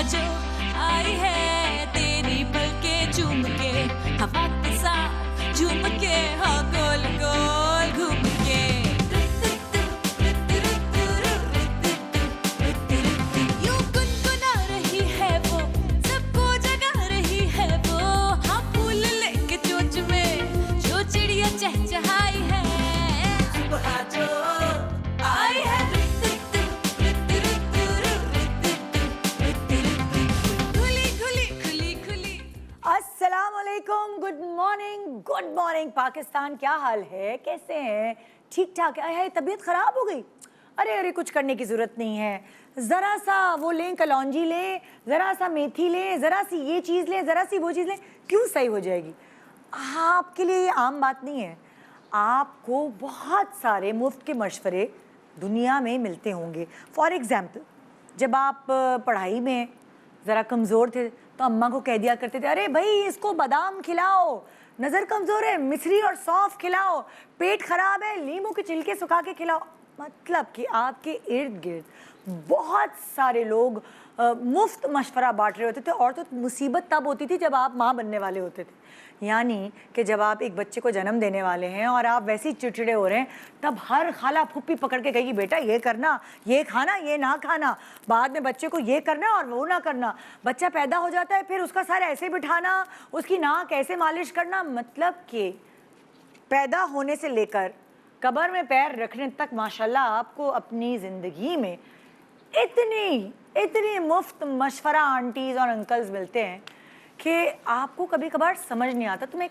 जो आई है तेरी पलकें चूम के, हवा के साथ झूम के, हाँ गोल गोल घूम के। यूं गुनगुना रही है वो, सबको जगा रही है वो, हाँ फूल लेके चोंच में जो चिड़िया चहचहाई है। सुबह जो आई है अस्सलामुअलैकुम, गुड मॉर्निंग पाकिस्तान। क्या हाल है, कैसे हैं? ठीक ठाक है? तबीयत ख़राब हो गई? अरे कुछ करने की ज़रूरत नहीं है। ज़रा सा वो लें, कलौंजी लें, ज़रा सा मेथी लें, ज़रा सी ये चीज़ लें, ज़रा सी वो चीज़ लें, क्यों सही हो जाएगी। आपके लिए ये आम बात नहीं है। आपको बहुत सारे मुफ्त के मशवरे दुनिया में मिलते होंगे। फॉर एग्ज़ाम्पल, जब आप पढ़ाई में ज़रा कमज़ोर थे तो अम्मा को कह दिया करते थे, अरे भाई इसको बादाम खिलाओ, नज़र कमज़ोर है मिश्री और सौंफ खिलाओ, पेट ख़राब है नींबू के छिलके सुखा के खिलाओ। मतलब कि आपके इर्द गिर्द बहुत सारे लोग मुफ्त मशवरा बांट रहे होते थे। और तो मुसीबत तब होती थी जब आप माँ बनने वाले होते थे, यानी कि जब आप एक बच्चे को जन्म देने वाले हैं और आप वैसे ही चिड़चिड़े हो रहे हैं, तब हर खाला फुप्पी पकड़ के कहेगी, बेटा ये करना, ये खाना, ये ना खाना, बाद में बच्चे को ये करना और वो ना करना। बच्चा पैदा हो जाता है, फिर उसका सर ऐसे बिठाना, उसकी नाक ऐसे मालिश करना। मतलब कि पैदा होने से लेकर कब्र में पैर रखने तक माशाल्लाह आपको अपनी ज़िंदगी में इतनी मुफ्त मशवरा आंटीज़ और अंकल्स मिलते हैं कि आपको कभी कभार समझ नहीं आता तो मैं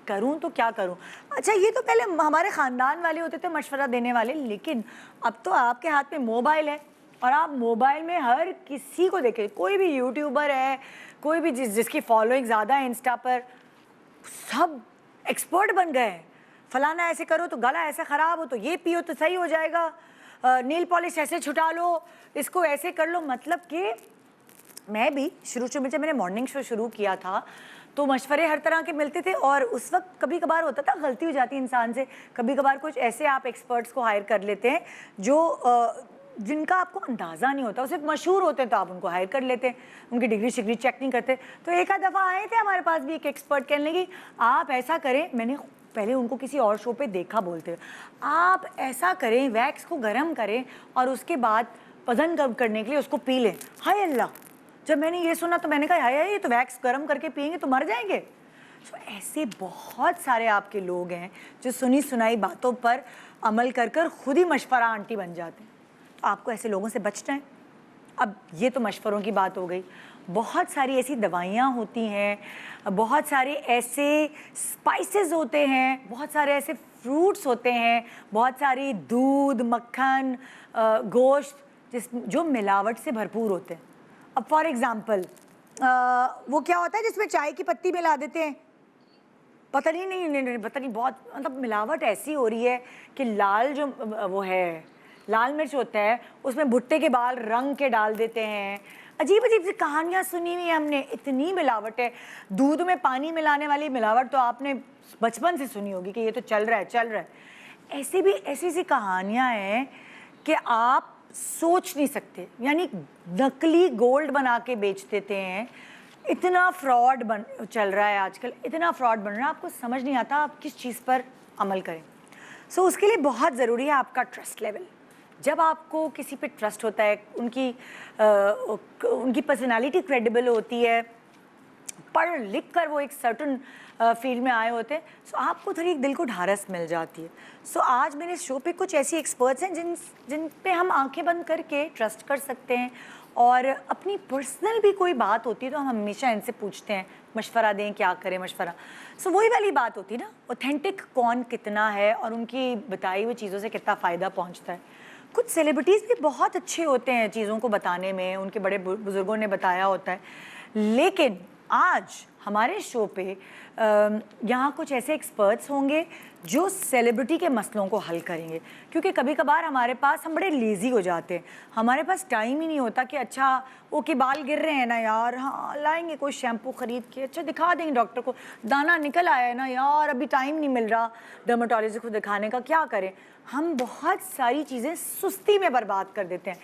करूं तो क्या करूं। अच्छा, ये तो पहले हमारे ख़ानदान वाले होते थे मशवरा देने वाले, लेकिन अब तो आपके हाथ में मोबाइल है और आप मोबाइल में हर किसी को देखें, कोई भी यूट्यूबर है, कोई भी जिसकी फॉलोइंग ज़्यादा है इंस्टा पर, सब एक्सपर्ट बन गए हैं। फलाना ऐसे करो तो गला ऐसा ख़राब हो तो ये पियो तो सही हो जाएगा, नील पॉलिश ऐसे छुटा लो, इसको ऐसे कर लो। मतलब कि मैं भी शुरू में जब मैंने मॉर्निंग शो शुरू किया था तो मशवरे हर तरह के मिलते थे और उस वक्त कभी कभार होता था गलती हो जाती इंसान से, कभी कभार कुछ ऐसे आप एक्सपर्ट्स को हायर कर लेते हैं जो जिनका आपको अंदाज़ा नहीं होता, वो सिर्फ मशहूर होते हैं तो आप उनको हायर कर लेते हैं, उनकी डिग्री शिग्री चेक नहीं करते। तो एक आध दफ़ा आए थे हमारे पास भी एक एक्सपर्ट, कहने लगी आप ऐसा करें, मैंने पहले उनको किसी और शो पे देखा बोलते हुए, आप ऐसा करें वैक्स को गर्म करें और उसके बाद वज़न कम करने के लिए उसको पी लें। हाय अल्लाह, जब मैंने ये सुना तो मैंने कहा हाय ये तो वैक्स गर्म करके पिएंगे तो मर जाएंगे। तो ऐसे बहुत सारे आपके लोग हैं जो सुनी सुनाई बातों पर अमल कर कर खुद ही मशवरा आंटी बन जाते हैं। तो आपको ऐसे लोगों से बचना है। अब ये तो मशवरों की बात हो गई। बहुत सारी ऐसी दवाइयाँ होती हैं, बहुत सारे ऐसे स्पाइसेस होते हैं, बहुत सारे ऐसे फ्रूट्स होते हैं, बहुत सारी दूध, मक्खन, गोश्त जो मिलावट से भरपूर होते हैं। अब फॉर एग्ज़ाम्पल वो क्या होता है जिसमें चाय की पत्ती मिला देते हैं, पता नहीं बहुत मतलब मिलावट ऐसी हो रही है कि लाल जो वो है लाल मिर्च होता है उसमें भुट्टे के बाल रंग के डाल देते हैं। अजीब अजीब सी कहानियाँ सुनी हुई है हमने, इतनी मिलावट है। दूध में पानी मिलाने वाली मिलावट तो आपने बचपन से सुनी होगी कि ये तो चल रहा है। ऐसे भी ऐसी सी कहानियाँ हैं कि आप सोच नहीं सकते, यानी नकली गोल्ड बना के बेच देते हैं। इतना फ्रॉड चल रहा है आजकल, इतना फ्रॉड बन रहा है, आपको समझ नहीं आता आप किस चीज़ पर अमल करें। सो उसके लिए बहुत ज़रूरी है आपका ट्रस्ट लेवल। जब आपको किसी पे ट्रस्ट होता है, उनकी पर्सनालिटी क्रेडिबल होती है, पढ़ लिख कर वो एक सर्टन फील्ड में आए होते हैं, सो आपको थोड़ी दिल को ढारस मिल जाती है। सो आज मेरे शो पे कुछ ऐसी एक्सपर्ट्स हैं जिन पे हम आंखें बंद करके ट्रस्ट कर सकते हैं, और अपनी पर्सनल भी कोई बात होती है तो हम हमेशा इनसे पूछते हैं मशवरा दें, क्या करें मशवरा। सो वही वाली बात होती है ना, ऑथेंटिक कौन कितना है और उनकी बताई हुई चीज़ों से कितना फ़ायदा पहुँचता है। कुछ सेलिब्रिटीज़ भी बहुत अच्छे होते हैं चीज़ों को बताने में, उनके बड़े बुज़ुर्गों ने बताया होता है, लेकिन आज हमारे शो पे यहाँ कुछ ऐसे एक्सपर्ट्स होंगे जो सेलिब्रिटी के मसलों को हल करेंगे। क्योंकि कभी कभार हमारे पास हम बड़े लेज़ी हो जाते हैं, हमारे पास टाइम ही नहीं होता कि अच्छा ओके बाल गिर रहे हैं ना यार, हाँ लाएंगे कोई शैम्पू ख़रीद के, अच्छा दिखा देंगे डॉक्टर को, दाना निकल आया है ना यार, अभी टाइम नहीं मिल रहा डर्मेटोलॉजिस्ट को दिखाने का, क्या करें। हम बहुत सारी चीज़ें सुस्ती में बर्बाद कर देते हैं।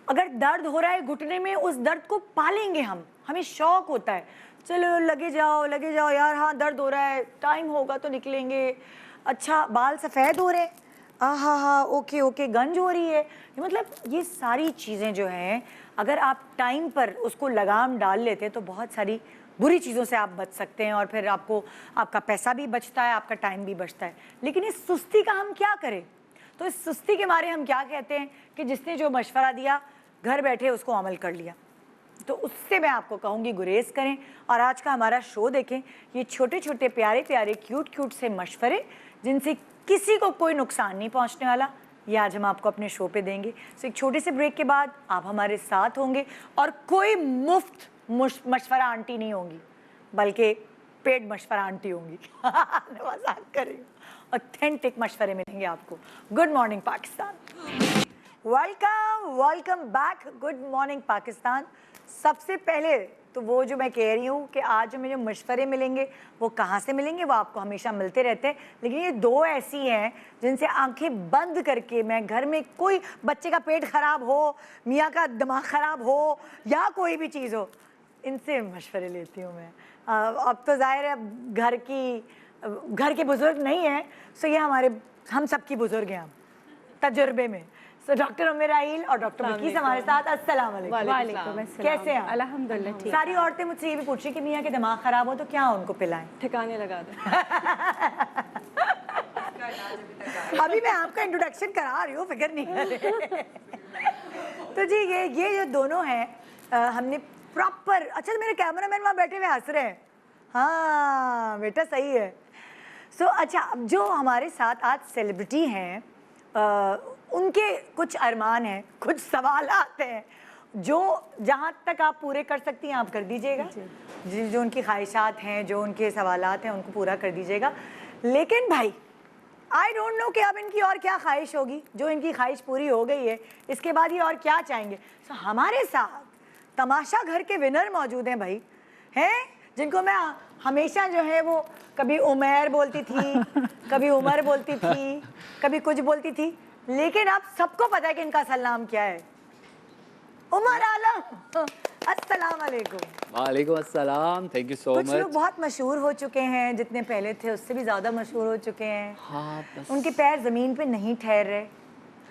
अगर दर्द हो रहा है घुटने में, उस दर्द को पालेंगे हम, हमें शौक होता है, चलो लगे जाओ यार, हाँ दर्द हो रहा है, टाइम होगा तो निकलेंगे। अच्छा बाल सफ़ेद हो रहे हैं, हाँ ओके गंज हो रही है। मतलब ये सारी चीज़ें जो हैं, अगर आप टाइम पर उसको लगाम डाल लेते तो बहुत सारी बुरी चीज़ों से आप बच सकते हैं, और फिर आपको आपका पैसा भी बचता है, आपका टाइम भी बचता है। लेकिन इस सुस्ती का हम क्या करें? तो इस सुस्ती के बारे हम क्या कहते हैं कि जिसने जो मशवरा दिया घर बैठे उसको अमल कर लिया, तो उससे मैं आपको कहूँगी गुरेज करें और आज का हमारा शो देखें। ये छोटे छोटे प्यारे प्यारे क्यूट से मशवरे जिनसे किसी को कोई नुकसान नहीं पहुँचने वाला, ये आज हम आपको अपने शो पे देंगे। सो एक छोटे से ब्रेक के बाद आप हमारे साथ होंगे और कोई मुफ्त मशवरा आंटी नहीं होंगी, बल्कि पेड मशवरा आंटी होंगी। मजाक कर रही हूँ, ऑथेंटिक मशवरे मिलेंगे आपको। Good morning Pakistan, welcome back. Good morning Pakistan. सबसे पहले तो वो जो मैं कह रही हूँ कि आज जो मुझे मशवरे मिलेंगे वो कहाँ से मिलेंगे, वो आपको हमेशा मिलते रहते हैं, लेकिन ये दो ऐसी हैं जिनसे आंखें बंद करके मैं घर में कोई बच्चे का पेट ख़राब हो, मियाँ का दिमाग ख़राब हो या कोई भी चीज़ हो, इनसे मशवरे लेती हूँ मैं। अब तो ज़ाहिर है घर के बुज़ुर्ग नहीं हैं, सो ये हम सबकी बुज़ुर्ग हैं तजुर्बे में। सो डॉक्टर उम्मे राहील और डॉक्टर बल्कीस हमारे साथ। अस्सलाम वालेकुम। कैसे हैं? अल्हम्दुलिल्लाह ठीक। सारी औरतें मुझसे ये भी पूछ रही कि मियाँ के दिमाग खराब हो तो क्या उनको पिलाएं? ठिकाने लगा दो। अभी मैं आपका इंट्रोडक्शन करा रही हूँ, फिक्र नहीं कर रहे। तो जी ये जो दोनों हैं हमने प्रॉपर, अच्छा मेरे कैमरामैन वहाँ बैठे हुए हंस रहे हैं, हाँ बेटा सही है। सो अच्छा, अब जो हमारे साथ आज सेलिब्रिटी हैं उनके कुछ अरमान हैं, कुछ सवाल आते हैं जो जहाँ तक आप पूरे कर सकती हैं आप कर दीजिएगा, जो उनकी ख्वाहिशात हैं, जो उनके सवालात हैं उनको पूरा कर दीजिएगा। लेकिन भाई आई डोंट नो कि अब इनकी और क्या ख्वाहिश होगी, जो इनकी ख्वाहिश पूरी हो गई है इसके बाद ये और क्या चाहेंगे। सो हमारे साथ तमाशा घर के विनर मौजूद हैं भाई, हैं जिनको मैं हमेशा जो है वो कभी उमर बोलती थी, कभी उमर बोलती थी, कभी कुछ बोलती थी, लेकिन अब सबको पता है कि इनका असल नाम क्या है। उमर आलम, अस्सलाम वालेकुम। वालेकुम अस्सलाम, थैंक यू सो मच। कुछ लोग बहुत मशहूर हो चुके हैं, जितने पहले थे उससे भी ज़्यादा मशहूर हो चुके हैं। हाँ बस उनके पैर ज़मीन पे नहीं ठहर रहे,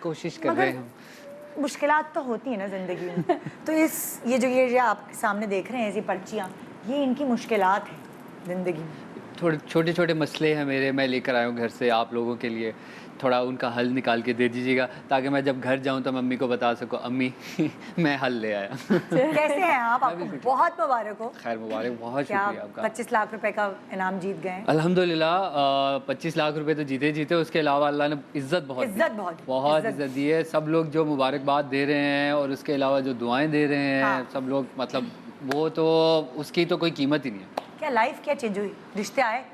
कोशिश कर रहे हैं हम। मुश्किलात तो होती है ना ज़िंदगी में। तो ये आप सामने देख रहे हैं ऐसी पर्चियाँ, ये इनकी मुश्किलात हैं ज़िंदगी में। थोड़े छोटे छोटे मसले हैं मेरे, मैं लेकर आया हूँ घर से आप लोगों के लिए, थोड़ा उनका हल निकाल के दे दीजिएगा ताकि मैं जब घर जाऊँ तो मम्मी को बता सकूँ अम्मी मैं हल ले आया। कैसे हैं आप? आपको बहुत मुबारक हो। खैर मुबारक, बहुत क्या शुक्रिया आपका। 25 लाख रुपए का इनाम जीत गए हैं? अल्हम्दुलिल्लाह 25 लाख रुपए तो जीते, उसके अलावा अल्लाह ने इज़्ज़त बहुत इज़्ज़त दी है। सब लोग जो मुबारकबाद दे रहे हैं और उसके अलावा जो दुआएं दे रहे हैं, हाँ। सब लोग मतलब वो तो उसकी तो कोई कीमत ही नहीं है। क्या लाइफ क्या चेंज हुई? रिश्ते आए?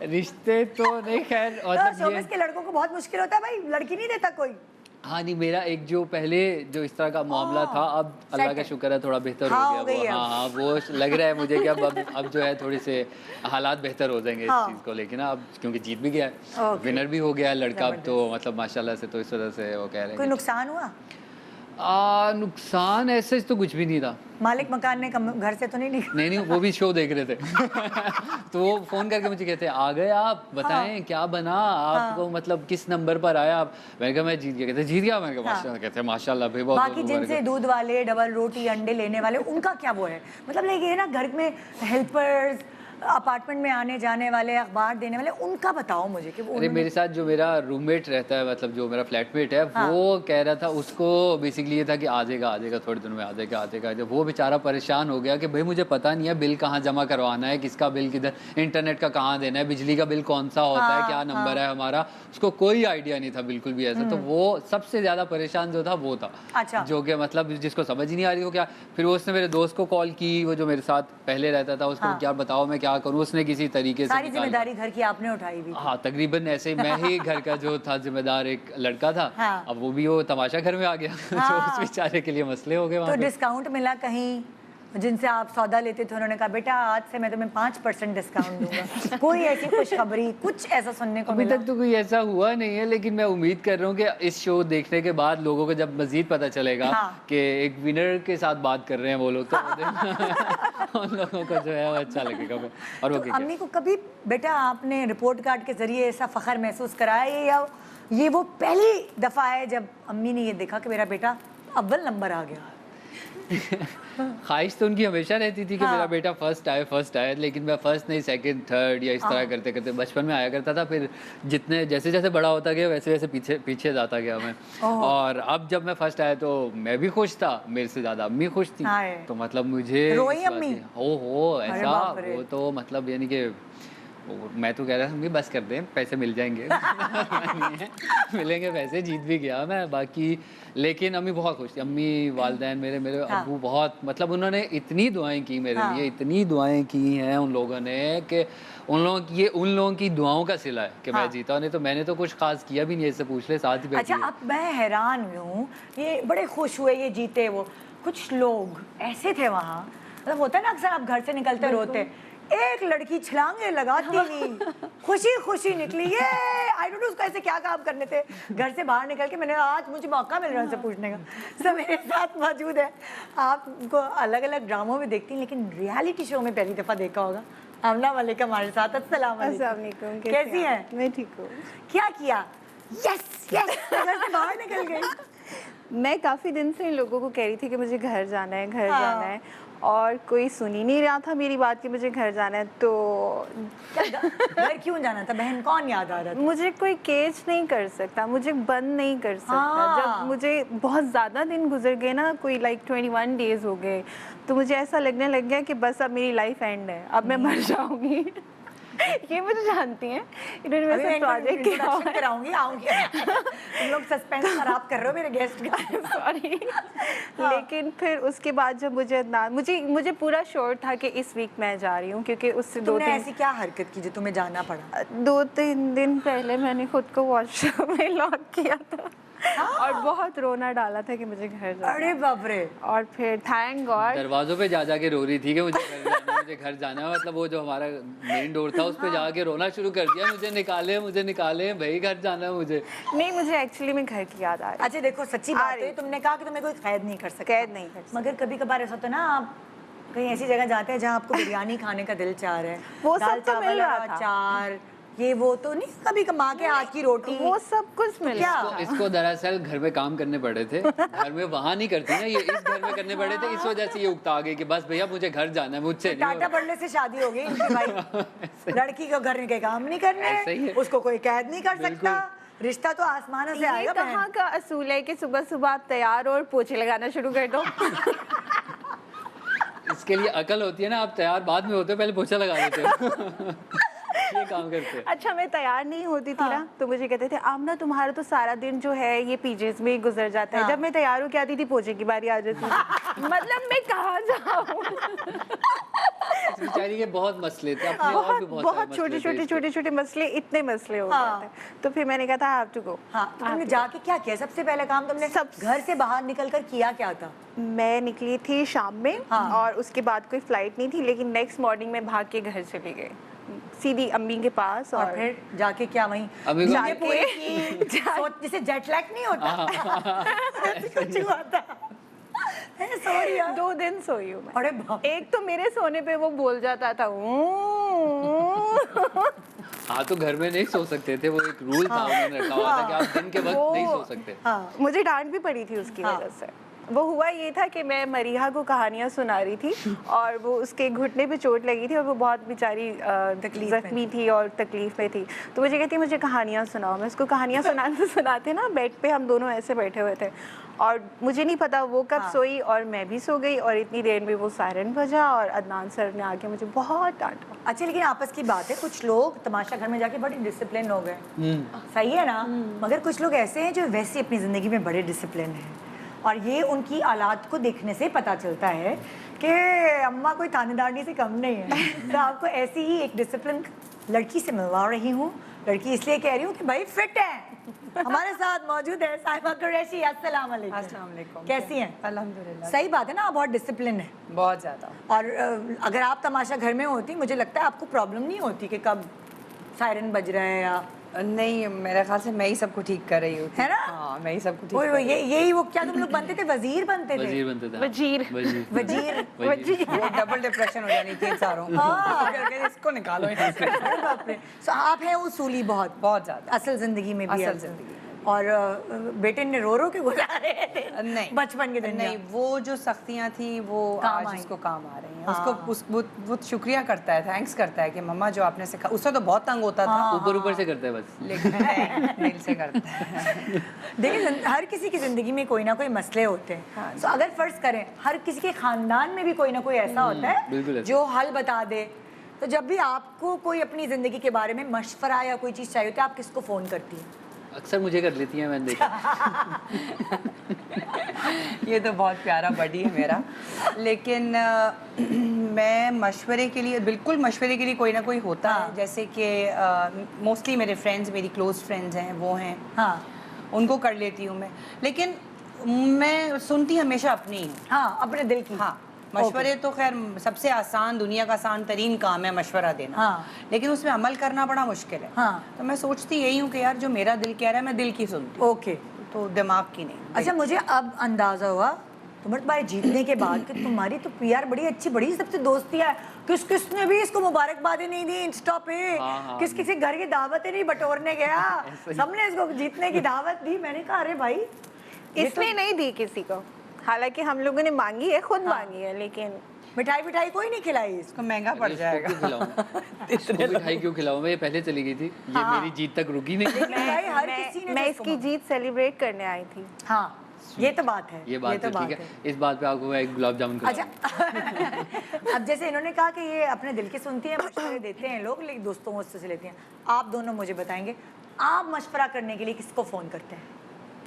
रिश्ते तो नहीं, खैर तो मतलब शोबिस के लड़कों को बहुत मुश्किल होता है भाई, लड़की नहीं देता कोई। हाँ नहीं, मेरा एक जो पहले जो इस तरह का मामला था, अब अल्लाह का शुक्र है थोड़ा बेहतर हाँ, हो गया वो। हाँ वो लग रहा है मुझे कि अब जो है थोड़े से हालात बेहतर हो जाएंगे हाँ। इस चीज़ को लेके ना, अब क्योंकि जीत भी गया है, विनर भी हो गया है लड़का, अब तो मतलब माशाल्लाह से, तो इस वजह से वो कह रहे कोई हैं। नुकसान हुआ? नुकसान ऐसे तो कुछ भी नहीं था। मालिक मकान ने घर से तो नहीं निकला? नहीं वो भी शो देख रहे थे। तो वो फ़ोन करके मुझे कहते हैं आ गए आप, बताएं हाँ। क्या बना आपको, मतलब किस नंबर पर आया आप? मैंने कहा मैं जीत गया। कहते जीत गया? मैंने कहा माशाल्लाह। कहते हैं माशाल्लाह भाई बहुत बाकी जिनसे दूध वाले, डबल रोटी, अंडे लेने वाले, उनका क्या वो है? मतलब ये ना घर में हेल्पर्स, अपार्टमेंट में आने जाने वाले, अखबार देने वाले, उनका बताओ मुझे कि वो। अरे मेरे साथ जो मेरा रूममेट रहता है, मतलब जो मेरा फ्लैटमेट है, हाँ। वो कह रहा था, उसको बेसिकली ये था कि आ जाएगा थोड़े दिनों में, आ जाएगा। जब वो बेचारा परेशान हो गया कि भाई मुझे पता नहीं है बिल कहाँ जमा करवाना है, किसका बिल किधर, इंटरनेट का कहाँ देना है, बिजली का बिल कौन सा होता है, क्या नंबर है हमारा, उसको कोई आइडिया नहीं था बिल्कुल भी ऐसा। तो वो सबसे ज़्यादा परेशान जो था वो था। अच्छा। जो कि मतलब जिसको समझ ही नहीं आ रही हो क्या। फिर वो उसने मेरे दोस्त को कॉल की, वो जो मेरे साथ पहले रहता था, उसको क्या बताओ मैं क्या करूँ, उसने किसी तरीके से सारी जिम्मेदारी घर की आपने उठाई भी? हाँ तकरीबन ऐसे मैं ही घर का जो था जिम्मेदार एक लड़का था। हाँ। अब वो भी वो तमाशा घर में आ गया। हाँ। तो उस बेचारे के लिए मसले हो गए तो वहाँ पे। डिस्काउंट मिला कहीं? जिनसे आप सौदा लेते थे उन्होंने कहा बेटा आज से मैं तुम्हें 5% डिस्काउंट दूंगा? कोई ऐसी खुशखबरी, कुछ ऐसा सुनने को अभी मिला? तक तो कोई ऐसा हुआ नहीं है, लेकिन मैं उम्मीद कर रहा हूँ कि इस शो देखने के बाद लोगों को जब मजीद पता चलेगा हाँ। कि एक विनर के साथ बात कर रहे हैं वो लोग, तो उन लोगों को जो है वो अच्छा लगेगा। और वो तो अम्मी को कभी बेटा आपने रिपोर्ट कार्ड के जरिए ऐसा फख्र महसूस कराया है, या ये वो पहली दफ़ा है जब अम्मी ने ये देखा कि मेरा बेटा अव्वल नंबर आ गया? ख्वाहिश तो उनकी हमेशा रहती थी कि हाँ। मेरा बेटा फर्स्ट आए, लेकिन मैं फर्स्ट नहीं सेकंड थर्ड या इस तरह करते करते बचपन में आया करता था। फिर जितने जैसे जैसे बड़ा होता गया वैसे वैसे पीछे पीछे जाता गया मैं। और अब जब मैं फर्स्ट आया तो मैं भी खुश था, मेरे से ज़्यादा अम्मी खुश थी। हाय। तो मतलब मुझे रोई इस बात अम्मी? की- हो अरे ऐसा, बाप रे। वो तो मतलब यानी कि मैं तो कह रहा था अम्मी बस कर दें, पैसे मिल जाएंगे। मिलेंगे पैसे, जीत भी गया मैं बाकी। लेकिन अम्मी बहुत खुश थी, अम्मी वालदैन मेरे मेरे हाँ। अब्बू बहुत, मतलब उन्होंने इतनी दुआएं की मेरे हाँ। लिए, इतनी दुआएं की हैं उन लोगों ने कि उन लोगों की दुआओं का सिला है कि हाँ। मैं जीता। नहीं तो मैंने तो कुछ खास किया भी नहीं, इससे पूछ ले, साथ ही बैठी अच्छा, है। अब मैं हैरान हूँ, ये बड़े खुश हुए ये जीते। वो कुछ लोग ऐसे थे वहाँ, मतलब होता है ना अक्सर आप घर से निकलते रोते, एक लड़की छलांगे लगाती नहीं, खुशी खुशी निकली। ये आई डोंट नो उसको ऐसे क्या काम करने थे। घर से बाहर निकल के मैंने आज मुझे मौका मिल रहा है उनसे पूछने का। सब मेरे साथ मौजूद है। आपको अलग अलग ड्रामों में देखती हैं, लेकिन रियलिटी शो में पहली दफ़ा देखा होगा। आमना मलिक हमारे साथ। अस्सलाम वालेकुम, कैसी हैं? मैं ठीक हूँ। क्या किया? यस यस, घर से बाहर निकल गई। मैं काफ़ी दिन से इन लोगों को कह रही थी कि मुझे घर जाना है, घर हाँ। जाना है, और कोई सुन ही नहीं रहा था मेरी बात कि मुझे घर जाना है। तो घर क्यों जाना था? बहन कौन याद आ रहा था? मुझे कोई केज नहीं कर सकता, मुझे बंद नहीं कर सकता। हाँ। जब मुझे बहुत ज़्यादा दिन गुजर गए ना, कोई लाइक 21 डेज़ हो गए, तो मुझे ऐसा लगने लग गया कि बस अब मेरी लाइफ एंड है, अब मैं मर जाऊंगी। ये मुझे जानती हैं, इन्होंने मेरे साथ प्रोजेक्ट किया हुआ है। कराऊंगी, आऊंगी। तुम लोग सस्पेंस खराब कर रहे हो मेरे गेस्ट का। सॉरी। लेकिन फिर उसके बाद जब मुझे पूरा श्योर था कि इस वीक मैं जा रही हूँ, क्योंकि उससे तुमने ऐसी क्या हरकत की जो तुम्हें जाना पड़ा? 2-3 दिन पहले मैंने खुद को वॉशरूम में लॉक किया था और बहुत रोना डाला था कि मुझे घर जाना अरे है। बाप रे। और फिर थैंक गॉड दरवाजों पे जा के रो रही थी कि मुझे घर जाना है, मुझे घर जाना है। मतलब वो जो हमारा मेन डोर था उस पे जाके रोना शुरू कर दिया, मुझे निकाले भाई, घर जाना है मुझे। नहीं, मुझे एक्चुअली में घर की याद आ रही। अच्छा देखो, सच्ची बात है, तुमने कहा कि तुम्हें कोई कैद नहीं कर सकता। कैद नहीं कर सकता। मगर कभी कभार ऐसा होता है ना, आप कहीं ऐसी जगह जाते हैं जहाँ आपको बिरयानी खाने का दिल चाह रहा है, वो दाल सब तो मिल चावल रहा और था। अचार, ये वो तो नहीं, कभी माँ के हाथ की रोटी, वो सब कुछ मिल क्या? रहा तो था। इसको दरअसल घर में काम करने पड़े थे, घर में वहाँ नहीं करती ना, ये इस घर में करने पड़े थे, इस वजह से ये उकता गई कि बस भैया मुझे घर जाना है, मुझसे नहीं टाटा होगा। पड़ने से शादी हो गई इनकी भाई। लड़की को घर के काम नहीं ऐसे ही करने, है। उसको कोई कैद नहीं कर सकता, रिश्ता तो आसमानों से ये आएगा। कहाँ का असूल है कि सुबह सुबह आप तैयार हो और पोछे लगाना शुरू कर दो। इसके लिए अकल होती है ना, आप तैयार बाद में होते हो, पहले पोछा लगा देते हो। ये काम करते हैं। अच्छा, मैं तैयार नहीं होती थी ना, तो मुझे कहते थे आमना तुम्हारा तो सारा दिन जो है ये पीजेस में ही गुजर जाता है। हाँ। जब मैं तैयार होके आती थी पोछे की बारी आ जाती थी। मतलब मैं कहाँ जाऊँ। बेचारी के बहुत मसले थे अपने, और भी बहुत बहुत बहुत सारे मसले थे इसके। छोटे मसले, इतने मसले हो हाँ। गए थे। तो फिर मैंने कहा था हैव टू गो। हाँ, तो तुमने जाके क्या किया? सबसे पहले काम तुमने घर से बाहर निकलकर किया क्या था? मैं निकली थी शाम में, हाँ। और उसके बाद कोई फ्लाइट नहीं थी, लेकिन नेक्स्ट मॉर्निंग में भाग के घर चली गई सीधी अम्मी के पास। और फिर जाके क्या वहीं अम्मी को- नींदें पूरी की? जिसे जेट लैग नहीं होता, ऐसे कुछ हुआ था? सॉरी यार, 2 दिन सोई हूँ मैं। अरे बाप। एक तो मेरे सोने पे वो बोल जाता था हाँ, तो घर में नहीं सो सकते थे, वो एक रूल था उन्होंने रखा हुआ था कि आप दिन के वक्त नहीं सो सकते। हाँ, मुझे डांट भी पड़ी थी उसकी हाँ। वजह से। वो हुआ ये था कि मैं मरीहा को कहानियाँ सुना रही थी और वो उसके घुटने पे चोट लगी थी और वो बहुत बेचारी जख्मी थी और तकलीफ में थी। तो मुझे कहती मुझे कहानियाँ सुनाओ। मैं उसको कहानियाँ सुनाते सुनाते ना बेड पे हम दोनों ऐसे बैठे हुए थे और मुझे नहीं पता वो कब सोई और मैं भी सो गई, और इतनी देर में वो सायरन बजा और अदनान सर ने आके मुझे बहुत डांटा। अच्छा, लेकिन आपस की बात है, कुछ लोग तमाशा घर में जाके बड़े डिसिप्लिन हो गए, सही है ना? मगर कुछ लोग ऐसे हैं जो वैसे अपनी ज़िंदगी में बड़े डिसिप्लिन हैं, और ये उनकी औलाद को देखने से पता चलता है कि अम्मा कोई थानेदारनी से कम नहीं है। तो आपको ऐसी ही एक डिसिप्लिन लड़की से मिलवा रही हूँ। लड़की इसलिए कह रही हूँ कि भाई फिट है, हमारे साथ मौजूद है साहिबा कुरैशी। अस्सलाम वालेकुम। अस्सलाम वालेकुम। कैसी हैं? अल्हम्दुलिल्लाह। सही बात है ना, आप बहुत डिसिप्लिन है। बहुत ज़्यादा। और अगर आप तमाशा घर में होती, मुझे लगता है आपको प्रॉब्लम नहीं होती कि कब सायरन बज रहा है या नहीं, मेरे ख्याल से मैं ही सबको ठीक कर रही होती। है ना? हाँ, मैं ही सबको ठीक वो कर रही यही वो क्या तुम लोग बनते थे, वजीर बनते थे? वजीर बनते थे। वजीर। वजीर वजीर वजीर। हूँ। वो डबल डिप्रेशन हो जानी थी सारों को। हाँ। कहते इसको निकालो यहाँ से। अरे बाप रे। So, आप हैं उसूली बहुत बहुत ज़्यादा। असल जिंदगी में भी असल आप। जिंदगी में। और बेटे ने रो के गुजारे थे नहीं, बचपन के दिन। नहीं, वो जो सख्तियाँ थी वो काम आज आई। उसको काम आ रही हैं। हाँ। उसको वो शुक्रिया करता है, थैंक्स करता है कि मम्मा जो आपने सिखा। उससे तो बहुत तंग होता था, ऊपर ऊपर से करते हैं बस। लेकिन नहीं, दिल से करता है। देखिए, हर किसी की जिंदगी में कोई ना कोई मसले होते हैं। हाँ तो अगर फर्ज करें हर किसी के खानदान में भी कोई ना कोई ऐसा होता बिल्कुल है ऐसा। जो हल बता दे। तो जब भी आपको कोई अपनी जिंदगी के बारे में मशवरा या कोई चीज़ चाहिए होती है, आप किसको फ़ोन करती हैं? अक्सर मुझे कर लेती हैं, मैंने देखा। ये तो बहुत प्यारा बडी है मेरा। लेकिन मैं मशवरे के लिए, बिल्कुल मशवरे के लिए कोई ना कोई होता हाँ। है। जैसे कि मोस्टली मेरे फ्रेंड्स, मेरी क्लोज फ्रेंड्स हैं, वो हैं, हाँ उनको कर लेती हूँ मैं। लेकिन मैं सुनती हमेशा अपनी ही हूँ। हाँ, अपने दिल की। हाँ, मशवरे तो खैर सबसे आसान, दुनिया का आसान तरीन काम है मशवरा देना। हाँ। लेकिन उसमें अमल करना बड़ा मुश्किल है। हाँ। तो मैं सोचती यही हूँ कि यार जो मेरा दिल कह रहा है मैं दिल की सुनती हूँ, ओके। तो दिमाग की नहीं। अच्छा, मुझे अब अंदाजा हुआ तुम्हारे जीतने के बाद कि तुम्हारी तो पीआर बड़ी अच्छी, बड़ी सबसे दोस्ती है। किसने भी इसको मुबारकबादी नहीं दी इंस्टा पे। हाँ। किसी घर की दावतें नहीं बटोरने गया, सबने इसको जीतने की दावत दी। मैंने कहा अरे भाई, इसने नहीं दी किसी को, हालांकि हम लोगों ने मांगी है, खुद मांगी है, लेकिन मिठाई कोई नहीं खिलाई इसको। इसको महंगा पड़ जाएगा। इसको मिठाई क्यों खिलाऊं? मैं ये पहले चली गई थी, ये मेरी जीत तक रुकी नहीं। भाई हर किसी ने मैं तो इसकी इसको जीत सेलिब्रेट करने आई थी। हाँ, ये तो बात है। ये बात तो ठीक है। इस बात पे आपको मैं एक गुलाब जामुन अच्छा अब जैसे इन्होंने कहा कि ये अपने दिल की सुनती हैं, मशवरे देते हैं लोग, लेकिन दोस्तों से लेते हैं। आप दोनों मुझे बताएंगे, आप मशवरा करने के लिए किसको फ़ोन करते हैं?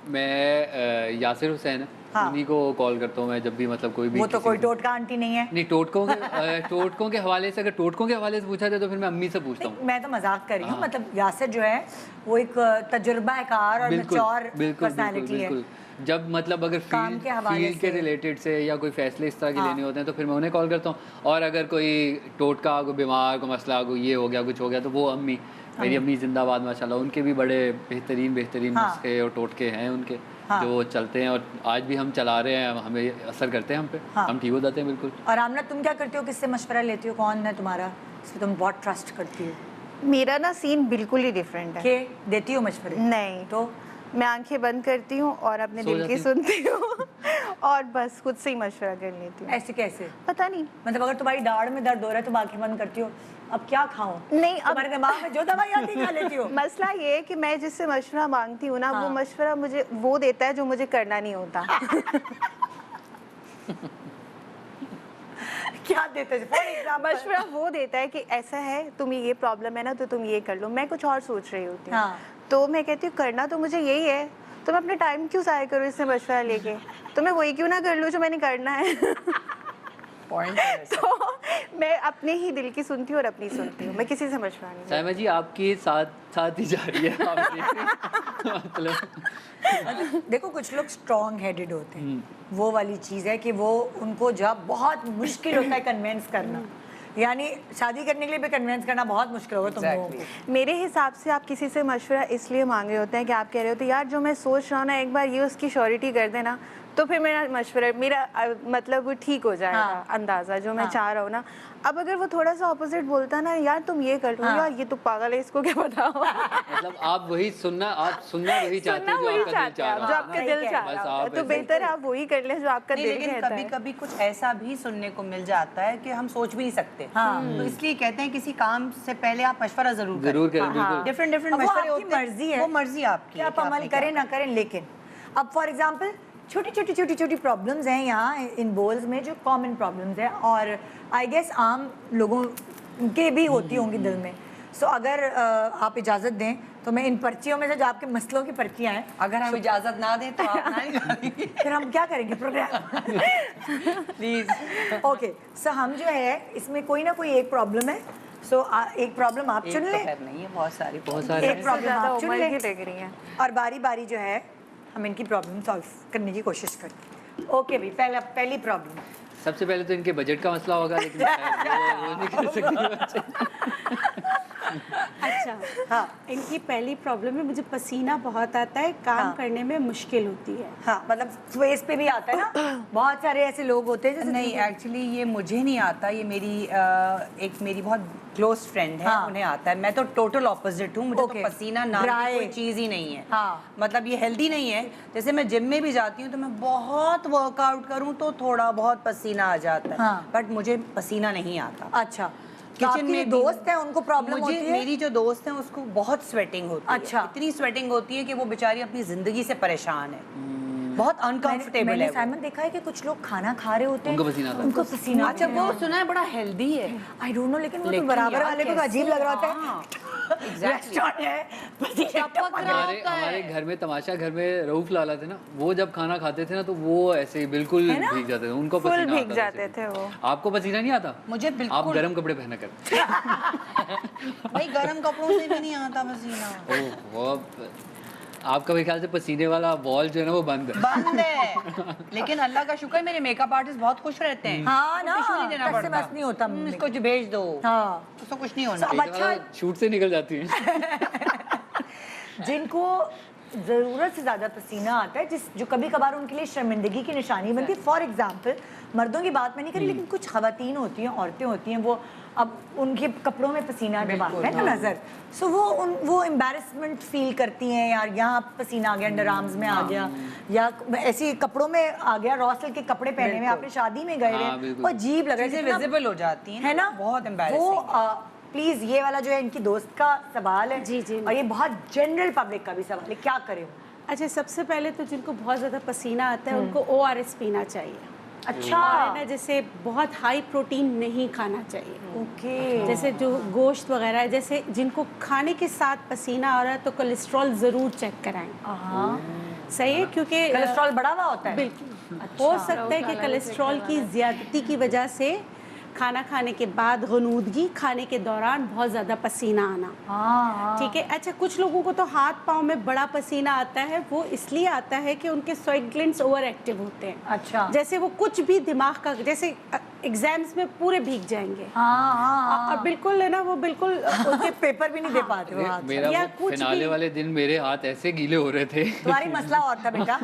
मैं यासिर हुसैन है, हाँ। उन्हीं को कॉल करता हूँ मैं जब भी, मतलब कोई भी। वो तो किसी कोई को- टोटका आंटी नहीं है। नहीं, टोटकों के हवाले से, अगर टोटकों के हवाले से पूछा जाए तो फिर मैं अम्मी से पूछता हूँ। मैं तो मजाक कर रही हूँ, हाँ। मतलब यासिर जो है वो एक तजुर्बाकार और बिल्कुल मैच्योर बिल्कुल पर्सनालिटी है। बिल्कुल। जब मतलब अगर काम के हवाले फील्ड के से। रिलेटेड से या कोई फैसले इस तरह के हाँ। लेने होते हैं तो फिर मैं उन्हें कॉल करता हूँ। और अगर कोई टोटका, कोई बीमार, कोई मसला, कोई ये हो गया, कुछ हो गया, तो वो अम्मी, मेरी अम्मी जिंदाबाद माशाल्लाह, उनके भी बड़े बेहतरीन हाँ। नुस्खे और टोटके हैं उनके, हाँ। जो चलते हैं और आज भी हम चला रहे हैं, हमें असर करते हैं हम पे, हाँ। हम ठीक हो जाते हैं बिल्कुल। और आमना, तुम क्या करती हो, किससे मशवरा लेती हो, कौन है तुम्हारा जिससे तुम बहुत ट्रस्ट करती हो? मेरा ना सीन बिल्कुल ही डिफरेंट है। के देती हो मशवरे? नहीं, तो मैं आंखें बंद करती हूँ और अपने सो दिल की जाती सुनती हूँ और बस खुद से ही मशवरा कर लेती हूँ। ऐसे कैसे? पता नहीं, मतलब अगर तुम्हारी दाढ़ में दर्द हो रहा है तो आंखें बंद करती हो, अब क्या खाऊं? नहीं, अब तुम्हारे दिमाग में जो दवाई आती है खा लेती हो? मसला ये है कि मैं जिससे मशवरा मांगती हूँ ना, वो मशवरा मुझे वो देता है जो मुझे करना नहीं होता। क्या देते हैं? फॉर एग्जाम्पल मशवरा वो देता है कि ऐसा है, तुम्हें ये प्रॉब्लम है ना, तो तुम ये कर लो। मैं कुछ और सोच रही होती हूँ, हाँ। तो मैं कहती हूँ करना तो मुझे यही है, तो मैं अपने टाइम क्यों ज़ाया करूँ इससे मशवरा लेके, तो मैं वही क्यों ना कर लूँ जो मैंने करना है। पॉइंट है वैसे। तो मैं अपने ही दिल की सुनती हूँ और अपनी सुनती हूँ, मैं किसी से मशवरा नहीं साइमा जी आपकी साथ ही जा रही है आप मतलब देखो, कुछ लोग स्ट्रॉन्ग हेडेड होते हैं, वो वाली चीज़ है कि वो उनको जब बहुत मुश्किल होता है कन्विंस करना, यानी शादी करने के लिए भी कन्विंस करना बहुत मुश्किल होगा तुम लोगों को। मेरे हिसाब से आप किसी से मशवरा इसलिए मांग रहे होते हैं कि आप कह रहे होते हैं यार जो मैं सोच रहा हूँ ना, एक बार ये उसकी श्योरिटी कर देना, तो फिर मेरा मशवरा, मेरा मतलब वो ठीक हो जाएगा। हाँ। अंदाज़ा जो मैं हाँ। चाह रहा हूँ ना। अब अगर वो थोड़ा सा ऑपोजिट बोलता ना, यार तुम ये कर लो, हाँ। यार ये तो पागल है, इसको क्या पता हो। मतलब आप सुनना वही चाहते सुनना हो जो वही आपका दिल चाहते चाह हैं, रहा जो है आपका सही दिल कह चाह बस रहा आप होता है, तो ऐसे- बेहतर है आप वही कर लें जो आपका नहीं, दिल लेकिन कहता कभी है। कभी कुछ ऐसा भी सुनने को मिल जाता है कि हम सोच भी नहीं सकते। हाँ। तो इसलिए कहते हैं किसी काम से पहले आप मशवरा जरूर जरूर करें बिल्कुल। डिफरेंट डिफरेंट अब वो मशवरे आपकी होते हैं, मर्जी है वो मर्जी आपकी कि है आप कि अमल आपने क्या करें ना करें। लेकिन अब फॉर एग्जांपल छोटी प्रॉब्लम्स हैं यहाँ इन बोल्स में, जो कॉमन प्रॉब्लम्स हैं और आई गेस आम लोगों के भी होती होंगी दिल में। सो अगर आप इजाज़त दें तो मैं इन पर्चियों में से, जो आपके मसलों की पर्चियाँ हैं, अगर हम इजाजत ना दें तो आप नहीं जाएंगे फिर हम क्या करेंगे प्रोग्राम? प्लीज। ओके, सो हम जो है इसमें कोई ना कोई एक प्रॉब्लम है, सो एक प्रॉब्लम आप एक चुन तो लें, खैर नहीं है, बहुत सारी बहुत सारे एक प्रॉब्लम ज़्यादा आप चुन उम्र लें की लग रही है। और बारी बारी जो है हम इनकी प्रॉब्लम सॉल्व करने की कोशिश करें। ओके भाई, पहली प्रॉब्लम। सबसे पहले तो इनके बजट का मसला होगा, लेकिन शायद वो नहीं कर सकते बच्चे। अच्छा हाँ इनकी पहली प्रॉब्लम है मुझे पसीना बहुत आता है, काम हाँ। करने में मुश्किल होती है। हाँ, मतलब फेस पे भी आता है ना, बहुत सारे ऐसे लोग होते हैं जैसे नहीं, एक्चुअली ये मुझे नहीं आता, ये मेरी एक मेरी बहुत क्लोज फ्रेंड है, हाँ। उन्हें आता है। मैं तो टोटल ऑपोजिट हूँ, मुझे Okay. तो पसीना नाम की Dry. कोई चीज़ ही नहीं है। हाँ। मतलब ये हेल्दी नहीं है। जैसे मैं जिम में भी जाती हूँ तो मैं बहुत वर्कआउट करूँ तो थोड़ा बहुत पसीना आ जाता है, हाँ। बट मुझे पसीना नहीं आता। अच्छा, किचन में भी भी- दोस्त है उनको प्रॉब्लम मुझे होती है? मेरी जो दोस्त है उसको बहुत स्वेटिंग होती अच्छा। है, इतनी स्वेटिंग होती है कि वो बेचारी अपनी जिंदगी से परेशान है, बहुत अनकंफर्टेबल मैंने है वो। साइमन देखा है कि कुछ लोग खाना खा रहे होते हैं उनको पसीना आता है। उनको पसीना अच्छा, वो सुना है बड़ा हेल्दी है। आई डोंट नो, लेकिन वो तो लेकिन बराबर यार वाले को तो कैसे? अजीब लग रहा होता है। हाँ, रेस्टोरेंट है, पसीना टपक रहा हमारे होता है। हमारे घर में तमाशा घर में रऊफ लाला थे ना, वो जब खाना खाते थे ना तो वो ऐसे ही बिल्कुल है ना? भीग जाते थे, उनको फुल पसीना भीग आता जाते वैसे थे भी। वो। आपको पसीना नहीं आता? मुझे आप बिल्कुल गर्म कपड़े पहना कर। भाई गर्म कपड़ों से भी नहीं आता पसीना। वो आपका भी ख्याल से पसीने वाला वॉल जो है ना वो बंद है। बंद है, लेकिन अल्लाह का शुक्र है मेरे मेकअप आर्टिस्ट बहुत खुश रहते हैं। हाँ उसको ना, टिश्यू नहीं देना टस से पड़ता। बस नहीं होता। इसको जो भेज दो, हाँ, उसको कुछ नहीं होना। अब एक अच्छा- बार शूट से निकल जाती है। जिनको ज़रूरत से ज़्यादा पसीना आता है, जो कभी कभार उनके लिए शर्मिंदगी की निशानी बनती है। फॉर एग्जाम्पल, मर्दों की बात मैं नहीं करी, लेकिन कुछ खवातीन होती हैं, औरतें होती हैं, वो अब उनके कपड़ों में पसीना जब आता है ना नज़र, सो वो एम्बैरेसमेंट फील करती हैं, यार यहाँ पसीना आ गया, अंडर आर्म्स में आ गया, या ऐसी कपड़ों में आ गया, रॉसल के कपड़े पहने हुए आपने शादी में गए हाँ, रहे, बिल्कुल। वो अजीब लग रहा चीजें कितना- विजिबल हो जाती हैं है ना, बहुत वो एम्बैरेसिंग। प्लीज ये वाला जो है इनकी दोस्त का सवाल है जी, जी। और ये बहुत जनरल पब्लिक का भी सवाल है, क्या करें? अच्छा सबसे पहले तो जिनको बहुत ज़्यादा पसीना आता है उनको ORS पीना चाहिए। अच्छा, और है ना, जैसे बहुत हाई प्रोटीन नहीं खाना चाहिए। ओके, जैसे जो गोश्त वगैरह है, जैसे जिनको खाने के साथ पसीना आ रहा है तो कोलेस्ट्रॉल ज़रूर चेक कराएं। हाँ, सही है, क्योंकि कोलेस्ट्रॉल बढ़ा हुआ होता है? बिल्कुल हो सकता है कि कोलेस्ट्रॉल की ज़्यादती की वजह से खाना खाने के बाद गनूदगी, खाने के दौरान बहुत ज़्यादा पसीना आना। हाँ, ठीक है। अच्छा, कुछ लोगों को तो हाथ पाँव में बड़ा पसीना आता है, वो इसलिए आता है कि उनके स्वेट ग्लैंड्स ओवर एक्टिव होते हैं। अच्छा, जैसे वो कुछ भी दिमाग का, जैसे एग्जाम्स में पूरे भीग जाएंगे हाँ, और बिल्कुल है ना, वो बिल्कुल उनके पेपर भी नहीं दे पाते हो हाथ से। मेरा या वो कुछ फिनाले भी- वाले दिन मेरे हाथ ऐसे गीले हो रहे थे। तुम्हारी मसला और था बेटा।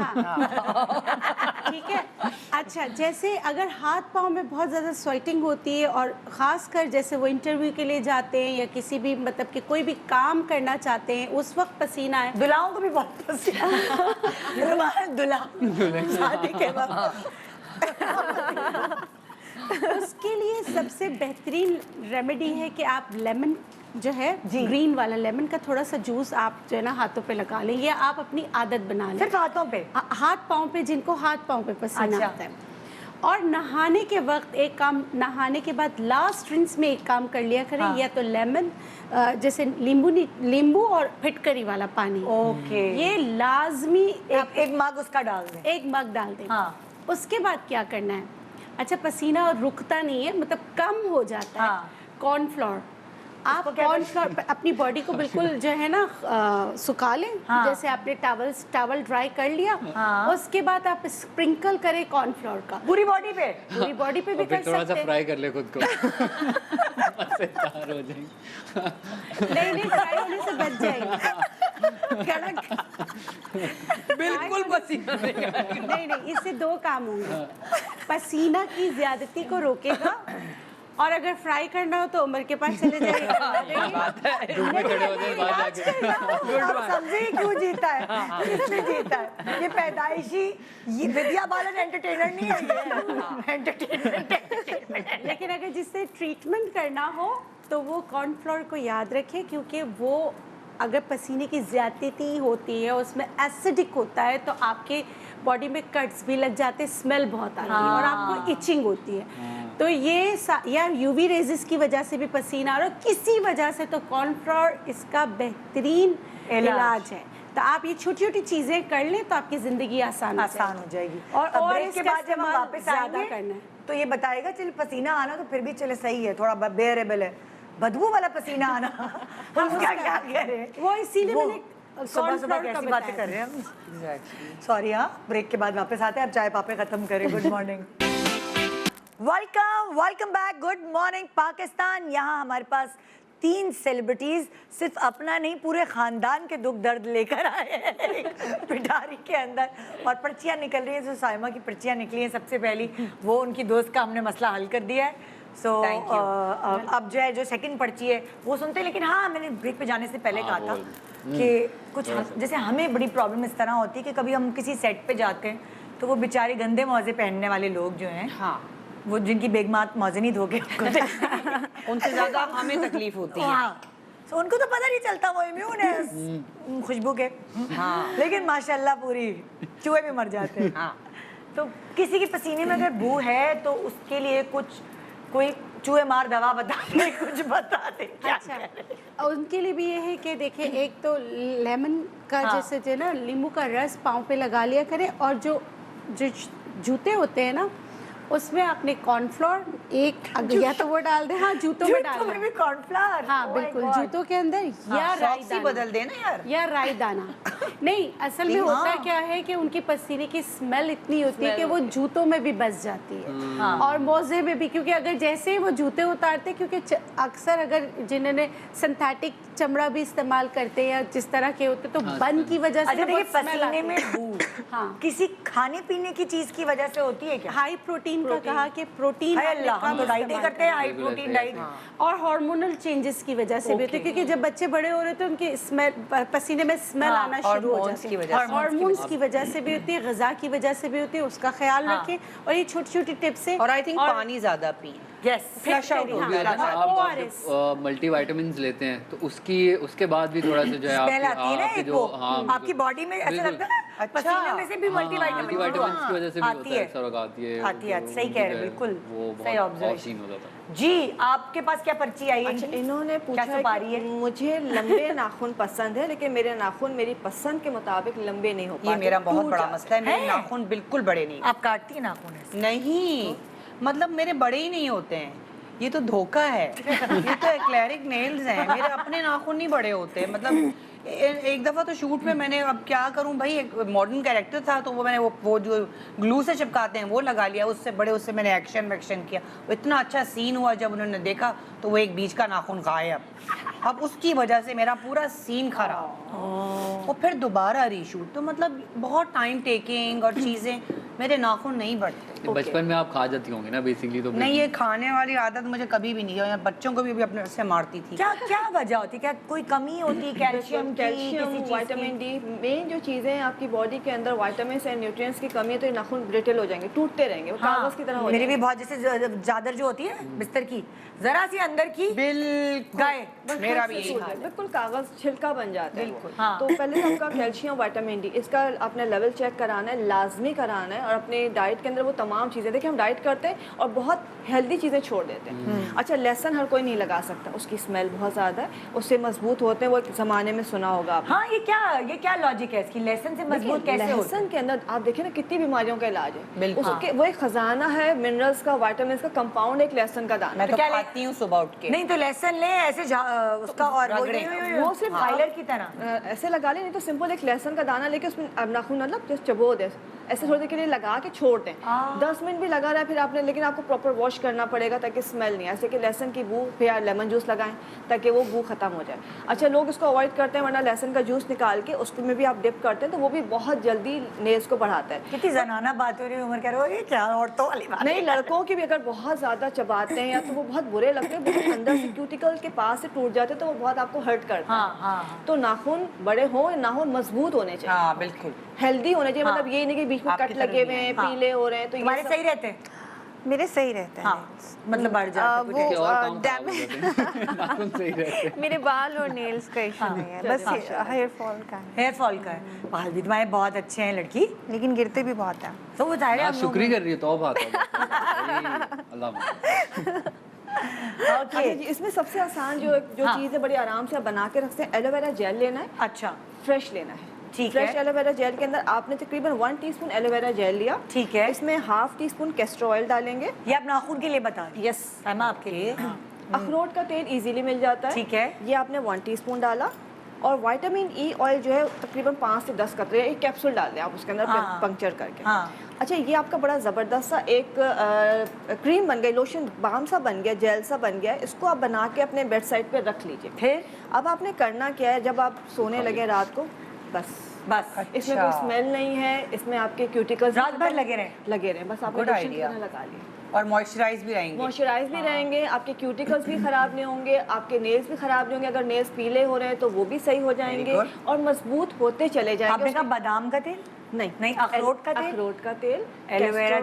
ठीक है। अच्छा, जैसे अगर हाथ पाँव में बहुत ज़्यादा स्वेटिंग होती है और ख़ासकर जैसे वो इंटरव्यू के लिए जाते हैं या किसी भी मतलब कि कोई भी काम करना चाहते हैं, उस वक्त पसीना है। दुल्हाओं को भी बहुत पसीना, दुल्हा शादी के वक्त। उसके लिए सबसे बेहतरीन रेमेडी है कि आप लेमन जो है, जी। ग्रीन वाला लेमन का थोड़ा सा जूस आप जो है ना हाथों पे लगा लें, या आप अपनी आदत बना लें। सिर्फ हाथों पे? हाथ पाँव पे, जिनको हाथ पाँव पे पसीना अच्छा। आता है। और नहाने के वक्त एक काम, नहाने के बाद लास्ट रिंस में एक काम कर लिया करें, हाँ। या तो लेमन जैसे नींबू और फिटकरी वाला पानी, ओके, ये लाजमी एक मग उसका डाल दें। एक मग डाल दें। हाँ। उसके बाद क्या करना है? अच्छा, पसीना और रुकता नहीं है, मतलब कम हो जाता है। हाँ। कॉर्नफ्लोर, आप क्या कॉर्नफ्लोर अपनी बॉडी को बिल्कुल जो है ना सुखा लें। हाँ। जैसे आपने टॉवल ड्राई कर लिया, हाँ। उसके बाद आप स्प्रिंकल करें कॉर्नफ्लोर का पूरी बॉडी पे? पूरी बॉडी पे भी और फिर कर थोड़ा सकते सा हैं। फ्राई कर ले खुद को। मजेदार हो जाएंगे। नहीं, फ्राई होने से बच जाएगी। बिल्कुल पसीना नहीं। नहीं, इससे दो काम होंगे। पसीना की ज्यादती को रोकेगा, और अगर फ्राई करना हो तो उमर के पास चले जाइए। धूप में खड़े होते हैं बाद जाके। अब समझे क्यों जीता है, किसने जीता है? ये पैदाइशी, ये विद्या बालन एंटरटेनर नहीं है, ये एंटरटेनमेंट। लेकिन अगर जिससे ट्रीटमेंट करना हो तो वो कॉर्नफ्लोर को याद रखें, क्योंकि वो अगर पसीने की ज़्यादती होती है, उसमें एसिडिक होता है, तो आपके बॉडी में कट्स भी लग जाते हैं, स्मेल बहुत आती है और आपको इचिंग होती है। तो ये या यूवी रेजिस की वजह से भी पसीना आ रहा है, किसी वजह से, तो कॉर्नफ्लोर इसका बेहतरीन इलाज है। तो आप ये छोटी छोटी चीज़ें कर लें तो आपकी ज़िंदगी आसान हो जाएगी। और ब्रेक के बाद जब हम वापस ज़्यादा आएंगे करना है तो ये बताएगा, चल पसीना आना तो फिर भी चले सही है, थोड़ा बेयरेबल है, बदबू वाला पसीना आना हम क्या क्या कह रहे हैं वो इसीलिए वो मैंने सुबह सुबह cornflower का कैसी बातें बताया कर रहे हैं हम एग्जैक्टली। सॉरी हाँ ब्रेक के बाद वापस आते हैं अब चाय पापे खत्म करें good morning welcome back good morning Pakistan यहाँ हमारे पास 3 सेलिब्रिटीज सिर्फ अपना नहीं पूरे खानदान के दुख दर्द लेकर आए हैं पिटारी के अंदर और पर्चियाँ निकल रही हैं जो साइमा की पर्चियाँ निकली हैं सबसे पहली वो उनकी दोस्त का हमने मसला हल कर दिया है सो Thank you. अब जो है जो सेकंड पर्ची है वो सुनते हैं लेकिन हाँ मैंने ब्रेक पे जाने से पहले कहा था कि कुछ जैसे हमें बड़ी प्रॉब्लम इस तरह होती है कि कभी हम किसी सेट पे जाते हैं तो वो बेचारे गंदे मौजे पहनने वाले लोग जो हैं हाँ, वो जिनकी बेगमात मौजे नहीं धोके उनसे ज्यादा हमें तकलीफ होती है। हाँ तो उनको तो पता नहीं चलता वो इम्यून है खुशबू के हाँ। लेकिन माशाल्लाह पूरी चूहे भी मर जाते हैं हाँ। तो किसी के पसीने में अगर बू है तो उसके लिए कुछ कोई चूहे मार दवा बता दे कुछ बता दे क्या अच्छा करें? और उनके लिए भी ये है कि देखिए एक तो लेमन का हाँ। जैसे जो है ना नींबू का रस पाँव पे लगा लिया करें और जो जो जूते होते हैं ना उसमें अपने कॉर्नफ्लोर एक या तो वो डाल दें हाँ जूतों में डाल जूतों में दें भी कॉर्नफ्लावर हाँ बिल्कुल जूतों के अंदर या राई सॉक्स ही बदल देना यार। या राई दाना नहीं असल में होता क्या है कि उनकी पसीने की स्मेल इतनी होती है कि वो जूतों में भी बस जाती है और मोजे में भी क्योंकि अगर जैसे ही वो जूते उतारते क्योंकि अक्सर अगर जिन्होंने सिंथेटिक चमड़ा भी इस्तेमाल करते हैं या जिस तरह के होते तो बन की वजह से अच्छा ना देखिए बहुत smell पसीने आती में है। बू हाँ किसी खाने पीने की चीज की वजह से होती है क्या हाई प्रोटीन का कहा कि प्रोटीन हाय आपने अल्लाह हम कम तो डाइट ही इस्तेमाल करते हैं करना। हाई प्रोटीन डाइट और हार्मोनल चेंजेस की वजह से भी होती है क्योंकि जब बच्चे बड़े हो रहे हैं तो उनके स्मेल पसीने में स्मेल हाँ, आना शुरू हो hormones जाती की है वजह से। हार्मोन्स की वजह से भी होती है ग़िज़ा की वजह से भी होती है उसका ख्याल हाँ। रखें और ये छोटी छोटी टिप्स है और आई थिंक पानी ज्यादा पिए। यस फ्लश आउट हो हाँ, गया हाँ, ना। ORS मल्टीविटामिन्स लेते हैं तो उसकी उसके बाद भी थोड़ा सा जो है स्मेल आती है ना आपके एक जो वो हाँ आपकी बॉडी में ऐसा बिल्कुल। लगता है ना अच्छा। पसीने में से भी मल्टीविटामिन मल्टीविटामिन्स की वजह से भी आती होता है है अक्सर वक्त आती है आती है तो सही कह रहे हैं जो है, बिल्कुल वो सही बहुत ऑब्जर्व सीन हो जाता है। जी आपके पास क्या पर्ची आई है अच्छा इनकी? इन्होंने पूछा क्या है सुपारी है कि मुझे लंबे नाखून पसंद है लेकिन मेरे नाखून मेरी पसंद के मुताबिक लंबे नहीं हो पाते ये मेरा बहुत टूट बड़ा जाते मसला है, मेरे है? नाखून बिल्कुल बड़े नहीं। आप काटती हैं नाखून ऐसे? नहीं मतलब मेरे बड़े ही नहीं होते हैं, ये तो धोखा है। ये तो एक्लेरिक नेल्स हैं, मेरे अपने नाखून नहीं बड़े होते। मतलब एक दफ़ा तो शूट में मैंने अब क्या करूं भाई, एक मॉडर्न कैरेक्टर था तो वो मैंने वो जो ग्लू से चिपकाते हैं वो लगा लिया, उससे बड़े उससे मैंने एक्शन वैक्शन किया। वो इतना अच्छा सीन हुआ, जब उन्होंने देखा तो वो एक बीच का नाखून गायब। अब उसकी वजह से मेरा पूरा सीन खराब और फिर दोबारा रीशूट। तो मतलब बहुत टाइम टेकिंग और चीज़ें, मेरे नाखून नहीं बढ़ते। बचपन में आप खा जाती होंगी ना बेसिकली तो नहीं, ये खाने वाली आदत मुझे कभी भी नहीं है, बच्चों को भी अपने से मारती थी। क्या क्या वजह होती है? क्या कोई कमी होती है कैल्शियम की, कैल्शियम किसी चीज़ विटामिन की? डी मेन जो चीज़ें हैं आपकी बॉडी के अंदर विटामिन एंड न्यूट्रिएंट्स की कमी है तो ये नाखून ब्रिटल हो जाएंगे, टूटते रहेंगे, वो कागज की तरह हो मेरी जाएंगे। भी बहुत जैसे चादर जो होती है बिस्तर की, जरा सी अंदर की बिल्कुल गाय मेरा भी यही बिल्कुल, हाल है। बिल्कुल कागज छिलका बन जाता है बिल्कुल, वो। हाँ। तो पहले तो आपका कैल्शियम विटामिन डी इसका आपने लेवल चेक कराना है, लाजमी कराना है। और अपने डाइट के अंदर वो तमाम चीज़ें, देखिए हम डाइट करते हैं और बहुत हेल्दी चीज़ें छोड़ देते हैं। अच्छा, लहसुन हर कोई नहीं लगा सकता, उसकी स्मेल बहुत ज़्यादा है, उससे मजबूत होते हैं, वो एक ज़माने में सुना होगा आपने। हाँ ये क्या लॉजिक है इसकी? लहसुन से मजबूत देखिए, कैसे होता है? लहसुन के अंदर आप देखिए ना कितनी बीमारियों का इलाज है। बिल्कुल। उसके वो एक खजाना है मिनरल्स का, विटामिन्स का कंपाउंड, एक लहसुन का दाना। मैं तो क्या ले- खाती हूँ सुबह उठ के। नहीं तो लहसुन ले ऐसे उसका और वो रगड़े। वो सिर्फ फाइलर की तरह ऐसे लगा लें, नहीं तो सिंपल एक लहसुन का दाना लेके उसमें अब नाखून मतलब जैसे चबो दे, ऐसे थोड़ी देर के लिए लगा के छोड़ दें। 10 मिनट भी लगा रहा है फिर आपने, लेकिन आपको प्रॉपर वॉश करना पड़ेगा ताकि स्मेल नहीं, ऐसे कि लहसुन की बू, फिर लेमन जूस लगाएं ताकि वो बू खत्म हो जाए। अच्छा, लोग इसको अवॉइड करते हैं, वरना लहसुन का जूस निकाल के उसमें भी आप डिप करते हैं तो वो भी बहुत जल्दी नेल्स को बढ़ाता है। कितनी जनाना बात हो रही है, उम्र कह रहे हो ये क्या औरतों वाली बात? नहीं, लड़कों की भी अगर बहुत ज़्यादा चबाते हैं या तो वो बहुत बुरे लगते हैं, बहुत अंदर से क्यूटिकल के पास से टूट जाते हैं तो वो बहुत आपको हर्ट करता है। हाँ तो नाखून बड़े हों, नाखून मजबूत होने चाहिए, हाँ बिल्कुल। हेल्दी होने चाहिए। हाँ। मतलब ये नहीं कि बीच में आपकी कट तरह लगे भी हुए हैं, हाँ। पीले हो रहे हैं, तो ये तुम्हारे सब- सही रहते हैं? मेरे सही रहते हैं हाँ मतलब बढ़ जाते वो कि और काम खराब हो डैमेज जाते हैं। नाखून सही रहते हैं। मेरे बाल और नेल्स का इशू नहीं है, बस हेयर फॉल का है, हेयर फॉल का है। बाल भी तुम्हारे बहुत अच्छे हैं लड़की, लेकिन गिरते भी बहुत हैं। तो वो जाहिर है आप हम शुक्री लोग- कर रही है तो बात अल्लाह ओके अच्छा जी, इसमें सबसे आसान जो हाँ। चीज़ है, बड़ी आराम से आप बना के रखते हैं, एलोवेरा जेल लेना है, अच्छा फ्रेश लेना है। ठीक फ्रेश है। एलोवेरा जेल के अंदर आपने तकरीबन 1 टीस्पून एलोवेरा जेल लिया। ठीक है। इसमें ½ टीस्पून कैस्टर ऑयल डालेंगे। ये आप नाखून के लिए बता रही यस, हैं आपके लिए? अखरोट का तेल इजीली मिल जाता है। ठीक है। ये आपने 1 टीस्पून डाला और विटामिन ई ऑयल जो है तकरीबन 5 से 10 कतरे एक कैप्सूल डाल दें आप उसके अंदर पंक्चर करके। हाँ। अच्छा, ये आपका बड़ा ज़बरदस्त सा एक क्रीम बन गई, लोशन बाम सा बन गया, जेल सा बन गया। इसको आप बना के अपने बेड साइड पे रख लीजिए। फिर अब आपने करना क्या है, जब आप सोने लगे रात को, बस इसमें कोई स्मेल नहीं है, इसमें आपके क्यूटिकल्स रात भर लगे रहे बस आपने Good लोशन की idea. तरह लगा लिए। और मॉइस्चराइज भी रहेंगे। मॉइस्चराइज भी रहेंगे, आपके क्यूटिकल्स भी खराब नहीं होंगे, आपके नेल्स भी खराब नहीं होंगे। अगर नेल्स पीले हो रहे हैं तो वो भी सही हो जाएंगे good. और मजबूत होते चले जाएंगे। आपने कहा बादाम का तेल नहीं, अखरोट का तेल, अखरोट का तेल, एलोवेरा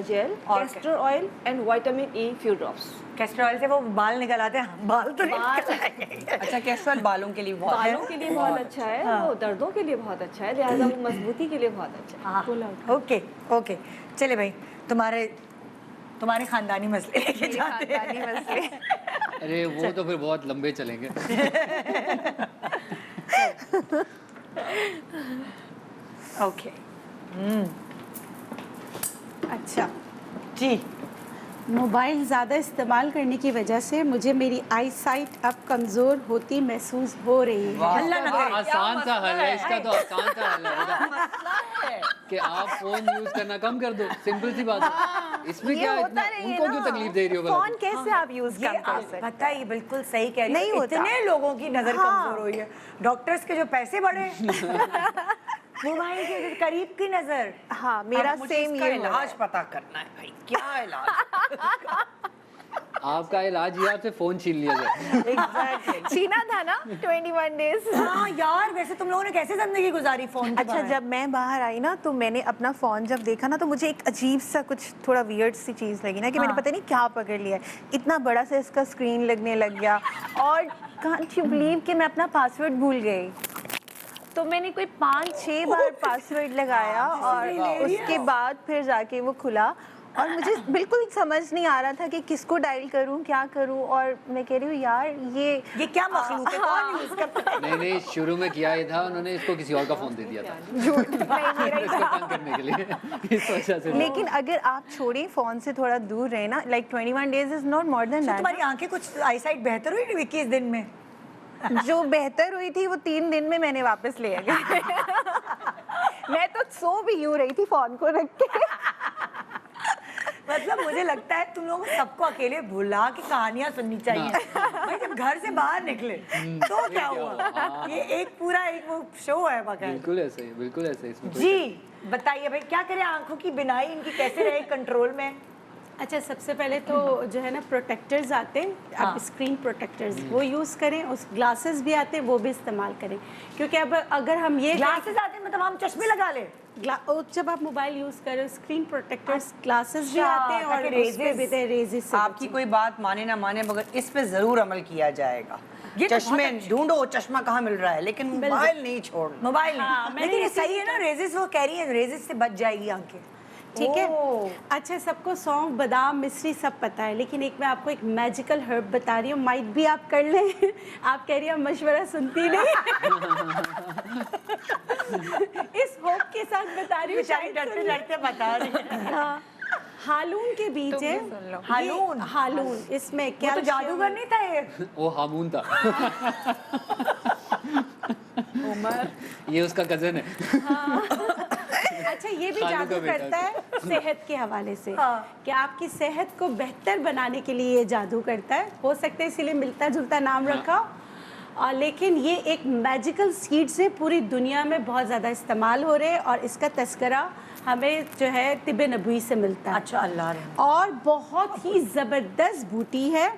जेल और castor oil and vitamin E few drops. Castor oil से वो बाल निकल आते हैं, बाल तो नहीं निकल आएंगे। अच्छा, कैस्ट्रॉल बालों के लिए बहुत बालों के लिए बहुत अच्छा है, वो दर्दों के लिए बहुत अच्छा है, लिहाजा वो मजबूती के लिए बहुत अच्छा है। ओके ओके, चले भाई, तुम्हारे खानदानी मसले लेके जाते हैं। अरे वो तो फिर बहुत लंबे चलेंगे। ओके अच्छा, जी, मोबाइल ज़्यादा इस्तेमाल करने की वजह से मुझे मेरी आई साइट अब कमज़ोर होती महसूस हो रही है। अल्लाह ना करे। आसान सा हल है इसका, तो आसान सा हल है कि आप फोन यूज करना कम कर दो, सिंपल सी बात है। इसमें क्या इतना उनको क्यों तकलीफ दे रही हो? भला फोन कैसे आप यूज ये कम कर आप सकते? पता ही बिल्कुल सही कह रही नहीं हो। होता। इतने लोगों की नजर कमजोर हुई है, डॉक्टर्स के जो पैसे बढ़े, मोबाइल के करीब की नजर। हाँ, मेरा अब मुझे सेम इसका ये हुआ इलाज है। पता करना है भाई, क्या इलाज? आपका इलाज ये आपसे फोन छीन लिया जाए। छीना था ना 21 डेज। हाँ यार, वैसे तुम लोगों ने कैसे जिंदगी गुजारी फोन के अच्छा, बाहर? जब मैं बाहर आई ना तो मैंने अपना फ़ोन जब देखा ना तो मुझे एक अजीब सा कुछ थोड़ा वियर्ड सी चीज़ लगी ना कि मैंने पता नहीं क्या पकड़ लिया है। इतना बड़ा सा इसका स्क्रीन लगने लग गया और कांट यू बिलीव कि मैं अपना पासवर्ड भूल गई। तो मैंने कोई 5-6 बार पासवर्ड लगाया और उसके बाद फिर जाके वो खुला और मुझे बिल्कुल समझ नहीं आ रहा था कि किसको डायल करूं, क्या करूं। और मैं कह रही हूँ यार ये क्या मखलूक है, कौन यूज करता है? नहीं, शुरू में किया ये था, उन्होंने इसको किसी और का फोन दे दिया था झूठ नहीं मेरा ही इसको था। तंग करने के लिए, इस वजह से। लेकिन अगर आप छोड़ें फ़ोन से थोड़ा दूर रहे ना, like 21 days is not more than that. तुम्हारी आंखें कुछ आई साइट बेहतर हुई 21 दिन में? जो बेहतर हुई थी वो 3 दिन में मैंने वापस ले गई। मैं तो सो भी यूं रही थी फोन को रख के। मतलब मुझे लगता है तुम लोगों को सबको अकेले भुला के कहानियां सुननी चाहिए। भाई जब घर से बाहर निकले तो क्या हुआ? ये एक पूरा एक वो शो है बकायदा। बिल्कुल ऐसे ही, बिल्कुल ऐसे ही, इसमें कोई जी बताइए भाई, क्या करें? आंखों की बिनाई इनकी कैसे रहे कंट्रोल में? अच्छा, सबसे पहले तो जो है ना प्रोटेक्टर्स आते हैं, आप स्क्रीन प्रोटेक्टर्स वो यूज़ करें। उस ग्लासेस भी आते हैं, वो भी इस्तेमाल करें, क्योंकि अब अगर हम ये ग्लासेस आते हैं मतलब हम चश्मे लगा ले? जब आप मोबाइल यूज़ करें स्क्रीन प्रोटेक्टर्स ग्लासेस भी अच्छा, आते हैं और ताकि उस पे भी रेजिस से आपकी कोई बात माने ना माने मगर इस पे जरूर अमल किया जाएगा। ये तो चश्मे ढूंढो, चश्मा कहाँ मिल रहा है, लेकिन मोबाइल नहीं छोड़ना। मोबाइल हाँ, नहीं। मैंने लेकिन ये इसीलिए सही है ना, रेजिस वो कह रही है रेजिस से बच जाएगी आंखें। ठीक है। ओह। अच्छा, सबको सौंफ बादाम मिश्री सब पता है, लेकिन एक मैं आपको एक मैजिकल हर्ब बता रही हूँ, माइट भी आप कर लें। आप कह रही हैं मशवरा सुनती नहीं। इस होप के साथ बता रही हूँ, बेचारी डरते डरते बता रही है। हाँ, हालून के बीज है। हालून? हालून, इसमें वो क्या तो जादूगर नहीं था ये? वो हामून था। ये उसका कजन है। अच्छा, ये भी खालू का जादू बेटा। करता है सेहत के हवाले से। हाँ। कि आपकी सेहत को बेहतर बनाने के लिए ये जादू करता है, हो सकता है इसीलिए मिलता जुलता नाम रखा। और लेकिन ये एक मैजिकल सीड से पूरी दुनिया में बहुत ज़्यादा इस्तेमाल हो रहे हैं और इसका तस्करा हमें जो है तिब नबवी से मिलता है। अच्छा, अल्लाह रे। और बहुत ही ज़बरदस्त बूटी है।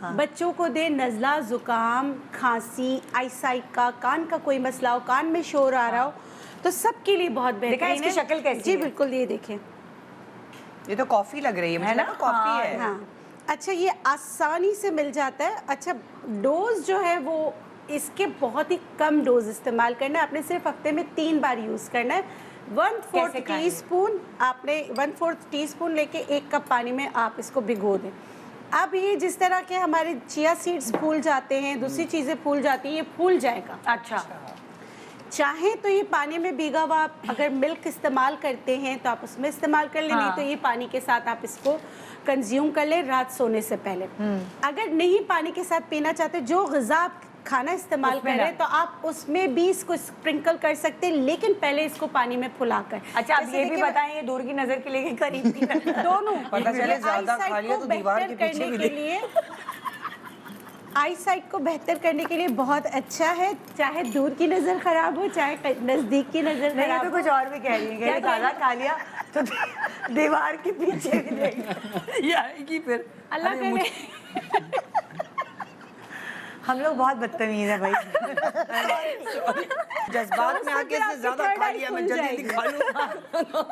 बच्चों को दे, नज़ला, ज़ुकाम, खांसी, आई साइट का, कान का कोई मसला हो, कान में शोर आ रहा हो, तो सबके लिए बहुत बेहतरीन है। इसकी शक्ल कैसी जी है? बिल्कुल, ये देखें। ये तो कॉफी लग रही है, मुझे लगा कॉफी है। हाँ, अच्छा, ये आसानी से मिल जाता है। अच्छा, डोज जो है वो इसके बहुत ही कम डोज इस्तेमाल करना है, आपने सिर्फ हफ्ते में 3 बार यूज़ करना है। 1/4 टीस्पून, आपने 1/4 टीस्पून लेके 1 कप पानी में आप इसको भिगो दें। अब ये जिस तरह के हमारे चिया सीड्स फूल जाते हैं, दूसरी चीज़ें फूल जाती हैं, ये फूल जाएगा। अच्छा, चाहें तो ये पानी में भीगा हुआ आप अगर मिल्क इस्तेमाल करते हैं तो आप उसमें इस्तेमाल कर लें, नहीं तो ये पानी के साथ आप इसको कंज्यूम कर लें रात सोने से पहले। अगर नहीं पानी के साथ पीना चाहते, जो ग़िज़ा आप खाना इस्तेमाल उसमें करें ना। तो आप उसमें भी इसको स्प्रिंकल कर सकते हैं, लेकिन पहले इसको पानी में फुलाकर। अच्छा, आप जैसे ये भी देखिए, बताएं, ये दूर की नजर के लिए कि करीब की नजर? दोनों पता चले ये ज़्यादा खा eyesight लिया को तो दीवार के बेहतर पीछे करने भी के लिए आई साइट को बेहतर करने के लिए बहुत अच्छा है, चाहे दूर की नज़र ख़राब हो चाहे नज़दीक की नज़र नहीं, ये खराब तो हो। कुछ और भी कह रही है, क्या कह ताज़ा खा लिया तो दीवार के पीछे भी देगी। ये आएगी फिर। अल्लाह अरे करे। मुझे- हम लोग बहुत बदतमीज है भाई। जज्बात में आके इससे ज्यादा खा लिया मैं, जल्दी खा लूं।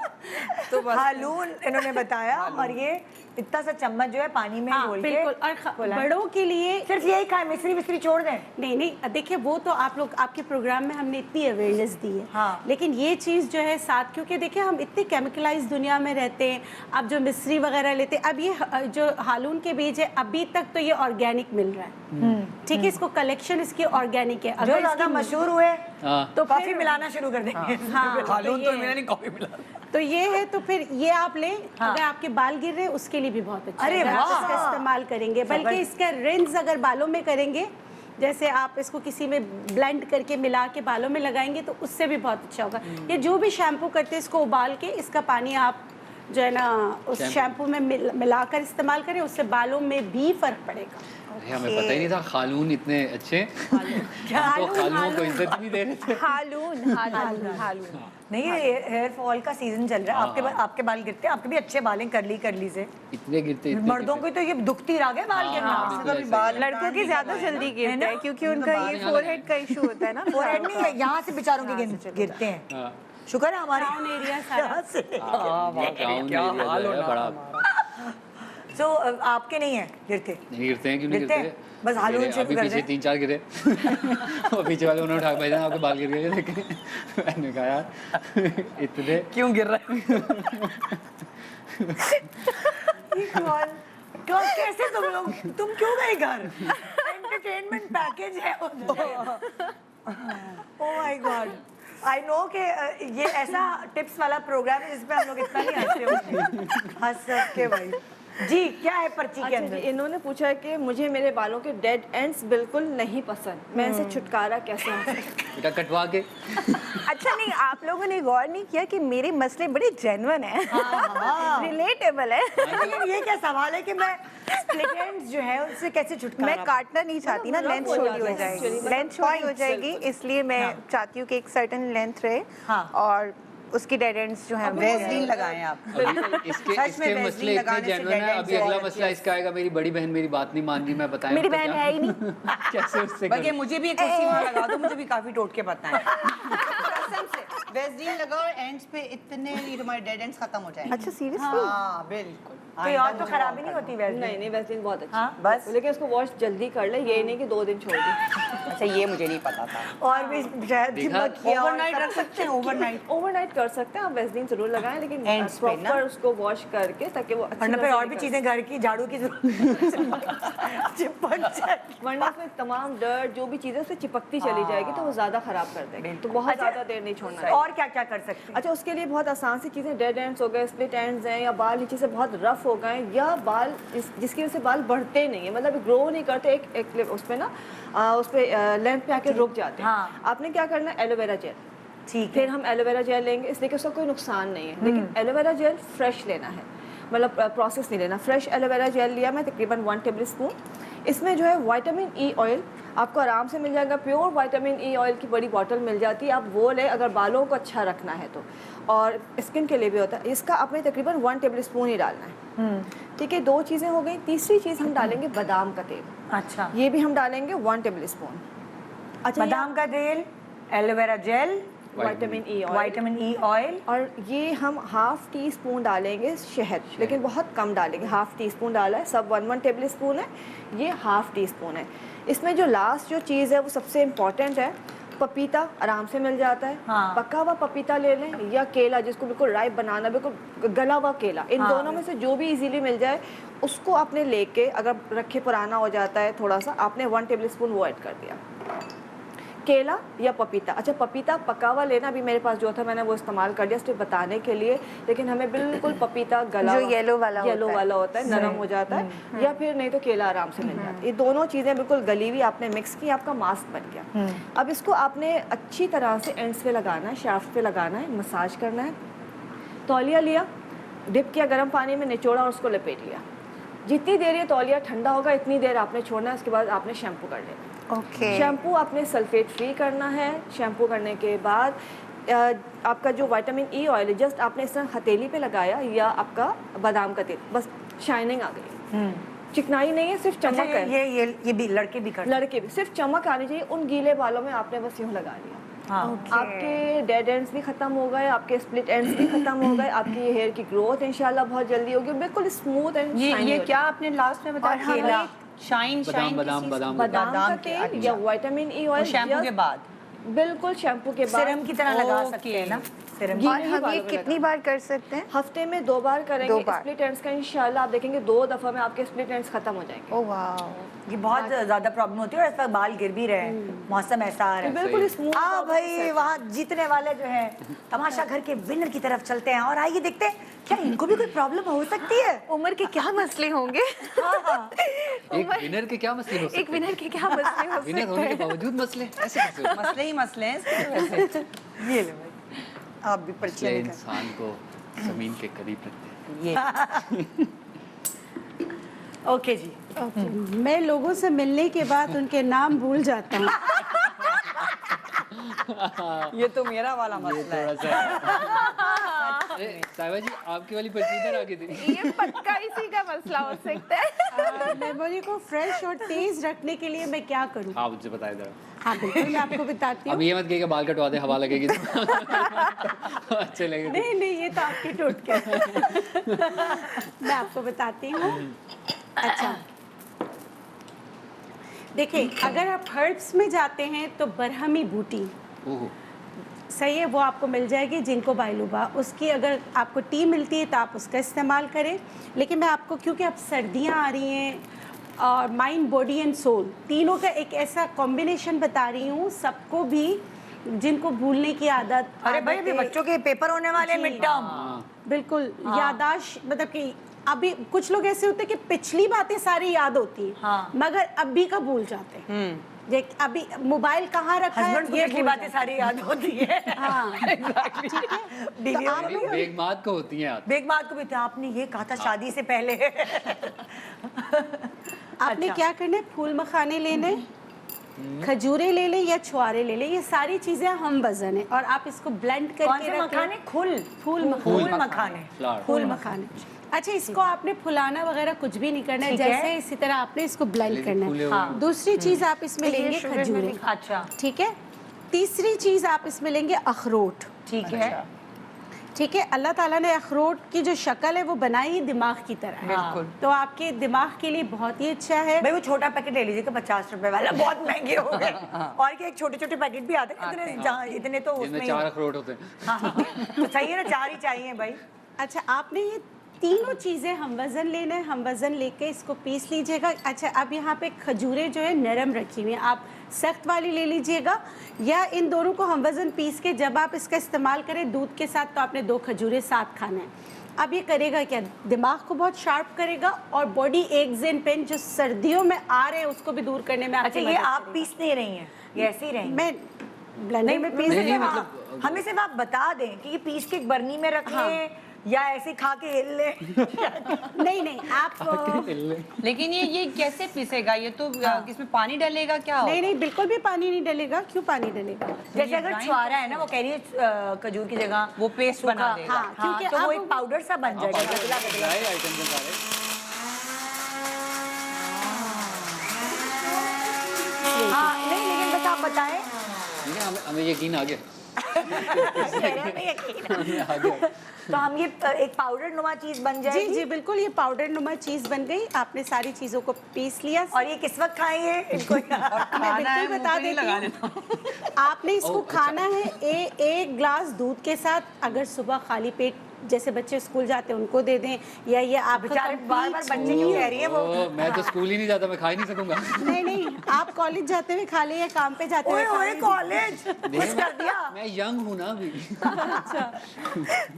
तो बस हालून इन्होंने बताया, और ये इतना सा चम्मच जो है पानी में हाँ, घोल के बिल्कुल। और फुलाएं। बड़ों के लिए सिर्फ यही खाए, मिश्री मिश्री छोड़ दें? नहीं नहीं, देखिए वो तो आप लोग आपके प्रोग्राम में हमने इतनी अवेयरनेस दी है, हाँ। लेकिन ये चीज़ जो है साथ, क्योंकि देखिए हम इतने केमिकलाइज दुनिया में रहते हैं, अब जो मिश्री वगैरह लेते हैं, अब ये जो हालून के बीज है अभी तक तो ये ऑर्गेनिक मिल रहा है, ठीक है, इसको कलेक्शन इसकी ऑर्गेनिक है। जो अगर ज्यादा इसकी मशहूर हुए हाँ। तो कॉफी फिर- मिलाना शुरू कर देंगे। हाँ, हालून तो तो ये मैंने नहीं, कॉफी मिला। तो ये है, तो फिर ये आप लें। हाँ। अगर आपके बाल गिर रहे हैं उसके लिए भी बहुत अच्छा अरे है, अगर आप वाह। इसका इस्तेमाल करेंगे, बल्कि इसका रिंस अगर बालों में करेंगे, जैसे आप इसको किसी में ब्लेंड करके मिला के बालों में लगाएंगे तो उससे भी बहुत अच्छा होगा। ये जो भी शैम्पू करते हैं इसको उबाल के इसका पानी आप जो है ना उस शैम्पू में मिलाकर इस्तेमाल करें, उससे बालों में भी फर्क पड़ेगा। अरे हमें पता ही नहीं था खालून इतने अच्छे। हम तो खालून को इज्जत नहीं दे रहे थे। हालून हालून हालून। नहीं, ये हेयर फॉल का सीजन चल रहा है, आपके बाल गिरते हैं, आपके भी अच्छे बाल हैं, करली से। इतने गिरते मर्दों को तो ये दुखती रह गए बाल गिरना। हाँ, कभी बाल लड़कों के ज्यादा जल्दी गिरते हैं क्योंकि उनका ये फोरहेड का इशू होता है ना। फोरहेड नहीं है, यहाँ से बेचारों के गिरते हैं। हाँ। शुक्र है हमारे Crown area सारा। यहाँ से। क्या हाल होना बड़ा So, आपके नहीं है गिरते? नहीं गिरते हैं, क्यों नहीं गिरते गिरते? हैं? बस हालून मेरे शुरू अभी कर पीछे दें। 3-4 गिरे। और पीछे वाले उन्होंने उठा के भेजा, आपके बाल गिर गए लेकिन मैंने कहा यार इतने क्यों गिर रहा है? तो कैसे तुम क्यों गए घर? एंटरटेनमेंट पैकेज है oh my God. I know कि ये ऐसा टिप्स वाला प्रोग्राम है जिसमें हम लोग इतना नहीं हंसते होंगे, हंस के भाई। जी, क्या है पर्ची के अच्छा जी, अंदर? इन्होंने पूछा है कि मुझे मेरे बालों के डेड एंड्स बिल्कुल नहीं पसंद, मैं इनसे छुटकारा कैसे हो सकती बेटा कटवा के। अच्छा नहीं, आप लोगों ने गौर नहीं किया कि मेरे मसले बड़े जेन्युइन हैं, रिलेटेबल है। लेकिन ये क्या सवाल है कि मैं स्प्लिट एंड्स जो है उससे कैसे छुटकारा मैं काटना नहीं चाहती ना, लेंथ हो छोटी हो जाता है जाएगी, actually, लेंथ छोटी हो points, जाएगी, इसलिए मैं चाहती हूँ कि एक सर्टेन लेंथ रहे हाँ। और उसकी डेड एंड्स जो है वैसलीन लगाएं आप। अभी इसके सच में इसके वैसलीन मसले इतने लगाने से जेन्युइन है। dead अभी ends अगला और मसला इसका आएगा, मेरी बड़ी बहन मेरी बात नहीं मान रही, मैं बताया मेरी बहन है ही नहीं। कैसे उससे बल्कि करूं? मुझे भी एक कुर्सी वहाँ लगा दो, मुझे भी काफी टोटके पता है। कसम से वैसलीन लगाओ, एंड्स पे इतने ये तुम्हारे डेड एंड्स खत्म हो जाएंगे। अच्छा सीरियसली? हाँ बिल्कुल। कोई और तो खराबी नहीं होती वैसे? नहीं नहीं, वैसलीन बहुत अच्छा हाँ, बस, लेकिन उसको वॉश जल्दी कर ले, ये नहीं कि 2 दिन छोड़ दे। अच्छा ये मुझे नहीं पता था। और भी शायद देखा? मक्खियाँ और ओवरनाइट रख सकते हैं, ओवरनाइट। ओवरनाइट कर सकते हैं आप, वैसलीन जरूर लगाएं, लेकिन Ends पे ना? प्रॉपर उसको वॉश करके ताकि वो अच्छी वरना तरह फिर से और भी निकल चीजें घर की झाड़ू की चिपक जाएगी। वरना उसमें तमाम डर्ट जो भी चीजें उससे चिपकती चली जाएगी तो वो ज्यादा खराब कर देगी, तो बहुत अच्छा, ज्यादा देर नहीं छोड़ना है। और क्या क्या कर सकते हैं? अच्छा, उसके लिए बहुत आसान सी चीज़ें, डेड एंड्स हो गए, स्प्लिट एंड्स हैं, या बाल नीचे से बहुत रफ हो गए, या बाल जिसकी वजह से बाल बढ़ते नहीं है, मतलब ग्रो नहीं करते, एक उस पर ना उस पर लेंथ पे आके रुक जाते हैं। हाँ। आपने क्या करना है, एलोवेरा जेल, ठीक फिर है। हम एलोवेरा जेल लेंगे, इसलिए कि उसका कोई नुकसान नहीं है, लेकिन एलोवेरा जेल फ्रेश लेना है, मतलब प्रोसेस नहीं लेना। फ्रेश एलोवेरा जेल लिया मैं तकरीबन 1 टेबल स्पून। इसमें जो है विटामिन ई ऑयल आपको आराम से मिल जाएगा, प्योर विटामिन ई ऑयल की बड़ी बॉटल मिल जाती है, आप वो लें अगर बालों को अच्छा रखना है तो, और स्किन के लिए भी होता है। इसका आपने तकरीबन 1 टेबल स्पून ही डालना है, ठीक है। 2 चीज़ें हो गई। तीसरी चीज़ हम डालेंगे बादाम का तेल, अच्छा, ये भी हम डालेंगे 1 टेबल स्पून। अच्छा, बादाम का तेल, aloe vera gel, vitamin E oil, vitamin E oil, और ये हम 1/2 टी स्पून डालेंगे शहद, लेकिन बहुत कम डालेंगे, 1/2 टी स्पून डाला है, सब 1 टेबल स्पून है, ये 1/2 टी स्पून है। इसमें जो लास्ट जो चीज़ है वो सबसे इम्पॉर्टेंट है, पपीता आराम से मिल जाता है, हाँ। पका हुआ पपीता ले लें, या केला जिसको बिल्कुल राइप बनाना, बिल्कुल गला हुआ केला, इन दोनों में से जो भी इजीली मिल जाए उसको आपने लेके, अगर रखे पुराना हो जाता है थोड़ा सा, आपने 1 टेबल स्पून वो ऐड कर दिया। केला या पपीता। अच्छा, पपीता पका हुआ लेना, भी मेरे पास जो था मैंने वो इस्तेमाल कर लिया सिर्फ बताने के लिए, लेकिन हमें बिल्कुल पपीता गला जो येलो वाला होता है, नरम हो जाता है, या फिर नहीं तो केला आराम से मिल जाता है। ये दोनों चीज़ें बिल्कुल गली हुई आपने मिक्स की, आपका मास्क बन गया। अब इसको आपने अच्छी तरह से एंड्स पे लगाना है, शाफ्ट पे लगाना है, मसाज करना है। तौलिया लिया, डिप किया गर्म पानी में, निचोड़ा और उसको लपेट लिया। जितनी देर ये तौलिया ठंडा होगा इतनी देर आपने छोड़ना है, उसके बाद आपने शैम्पू कर लेना। ओके। शैम्पू आपने सल्फेट फ्री करना है। शैम्पू करने के बाद आपका जो विटामिन ई ऑयल है, जस्ट आपने इस तरह हथेली पे लगाया या आपका बादाम का तेल, बस शाइनिंग आ गई, चिकनाई नहीं है, सिर्फ अच्छा, चमक है। ये भी लड़के भी करते हैं। लड़के भी सिर्फ चमक आनी चाहिए। उन गीले बालों में आपने बस यूँ लगा लिया, हाँ। आपके डेड एंड्स भी खत्म हो गए, आपके स्प्लिट एंड्स भी खत्म हो गए, आपकी हेयर की ग्रोथ इंशाल्लाह बहुत जल्दी होगी, बिल्कुल स्मूथ एंड ये क्या आपने लास्ट में बताया? और केला, शाइन बादाम बादाम बादाम बादाम का के, तेल या विटामिन ई ऑयल शैम्पू के बाद बिल्कुल शैम्पू के बाद सिरम की तरह लगा सकते हैं ना, सिरम की। और हम ये बालों में कितनी बार कर सकते हैं? हफ्ते में 2 बार करेंगे। 2 बार। स्प्लिट एंड्स का इंशाल्लाह आप देखेंगे 2 दफ़ा में आपके स्प्लिट एंड्स खत्म हो जाएंगे। Oh wow. ये बहुत ज्यादा प्रॉब्लम होती है और इस वक्त बाल गिर भी रहे हैं, मौसम ऐसा आ रहा है। बिल्कुल स्मूथ। हाँ भाई, वहाँ जीतने वाले जो हैं तमाशा घर के विनर की तरफ चलते हैं और आइए देखते हैं क्या इनको भी कोई प्रॉब्लम हो सकती है। उम्र के क्या मसले होंगे? हाँ। एक विनर के क्या मसले हो सकते एक विनर के क्या मसले हो विनर होने के बावजूद मसले ऐसे कैसे हो मसले ही मसले हैं इसके वैसे। ये ले भाई, आप भी मसले परिचय इंसान को जमीन के करीब रखते हैं। ये ओके जी। मैं लोगों से मिलने के बाद उनके नाम भूल जाता हूँ। ये तो मेरा वाला मसला है। थोड़ा सा अरे साहिबा जी, आपकी वाली पर्ची इधर आके दी। ये पक्का इसी का मसला हो सकता है। मेमोरी को फ्रेश और तेज रखने के लिए मैं क्या करूँ? हाँ, मुझे बताए जरा। हाँ बिल्कुल, मैं आपको बताती अब हूँ। ये मत कहिएगा बाल कटवा दे, हवा लगेगी तो अच्छे लगेगा। नहीं नहीं, ये तो आपके टोटके हैं। मैं आपको बताती हूँ। अच्छा, देखिए, अगर आप हर्ब्स में जाते हैं तो बरहमी बूटी ओह, सही है, वो आपको मिल जाएगी। जिनको बायलुबा, उसकी अगर आपको टी मिलती है तो आप उसका इस्तेमाल करें। लेकिन मैं आपको, क्योंकि अब सर्दियाँ आ रही हैं और माइंड, बॉडी एंड सोल तीनों का एक ऐसा कॉम्बिनेशन बता रही हूँ सबको भी, जिनको भूलने की आदत। अरे भाई, अभी आदतें- बच्चों के पेपर होने वाले जी। Mid term. बिल्कुल, यादाश्त, मतलब कि अभी कुछ लोग ऐसे होते हैं कि पिछली बातें सारी याद होती हैं, हाँ। मगर अभी का भूल जाते हैं। अभी मोबाइल कहाँ रखा है हस्बैंड को ये पिछली भूल बातें सारी याद होती है। हाँ। बीवियों आप को भी- बेगमात को होती हैं याद। बेगमात को भी था, आपने ये कहा था शादी से पहले। आपने अच्छा। क्या करना है, फूल मखाने लेने, खजूरे ले लें या छुआरे ले लें, ये सारी चीजें हम वजन है, और आप इसको ब्लेंड कौन करके से रखें। मखाने? फूल फूल मखाने। मखाने। फ्लावर। फूल मखाने। अच्छा, इसको आपने फुलाना वगैरह कुछ भी नहीं करना है, ठीक है। जैसे इसी तरह आपने इसको ब्लेंड लेकिन करना फूले है। हुए हाँ। दूसरी चीज आप इसमें ये लेंगे शुगर में खजूरे। भी- अच्छा, ठीक है। तीसरी चीज आप इसमें लेंगे अखरोट। ठीक है। ठीक है। अल्लाह ताला ने अखरोट की जो शक्ल है वो बनाई ही दिमाग की तरह है। बिल्कुल। तो आपके दिमाग के लिए बहुत ही अच्छा है। भाई वो छोटा पैकेट ले लीजिएगा, 50 रुपए वाला, बहुत महंगे हो गए। और क्या, एक छोटे छोटे पैकेट भी आते हैं, इतने जहाँ इतने तो जिनमें उसमें 4 अखरोट होते हैं। हाँ, तो सही है ना, 4 ही चाहिए भाई। अच्छा, आपने ये तीनों चीज़ें हम वज़न लेना है, हम वज़न लेके इसको पीस लीजिएगा। अच्छा, अब यहाँ पे खजूरें जो है नरम रखी हुई हैं, आप सख्त वाली ले लीजिएगा, या इन दोनों को हम वज़न पीस के जब आप इसका इस्तेमाल करें दूध के साथ, तो आपने 2 खजूरें साथ खाना है। अब ये करेगा क्या, दिमाग को बहुत शार्प करेगा और बॉडी एक्स एंड पेन जो सर्दियों में आ रहे हैं उसको भी दूर करने में आपकी अच्छा, ये मदद आप करेगा। पीस नहीं रही हैं, ये ऐसे ही रहेंगे? मैं ब्लेंडर में पीस नहीं, देती हूँ। मतलब- हमें सिर्फ आप बता दें कि ये पीस के एक बर्नी में रख लें या ऐसे खा के हिल लें। नहीं नहीं, आप लेकिन ये कैसे पिसेगा? ये तो इसमें पानी डलेगा क्या होगा? नहीं नहीं, बिल्कुल भी पानी नहीं डलेगा। क्यों पानी डलेगा? जैसे अगर छुआरा है ना, वो कह रही है खजूर की जगह वो पेस्ट बना सूखा। देगा। हाँ, क्योंकि तो वो अब एक पाउडर सा बन जाएगा, गदला गदला। आइटम के सारे। हाँ, नहीं, लेकिन बस आप बताएं। ठीक है, हमें यकीन आ गया। चेहरे में यकीन है। आ गया। तो हम ये एक पाउडर नुमा चीज बन जी जाएगी। जी बिल्कुल, ये पाउडर नुमा चीज़ बन गई। आपने सारी चीज़ों को पीस लिया और ये किस वक्त खाएंगे इनको? मैं बिल्कुल बता देती हूँ। आपने इसको खाना है एक ग्लास दूध के साथ। अगर सुबह खाली पेट जैसे बच्चे स्कूल जाते हैं उनको दे दें, या ये आप बेचारे बार-बार बच्चे क्यों कह रही है वो? मैं तो स्कूल ही नहीं जाता, मैं खा ही नहीं सकूंगा। नहीं नहीं, आप कॉलेज जाते हुए खा ले या काम पे जाते हुए ओए खा ओए लें। कॉलेज कुछ कर दिया। मैं यंग हूँ ना अभी।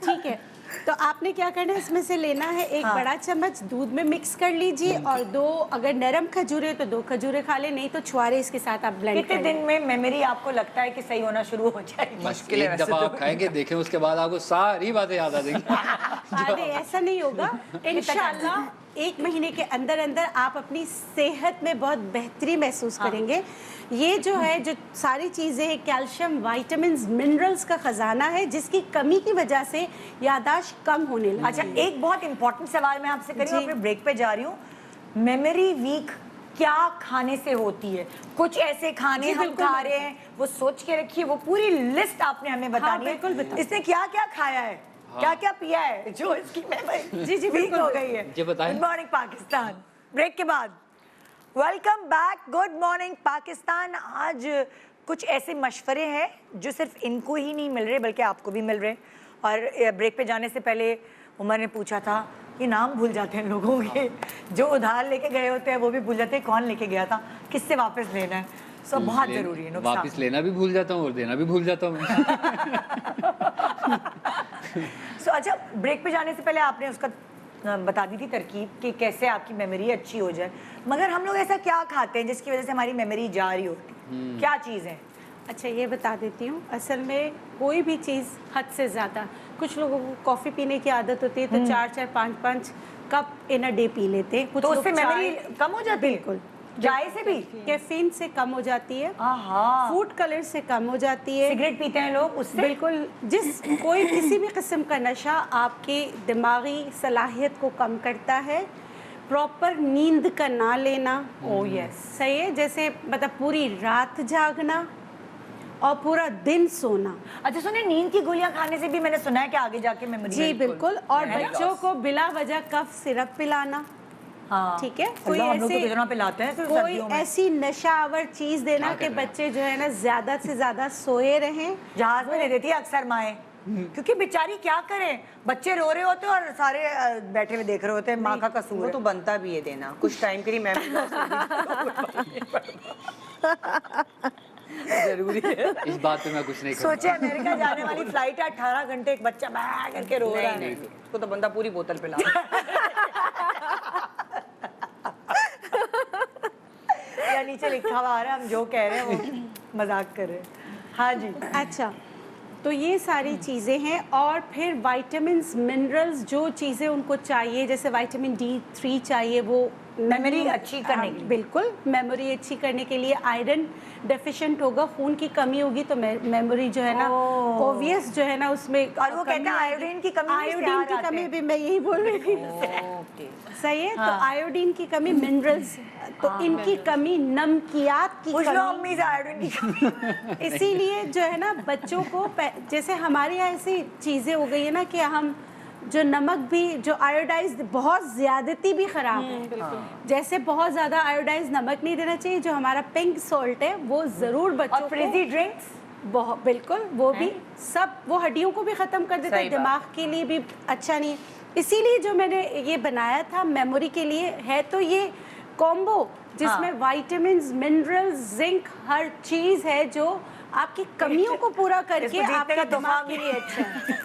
ठीक है, तो आपने क्या करना है, इसमें से लेना है एक बड़ा चम्मच दूध में मिक्स कर लीजिए, और 2 अगर नरम खजूरे तो 2 खजूरे खा ले, नहीं तो छुआरे इसके साथ आप ब्लेंड कितने कर दिन में मेमोरी आपको लगता है कि सही होना शुरू हो जाएगी? मुश्किल एक दफा आप खाएंगे, देखें, उसके बाद आपको सारी बातें याद आ जाएंगी। अरे ऐसा नहीं होगा, इंशाल्लाह 1 महीने के अंदर अंदर आप अपनी सेहत में बहुत बेहतरी महसूस करेंगे। ये जो है, जो सारी चीज़ें कैल्शियम, विटामिन्स, मिनरल्स का खजाना है, जिसकी कमी की वजह से याददाश्त कम होने लगी। अच्छा, एक बहुत इंपॉर्टेंट सवाल मैं आपसे करी हूँ, जी। फिर ब्रेक पे जा रही हूँ। मेमोरी वीक क्या खाने से होती है? कुछ ऐसे खाने जी, हम बिल्कुल, खा रहे हैं, वो सोच के रखिए, वो पूरी लिस्ट आपने हमें बतानी है। बिल्कुल बताओ। इसने क्या क्या खाया है, क्या क्या पिया है, जो इसकी मेमोरी जी, वीक बिल्कुल। हो गई है। जी, बताएं। Good morning Pakistan. ब्रेक के बाद welcome back, good morning Pakistan. आज कुछ ऐसे मशवरे हैं जो सिर्फ इनको ही नहीं मिल रहे, बल्कि आपको भी मिल रहे। और ब्रेक पे जाने से पहले उमर ने पूछा था, ये नाम भूल जाते हैं लोगों के, जो उधार लेके गए होते हैं वो भी भूल जाते हैं कौन लेके गया था, किससे वापस लेना है। सो बहुत ज़रूरी है। नुकसान वापस लेना भी भूल जाता हूँ और देना भी भूल जाता हूँ। सो अच्छा, ब्रेक पे जाने से पहले आपने उसका बता दी थी तरकीब कि कैसे आपकी मेमोरी अच्छी हो जाए, मगर हम लोग ऐसा क्या खाते हैं जिसकी वजह से हमारी मेमोरी जा रही होती, क्या चीज़ है? अच्छा, ये बता देती हूँ। असल में कोई भी चीज़ हद से ज़्यादा, कुछ लोगों को कॉफ़ी पीने की आदत होती है तो 4-4, 5-5 cup in a day P लेते हैं। कुछ तो लोग उससे मेमोरी चाय- कम हो जाती है? बिल्कुल। चाय से भी? कैफीन से कम हो जाती है, आहा। फूड कलर से कम हो जाती है, सिगरेट पीते हैं लोग उससे? बिल्कुल। कोई किसी भी किस्म का नशा आपकी दिमागी सलाहियत को कम करता है। प्रॉपर नींद का ना लेना, ओह यस, सही है, जैसे मतलब पूरी रात जागना और पूरा दिन सोना। अच्छा सुनिए, नींद की गोलियां खाने से भी मैंने सुना है कि आगे जाके मेमोरी। जी बिल्कुल। और बच्चों को बिला वजह कफ सिरप पिलाना, हाँ ठीक है। कोई हम लोग तो कितना पिलाते हैं फिर कोई सर्दियों में। ऐसी नशावर चीज देना क्या कि कर रहे हैं? बच्चे जो है ना ज्यादा से ज्यादा सोए रहें। जहाज में दे देती है अक्सर माएँ, क्योंकि बेचारी क्या करें, बच्चे रो रहे होते हैं और सारे बैठे हुए देख रहे होते हैं, माँ का कसूर वो है। तो बनता भी है देना, कुछ टाइम के लिए मैं जरूरी है। इस बात पे मैं कुछ नहीं करूँगा। सोचे अमेरिका जाने वाली फ्लाइट है, 18 घंटे एक बच्चा बैग करके रो रहा नहीं है। नहीं, उसको तो बंदा पूरी बोतल पिला। या नीचे लिखा हुआ आ रहा है, हम जो कह रहे हैं वो मजाक कर रहे हैं। हाँ जी। अच्छा, तो ये सारी चीज़ें हैं। और फिर विटामिन्स, मिनरल्स, जो चीज़ें उनको चाहिए, जैसे विटामिन D3 चाहिए, वो मेमोरी अच्छी करने के लिए। बिल्कुल, मेमोरी अच्छी करने के लिए। आयरन डेफिशिएंट होगा, खून की कमी होगी तो मेमोरी जो है ना, ओह। ओवियस जो है ना उसमें। और वो कहते हैं आयोडीन की कमी में आयोडीन इश्तेहार की आते कमी हैं। भी मैं यही बोल रही थी। ओके। सही है। हाँ। तो आयोडीन की कमी, मिनरल्स, तो इनकी कमी, नमकियात की पूछ लो कमी। अम्मी से आयोडीन की कमी। इसीलिए जो है ना बच्चों को जैसे हमारे यहाँ ऐसी चीज़ें हो गई है ना कि हम जो नमक भी, जो आयोडाइज, बहुत ज़्यादती भी ख़राब है। जैसे बहुत ज़्यादा आयोडाइज नमक नहीं देना चाहिए। जो हमारा पिंक सॉल्ट है वो ज़रूर बच्चों और फ्रिजी ड्रिंक्स बहुत, बिल्कुल, वो भी सब, वो हड्डियों को भी ख़त्म कर देता है, सही बात। दिमाग के लिए भी अच्छा नहीं है। इसीलिए जो मैंने ये बनाया था मेमोरी के लिए है, तो ये कॉम्बो जिसमें विटामिन्स, मिनरल्स, जिंक, हर चीज़ है जो आपकी कमियों को पूरा करके इसको जीतने आपके का तोहफा दिमाग के लिए अच्छा है।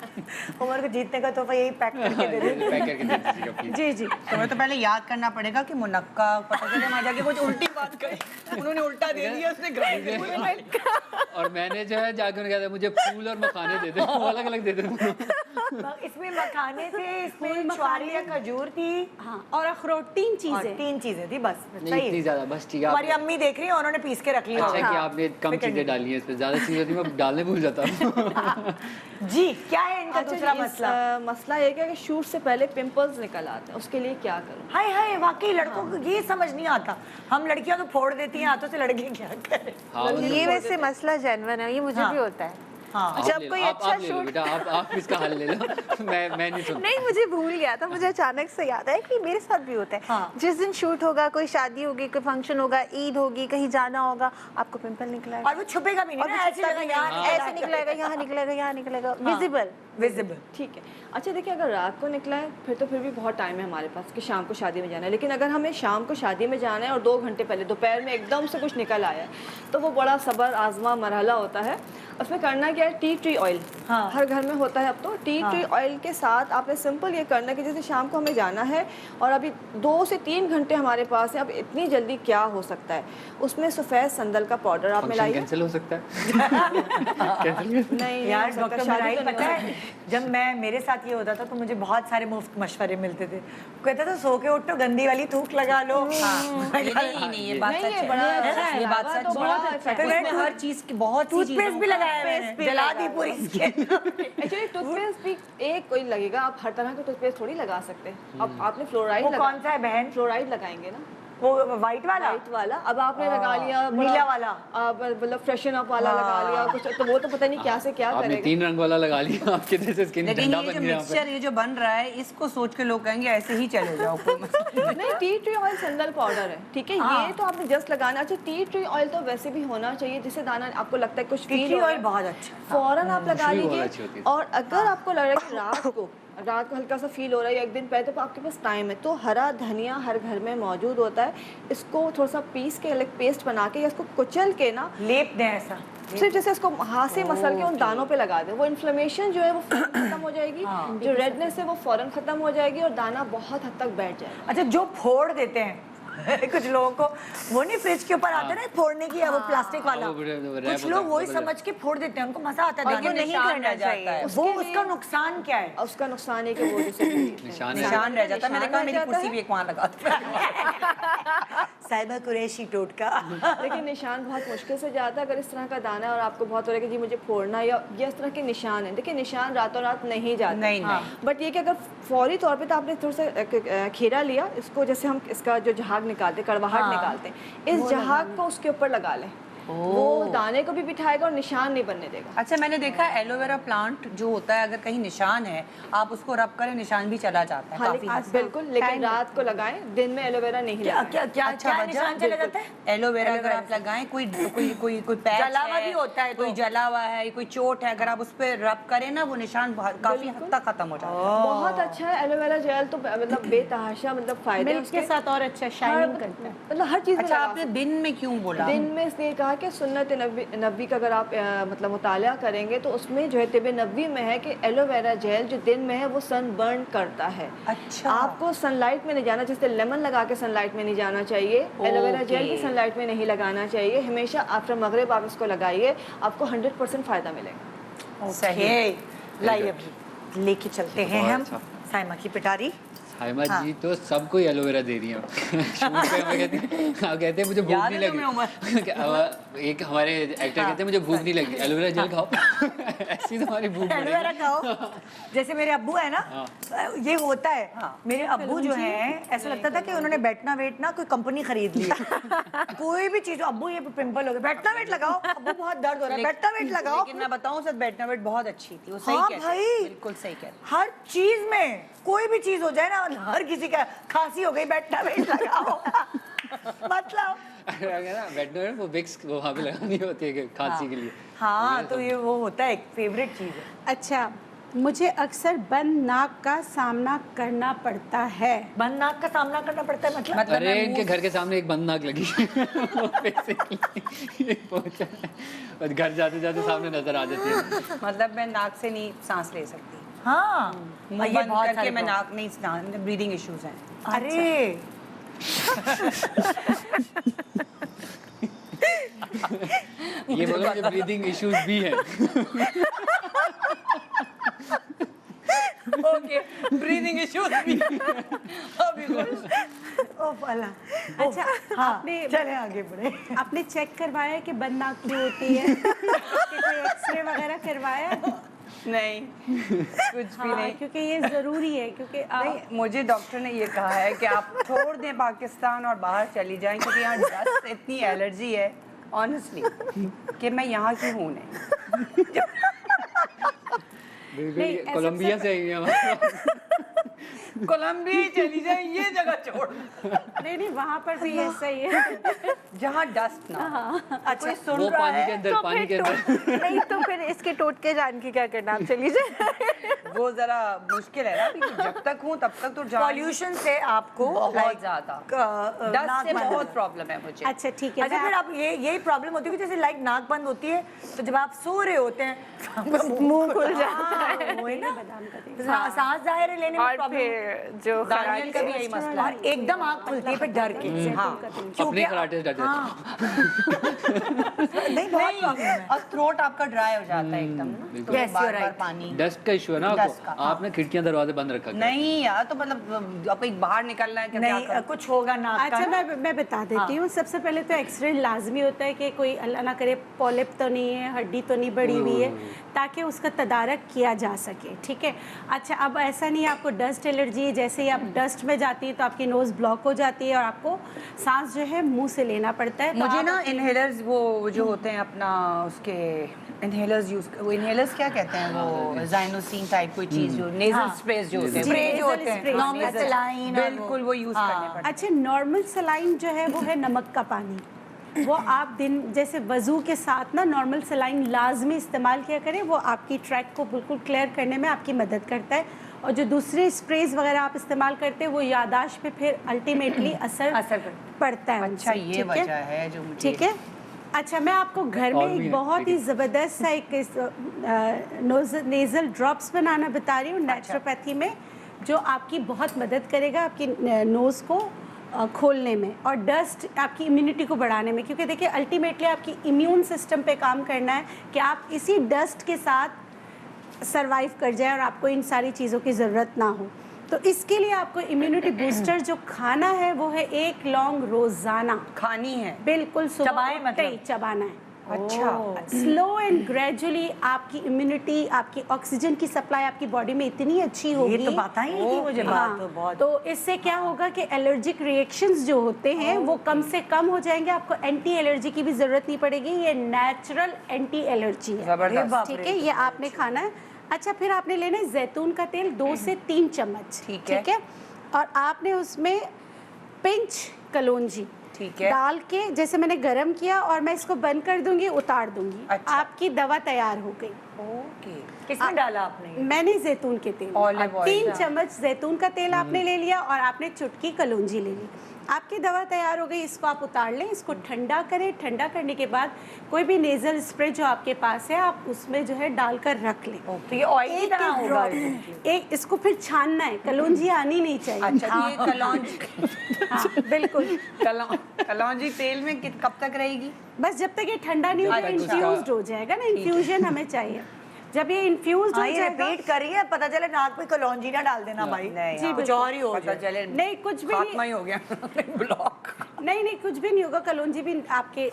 उमर को जीतने का तोहफा यही पैक करके दे दे। पैक करके दे दीजिएगा प्लीज। जी जी। तुम्हें तो पहले याद करना पड़ेगा कि मुनक्का, पता चले वहाँ जाके कुछ उल्टी बात करे, उन्होंने उल्टा दे दिया, उसने ग्राइंड। और मैंने जो है जाकर उन्हें कहा था मुझे फूल और मखाने दे दे, वो अलग अलग दे दे। इसमें मखाने थे, इसमें फूल छुआरी या मखाने। खजूर थी हाँ, और अखरोट, 3 और चीज़ें। 3 चीजें थी बस। नहीं सही इतनी है। ज्यादा, बस ठीक है। हमारी अम्मी देख रही है, उन्होंने पीस के रख लिया अच्छा है कि होगा। आपने कम चीजें डाली हैं, इस पे ज्यादा चीजें थी मैं डालने भूल जाता हूँ। जी, क्या है इनका अच्छा, दूसरा इस, मसला? मसला ये है कि शूट से पहले पिंपल्स निकल आते हैं, उसके लिए क्या करूँ? हाय हाय, वाकई लड़कों को ये समझ नहीं आता। हम लड़कियां तो फोड़ देती हैं हाथों से, लड़के क्या करें? हाँ, ये वैसे मसला जेन्युइन है, ये मुझे हाँ। भी होता है। हाँ। जब ले लो, कोई आप अच्छा ले लो शूट बेटा, आप इसका हल ले लो। मैं नहीं सुनता। नहीं, मुझे भूल गया था, मुझे अचानक से याद आया कि मेरे साथ भी होता है। हाँ। जिस दिन शूट होगा, कोई शादी होगी, कोई फंक्शन होगा, ईद होगी, कहीं जाना होगा, आपको पिंपल निकला है और वो छुपेगा भी नहीं और ना, वो ऐसे छुपता लगा भी यहाँ नहीं, निकला ऐसे निकलेगा, यहाँ निकलेगा, यहाँ निकलेगा, हाँ। विजिबल। विजिबल। ठीक है। अच्छा देखिए, अगर रात को निकला है फिर तो फिर भी बहुत टाइम है हमारे पास कि शाम को शादी में जाना है। लेकिन अगर हमें शाम को शादी में जाना है और 2 घंटे पहले दोपहर में एकदम से कुछ निकल आया है, तो वो बड़ा सब्र आजमा मरहला होता है। उसमें करना क्या है, टी ट्री ऑयल हाँ। हर घर में होता है अब तो। टी ट्री ऑयल के साथ आपने सिंपल ये करना है कि जैसे शाम को हमें जाना है और अभी 2 से 3 घंटे हमारे पास है, अब इतनी जल्दी क्या हो सकता है, उसमें सफ़ेद संदल का पाउडर आप फंक्शन मिलाइए। कैंसिल हो सकता है। नहीं यार हो सकता, डॉक्टर शादी मिराई, तो नहीं पता हो है जब मेरे साथ ये होता था तो मुझे बहुत सारे मुफ्त मशवरे मिलते थे। कहता था सो के उठो, गंदी वाली थूक लगा लो। नहीं, ये बात नहीं, सच ये है। बड़ा अच्छा है, ये बात लगा सच तो बड़ा अच्छा है। है। उसमें हर चीज की बहुत सी टूथपेस्ट चीजों भी का- लगाया मैंने, जला दी पूरी स्किन। एक्चुअली टूथपेस्ट भी एक कोई लगेगा, आप हर तरह का टूथपेस्ट थोड़ी लगा सकते हैं। अब आपने फ्लोराइड वो कौन सा है बहन? फ्लोराइड लगाएंगे ना, वो व्हाइट वाला? वाइट वाला। अब आपने लगा लिया नीला वाला। अब मतलब फ्रेशन अप वाला लगा लिया कुछ, तो वो तो पता नहीं क्या से क्या आपने करेगा। 3 रंग वाला लगा लिया, आपके जैसे स्किन लेकिन ठंडा ये जो बन गया यहाँ पे। मिक्सचर ये जो बन रहा है, इसको सोच के लोग कहेंगे ऐसे ही चले जाओ, कोई मसला नहीं। नहीं, टी ट्री ऑयल संदल पाउडर है, ठीक है। ये तो आपने जस्ट लगाना। अच्छा, टी ट्री ऑयल तो वैसे भी होना चाहिए जिससे दाना आपको लगता है कुछ टी फील ट्री हो रहा ऑयल है, बहुत अच्छा है। फौरन आप लगा खुशबू बहुत अच्छी लीजिए। होती है। और अगर आपको लग रहा है कि रात को हल्का सा फील हो रहा है या एक दिन पहले, तो आपके पास टाइम है, तो हरा धनिया हर घर में मौजूद होता है। इसको थोड़ा सा पीस के अलग पेस्ट बना के या इसको कुचल के ना, लेप दें ऐसा। सिर्फ जैसे इसको हाथ से मसल के उन दानों पे लगा दें, वो इन्फ्लेमेशन जो है वो फौरन खत्म हो जाएगी, जो रेडनेस है वो फौरन खत्म हो जाएगी और दाना बहुत हद तक बैठ जाएगा। अच्छा, जो फोड़ देते हैं कुछ लोगों को, वो नहीं फ्रिज के ऊपर आते ना फोड़ने की, है वो प्लास्टिक वाला, वो रैप कुछ होता लोग है, वही बराबर। समझ के फोड़ देते हैं, उनको मजा आता है और देखने वो में। नहीं निशान करना रह जाता चाहिए। है। वो उसका नुकसान क्या है? उसका नुकसान है कि वो जैसे निशान रह जाता है। मैंने कहा मेरी कुर्सी भी एक वहाँ लगा दो। साहिबा कुरैशी टोटका। लेकिन निशान बहुत मुश्किल से जाता है। अगर इस तरह का दाना है और आपको बहुत हो रहा है कि जी मुझे फोड़ना है या ये इस तरह के निशान है, देखिए निशान रातों रात नहीं जाते। नहीं, नहीं। बट ये कि अगर फौरी तौर पे, तो आपने थोड़ा सा खीरा लिया, इसको जैसे हम इसका जो झाग निकालते, कड़वाहट निकालते हैं, इस झाग को उसके ऊपर लगा लें, वो दाने को भी बिठाएगा और निशान नहीं बनने देगा। अच्छा, मैंने देखा एलोवेरा प्लांट जो होता है, अगर कहीं निशान है आप उसको रब करें, निशान भी चला जाता है हाँ, काफी हद तक। बिल्कुल, लेकिन रात को लगाएं, दिन में एलोवेरा नहीं क्या लगाएं। क्या क्या अच्छा, क्या वजह? निशान चला जाता है? एलोवेरा अगर आप लगाएं, कोई पैच जला हुआ भी होता है तो। कोई जला हुआ है, कोई चोट है, अगर आप उस पर रब करें ना, वो निशान काफी हद तक खत्म हो जाता है। बहुत अच्छा है एलोवेरा जेल, तो मतलब बेतहाशा मतलब फायदे मिल्क के साथ और अच्छा शाइनिंग करता है। मतलब हर चीज में अच्छा, लगा आपने दिन में क्यों बोला? दिन में इसलिए कहा कि सुन्नत नबी का अगर आप मतलब मुताला करेंगे तो उसमें जो है तिब नबी में है कि एलोवेरा जेल जो दिन में है वो सन बर्न करता है। अच्छा। आपको सनलाइट में नहीं जाना, जैसे लेमन लगा के सनलाइट में नहीं जाना चाहिए, एलोवेरा जेल भी सनलाइट में नहीं लगाना चाहिए। हमेशा आफ्टर मगरिब आप इसको लगाइए, आपको 100% फ़ायदा मिलेगा। सही। लाइए अभी लेके चलते हैं हम साइमा की पिटारी। साइमा जी तो सबको एलोवेरा दे रही हैं। शूट पे हमें कहते हैं मुझे भूख याद नहीं है तुम्हें लगी। एक हमारे एक्टर कहते हैं मुझे भूख नहीं लगी, एलोवेरा जेल खाओ। ऐसी तुम्हारी भूख एलोवेरा बढ़ेगी। खाओ। जैसे मेरे अब्बू है ना, ये होता है। मेरे अब्बू जो हैं, ऐसा लगता था कि उन्होंने बैठना वेट ना कोई कंपनी खरीद ली है। कोई भी चीज, अब्बू ये पिंपल हो गया, बैठना वेट लगाओ, अब्बू बहुत दर्द हो रहा है, बैठना वेट लगाओ। लेकिन मैं बताऊं सर, बैठना वेट बहुत अच्छी थी, वो सही हाँ कहते भाई, हैं, बिल्कुल सही कहते हैं। हर चीज में कोई भी चीज हो जाए ना, हर किसी का खांसी हो गई, बैठना वेट लगाओ। मतलब अगर ना बैठना है वो विक्स वो वहाँ पे लगानी होती है खांसी के लिए। हाँ, तो ये वो होता है, एक फेवरेट चीज है। अच्छा, मुझे अक्सर बंद नाक का सामना करना पड़ता है। बंद नाक का सामना करना पड़ता है मतलब? अरे इनके घर के सामने एक बंद नाक लगी। वो basically ये पहुंचा है। और घर जाते जाते सामने नजर आ जाती है। मतलब मैं नाक से नहीं सांस ले सकती, हाँ, मुंह ये बंद बहुत करके सारे मैं लोग- नाक नहीं, ब्रीदिंग इश्यूज हैं। अरे ये बोलो कि ब्रीदिंग इश्यूज भी हैं। ओके, ब्रीदिंग इश्यूज भी। अभी ओ फला। अच्छा, हाँ, आपने चले आगे बढ़े। आपने चेक करवाया कि बंद नाक क्यों होती है? कि कोई एक्सरे वगैरह करवाया? नहीं, कुछ भी हाँ, नहीं। क्योंकि ये ज़रूरी है, क्योंकि नहीं, मुझे डॉक्टर ने ये कहा है कि आप छोड़ दें पाकिस्तान और बाहर चली जाएं, क्योंकि यहाँ डस्ट इतनी एलर्जी है ऑनेस्टली कि मैं यहाँ की हूँ नहीं। बिल्कुल कोलंबिया से आई है कोलंबिया ही चली जाए, ये जगह छोड़ नहीं वहाँ पर भी ऐसा ही है। जहाँ डस्ट ना। अच्छा सुन वो रहा पानी के है अंदर, पानी के अंदर। नहीं तो फिर इसके टोटके जान के क्या करना, आप चली जाए। वो जरा मुश्किल है ना, क्योंकि जब तक हूँ तब तक तो जान पॉल्यूशन से आपको बहुत ज्यादा डस्ट से बहुत प्रॉब्लम है मुझे। अच्छा ठीक है। अच्छा फिर आप यही प्रॉब्लम होती है कि जैसे लाइक नाक बंद होती है तो जब आप सो रहे होते हैं आपका मुंह खुल जाता हाँ, वही ना बादाम का तेल। सांस जाहिर लेने में और प्रॉब्लम फिर जो दानियल का भी यही मसला और है। एकदम आँख खुलती है फिर डर के हाँ अपने कराटे स्टार्ट नहीं बहुत प्रॉब्लम है और थ्रोट आपका ड्राई हो जाता है एकदम ना, तो Yes, bar you're bar right. पानी। डस्ट का इशू है ना Dust का, आपको, आपने खिड़कियां दरवाजे बंद रखा क्या? नहीं यार, तो मतलब अब एक बाहर निकलना है, क्या नहीं करूं? कुछ होगा नाक का अच्छा ना? मैं बता देती हूँ। सबसे पहले तो एक्सरे लाजमी होता है कि कोई अल्लाह ना करे पॉलिप तो नहीं है, हड्डी तो नहीं बढ़ी हुई है, ताकि उसका तदारक किया जा सके। ठीक है। अच्छा अब ऐसा नहीं है आपको डस्ट एलर्जी है, जैसे ही आप डस्ट में जाती है तो आपकी नोज़ ब्लॉक हो जाती है और आपको सांस जो है मुंह से लेना पड़ता है। तो मुझे आप- ना इनहेलर्स वो जो होते हैं अपना उसके इनहेलर्स यूज, वो इनहेलर्स क्या कहते हैं, वो जाइनोसिन टाइप कोई चीज जो नेजल स्प्रेस जो होते हैं, स्प्रे जो nasal होते हैं spray, नॉर्मल nasal- सलाइन बिल्कुल वो यूज करने पड़ते हैं। अच्छा नॉर्मल सलाइन जो है वो है नमक का पानी। वो आप दिन जैसे वज़ू के साथ ना नॉर्मल सलाइन लाजमी इस्तेमाल किया करें, वो आपकी ट्रैक को बिल्कुल क्लियर करने में आपकी मदद करता है। और जो दूसरे स्प्रेज वगैरह आप इस्तेमाल करते हैं वो यादाश्त पे फिर अल्टीमेटली असर पड़ता है अच्छा उनसे, ये ठीक है? वजह है जो मुझे ठीक है। अच्छा मैं आपको घर में और भी एक है, बहुत ही ठीक ज़बरदस्त सा एक नेज़ल ड्रॉप्स बनाना बता रही हूँ नेचुरोपैथी में, जो आपकी बहुत मदद करेगा आपकी नोज़ को खोलने में और डस्ट आपकी इम्यूनिटी को बढ़ाने में। क्योंकि देखिए अल्टीमेटली आपकी इम्यून सिस्टम पे काम करना है कि आप इसी डस्ट के साथ सरवाइव कर जाए और आपको इन सारी चीज़ों की ज़रूरत ना हो। तो इसके लिए आपको इम्यूनिटी बूस्टर जो खाना है वो है एक लौंग रोज़ाना खानी है। बिल्कुल सुबह चबाएं उठते ही मतलब? चबाना है। अच्छा स्लो एंड ग्रेजुअली आपकी इम्यूनिटी, आपकी ऑक्सीजन की सप्लाई आपकी बॉडी में इतनी अच्छी होगी। ये तो पता ही नहीं थी मुझे बात तो बहुत तो इससे क्या होगा कि एलर्जिक रिएक्शंस जो होते हैं वो कम से कम हो जाएंगे। आपको एंटी एलर्जी की भी ज़रूरत नहीं पड़ेगी। ये नेचुरल एंटी एलर्जी है। जबरदस्त। ठीक है, ये आपने खाना है। अच्छा फिर आपने लेना है जैतून का तेल 2 से 3 चम्मच। ठीक है। और आपने उसमें पिंच कलौंजी ठीक है। डाल के जैसे मैंने गरम किया और मैं इसको बंद कर दूंगी, उतार दूंगी। अच्छा। आपकी दवा तैयार हो गई। ओके। किसमें डाला आपने ये? मैंने जैतून के तेल, Olive oil, 3 हाँ। चम्मच जैतून का तेल आपने ले लिया और आपने चुटकी कलौंजी ले ली। आपकी दवा तैयार हो गई। इसको आप उतार लें, इसको ठंडा करें। ठंडा करने के बाद कोई भी नेजल स्प्रे जो आपके पास है आप उसमें जो है डालकर रख लें। तो ये ऑयल की तरह होगा एक इसको फिर छानना है, कलौंजी आनी नहीं चाहिए। अच्छा ये कलौंजी हाँ बिल्कुल। कलौंजी तेल में कब तक रहेगी? बस जब तक ये ठंडा नहीं होगा, अच्छा। इन्फ्यूज्ड हो जाएगा ना। इन्फ्यूजन हमें चाहिए। जब ये इन्फ्यूज्ड हो हाँ ये जाएगा, रिपीट कर रही है, पता चले नाक पे कलौंजी ना डाल देना भाई। नहीं जी, कुछ और ही हो पता जाए। चले नहीं, कुछ भी नहीं। खात्मा ही हो गया ब्लॉक। नहीं कुछ भी नहीं होगा। कलौंजी भी आपके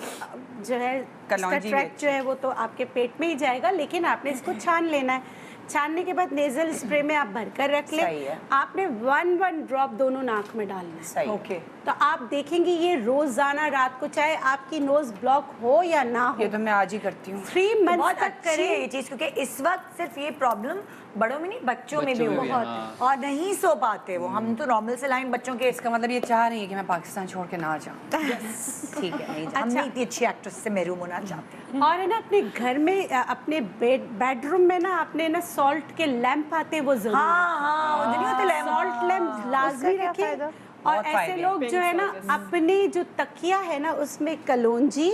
जो है कलौंजी ट्रैक भी जो है वो तो आपके पेट में ही जाएगा, लेकिन आपने इसको छान लेना है। छानने के बाद नेजल स्प्रे में आप भरकर रख सही लें। है। आपने 1 ड्रॉप दोनों नाक में डालना है। सही। ओके तो आप देखेंगे ये रोजाना रात को, चाहे आपकी नोज ब्लॉक हो या ना हो, ये तो मैं आज ही करती हूँ। 3 मंथ बहुत तक अच्छी है करें। ये चीज, क्योंकि इस वक्त सिर्फ ये प्रॉब्लम बड़ों में नहीं बच्चों में भी बच्चों में भी, बहुत हाँ। और नहीं सो पाते वो। हम तो नॉर्मल सलाइन बच्चों के इसका मतलब ये चाह रही है कि मैं पाकिस्तान छोड़ के ना जाऊँ। ठीक है, नहीं हम नहीं इतनी अच्छी एक्ट्रेस से महरूम होना चाहते। और है ना अपने घर में अपने बेडरूम में ना आपने ना सॉल्ट के लैंप आते हैं वो जरूर हाँ वो जो नहीं होते लैम्प, सॉल्ट लैंप लाजमी क्या रखें। फायदा? और बहुत ऐसे फायदे लोग जो है ना अपनी जो तकिया है ना उसमें कलौंजी,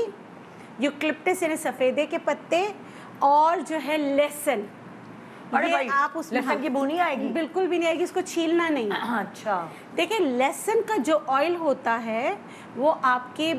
यूक्लिप्टस यानी सफेदे के पत्ते और जो है लहसुन, अरे ये भाई, आप उसमें लहसुन की बूनी आएगी? बिल्कुल भी नहीं आएगी, इसको छीलना नहीं। अच्छा देखिए लहसुन का जो ऑयल होता है वो आपके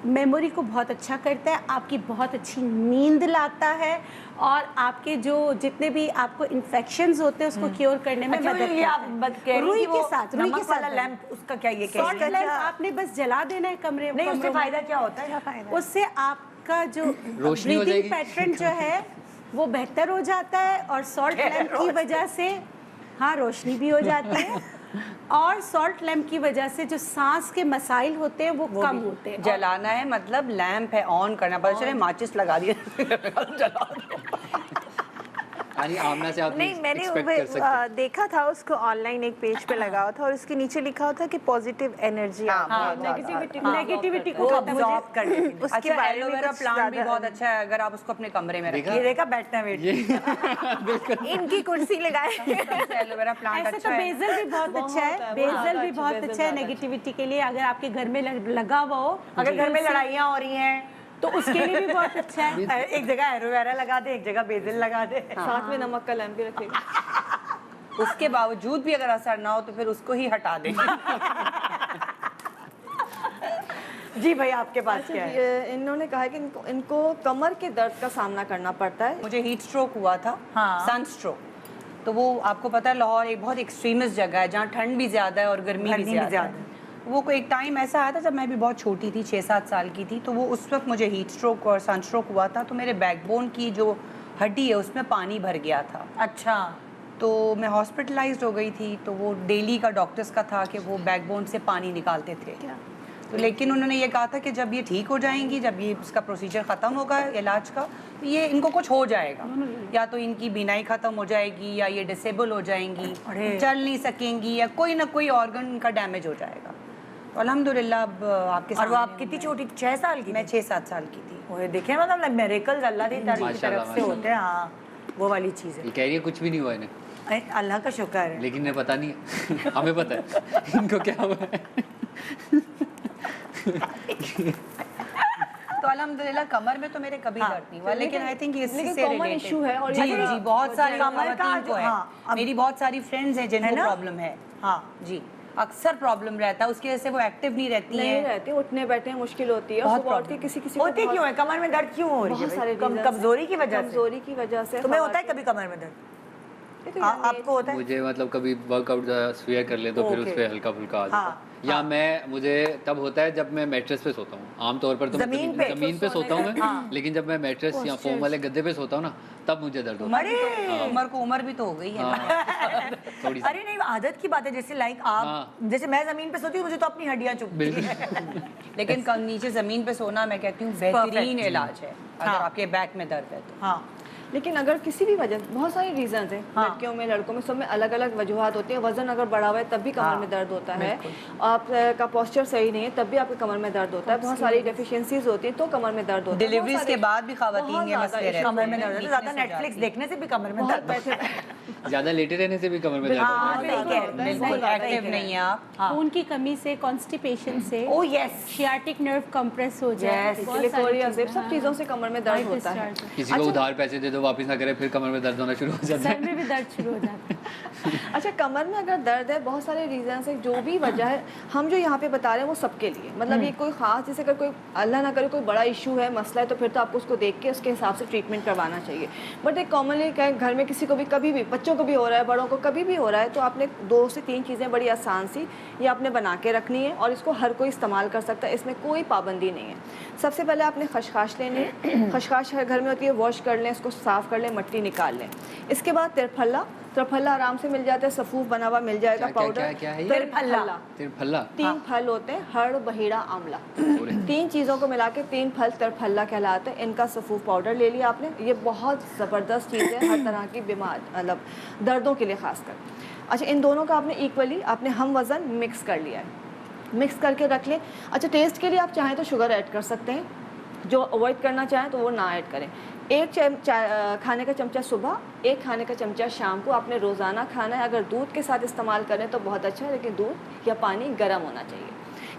मेमोरी को बहुत अच्छा करता है, आपकी बहुत अच्छी नींद लाता है और आपके जो जितने भी आपको इन्फेक्शंस होते हैं उसको क्योर करने में अच्छा, मदद ये आप करता कह है। रही रुई थी के वो साथ, रुई के नमक वाला साथ लैंप, उसका क्या ये कह सॉल्ट रही लैंप है? आपने बस जला देना है कमरे नहीं उससे कमरों में। फायदा क्या होता है? उससे आपका जो रोशनी हो ब्रीदिंग जाएगी। पैटर्न जो है वो बेहतर हो जाता है और सॉल्ट लैंप की वजह से हाँ रोशनी भी हो जाती है और सॉल्ट लैंप की वजह से जो सांस के मसाइल होते हैं वो कम होते हैं। जलाना है मतलब, लैंप है ऑन करना, पता चले माचिस लगा दिया जला दो। यानी आमना से आप नहीं, मैंने एक्सपेक्ट कर सकते हैं। देखा था उसको ऑनलाइन एक पेज पे लगा हुआ था और उसके नीचे लिखा हुआ था कि पॉजिटिव एनर्जी नेगेटिविटी वो को अब्जॉर्ब कर लेती है। उसके अच्छा, बारे में एलोवेरा कुछ प्लांट भी ज़्यादा- बहुत अच्छा है अगर आप उसको अपने कमरे में रखें। ये देखा बैठना वेट इनकी कुर्सी लगाए एलोवेरा प्लांट ऐसे अच्छा तो है। बेसल भी बहुत अच्छा है, बेसल भी बहुत अच्छा है नेगेटिविटी के लिए। अगर आपके घर में लगा हुआ हो, अगर घर में लड़ाइयाँ हो रही हैं तो उसके लिए भी बहुत अच्छा है। एक जगह एलोवेरा लगा दे, एक जगह बेसिल लगा दे। साथ में नमक का लैंप भी रखेगा। उसके बावजूद भी अगर असर ना हो तो फिर उसको ही हटा दें। जी भाई, आपके पास क्या है? इन्होंने कहा है कि इनको कमर के दर्द का सामना करना पड़ता है। मुझे हीट स्ट्रोक हुआ था, हाँ। Sunstroke. तो वो आपको पता है लाहौर एक बहुत एक्सट्रीमिस्ट जगह है जहाँ ठंड भी ज़्यादा है और गर्मी भी ज़्यादा है। वो कोई एक टाइम ऐसा आया था जब मैं भी बहुत छोटी थी, 6-7 साल की थी, तो वो उस वक्त मुझे हीट स्ट्रोक और सन स्ट्रोक हुआ था। तो मेरे बैकबोन की जो हड्डी है उसमें पानी भर गया था। अच्छा, तो मैं हॉस्पिटलाइज्ड हो गई थी। तो वो डेली का डॉक्टर्स का था कि वो बैकबोन से पानी निकालते थे। तो लेकिन उन्होंने ये कहा था कि जब ये ठीक हो जाएंगी, जब ये इसका प्रोसीजर ख़त्म होगा इलाज का, तो ये इनको कुछ हो जाएगा, या तो इनकी बीनाई ख़त्म हो जाएगी या ये डिसेबल हो जाएंगी, चल नहीं सकेंगी, या कोई ना कोई ऑर्गन इनका डैमेज हो जाएगा। तो अल्हम्दुलिल्लाह अब आपके और वो आप सामने कितनी मैं- छोटी, 6 साल की? मैं 6-7 साल की थी। ओए देखे, मतलब मेरेकल्स अल्लाह की तरफ माशाल्लाह, से होते हैं। हाँ, वो वाली चीज़ ये कह रही है कुछ भी नहीं हुआ इन्हें, है। अल्लाह का शुक्र है। लेकिन इन्हें पता नहीं है। हमें पता है इनको क्या हुआ है। तो अल्हम्दुलिल्लाह कमर में तो मेरे कभी दर्द नहीं हुआ, लेकिन आई थिंक इससे लेकिन common related- issue है और जी ये- जी बहुत सारी कमर का खवातीन को जो- है। हाँ, अब- मेरी बहुत सारी फ्रेंड्स हैं जिनको है ना? प्रॉब्लम है। हाँ, जी, अक्सर प्रॉब्लम रहता है, उसकी वजह से वो एक्टिव नहीं रहती नहीं हैं। रहती, उठने बैठने में मुश्किल होती है। बहुत सुबह उठ के problem किसी किसी को होती बहुत- क्यों है कमर में दर्द, क्यों हो रही है बहुत भाई? सारे reasons हैं। कमजोरी की वजह से? कमजोरी की वजह से तुम्हें होता है खवातीन- कभी कमर में दर्द? ये तो आपको होता है? मुझे मतलब कभी वर्कआउट स्वेयर कर ले तो फिर ओके। उस पर हल्का फुल्का आ जाता हाँ, है। या मुझे तब होता है जब मैं मैट्रेस पे सोता हूँ। आमतौर पर तो मैं जमीन जमीन पे पे सोता हूँ मैं, हाँ। लेकिन जब मैं मैट्रेस या फोम वाले गद्दे पे सोता हूँ ना, तब मुझे दर्द होता है। उम्र भी तो हो गई है ना। हाँ। थोड़ी सी। अरे नहीं, आदत की बात है। जैसे लाइक आप, हाँ। जैसे मैं जमीन पे सोती हूँ, मुझे तो अपनी हड्डियाँ चुभती है। लेकिन नीचे जमीन पे सोना मैं कहती हूँ बेहतरीन इलाज है अगर हाँ। आपके बैक में दर्द है तो। हाँ, लेकिन अगर किसी भी वजह, बहुत सारे रीजंस हैं, हाँ। लड़कियों में लड़कों में सब में अलग अलग वजूहत होती हैं। वजन अगर बढ़ा हुआ है तब भी कमर हाँ, में दर्द होता है, आपका पोस्चर सही नहीं है तब भी आपके कमर में दर्द होता है, बहुत सारी डेफिशिएंसीज होती हैं तो कमर में दर्द होता है। डिलीवरीज बहुत के सारे- बाद भी खवातीन बहुत ये ज़्यादा मसले रहते कमर हैं, में दर्द होता है। weakness ज़्यादा हो नेटफ्लिक्स जाती है। देखने से भी कमर में बहुत दर्द होता है। बैठे ज्यादा लेटे रहने से भी कमर में दर्द हाँ, होता है। सही कह रहे हैं, बिल्कुल सही एक्टिव कह रहे नहीं है आप। हाँ। खून की कमी से, कॉन्स्टिपेशन से, ओ यस, शियाटिक नर्व कंप्रेस हो जाए, Yes, बहुत सारी सिलिकोरिया चीजें, सब चीज़ों से कमर में दर्द होता है। किसी को उधार पैसे दे दो, वापस ना करे, फिर कमर में दर्द होना शुरू हो जाता सर है। में भी दर्द शुरू हो जाता है। अच्छा, कमर में अगर दर्द है, बहुत सारे रीजन है, जो भी वजह है हम जो यहाँ पे बता रहे हैं वो सबके लिए, मतलब ये कोई खास, जैसे अगर कोई अल्लाह ना करे कोई बड़ा इशू है, मसला है, तो फिर तो आपको उसको देख के उसके हिसाब से ट्रीटमेंट करवाना चाहिए। बट एक कॉमनली क्या है, घर में किसी को भी कभी भी, बच्चों को भी हो रहा है, बड़ों को कभी भी हो रहा है, तो आपने 2 से 3 चीज़ें बड़ी आसान सी ये आपने बना के रखनी है और इसको हर कोई इस्तेमाल कर सकता है, इसमें कोई पाबंदी नहीं है। सबसे पहले आपने खशखाश लेनी है, खशखाश हर घर में होती है, वॉश कर लें, इसको साफ़ कर लें, मट्टी निकाल लें। इसके बाद त्रिफला आराम से मिल जाता है, सफ़ूफ बना हुआ मिल जाएगा, क्या- पाउडर। क्या है ये? त्रिफला, त्रिफला 3 फल होते हैं, हड़, बहेड़ा, आंवला, 3 चीज़ों को मिला के 3 फल त्रिफला कहलाते हैं। इनका सफ़ूफ पाउडर ले लिया आपने, ये बहुत ज़बरदस्त चीज़ है हर तरह की बीमार, मतलब दर्दों के लिए खासकर। अच्छा, इन दोनों का आपने इक्वली आपने हम वज़न मिक्स कर लिया है, मिक्स करके रख लें। अच्छा, टेस्ट के लिए आप चाहें तो शुगर ऐड कर सकते हैं, जो अवॉइड करना चाहें तो वो ना ऐड करें। 1 खाने का चमचा सुबह, 1 खाने का चमचा शाम को आपने रोज़ाना खाना है। अगर दूध के साथ इस्तेमाल करें तो बहुत अच्छा है, लेकिन दूध या पानी गर्म होना चाहिए।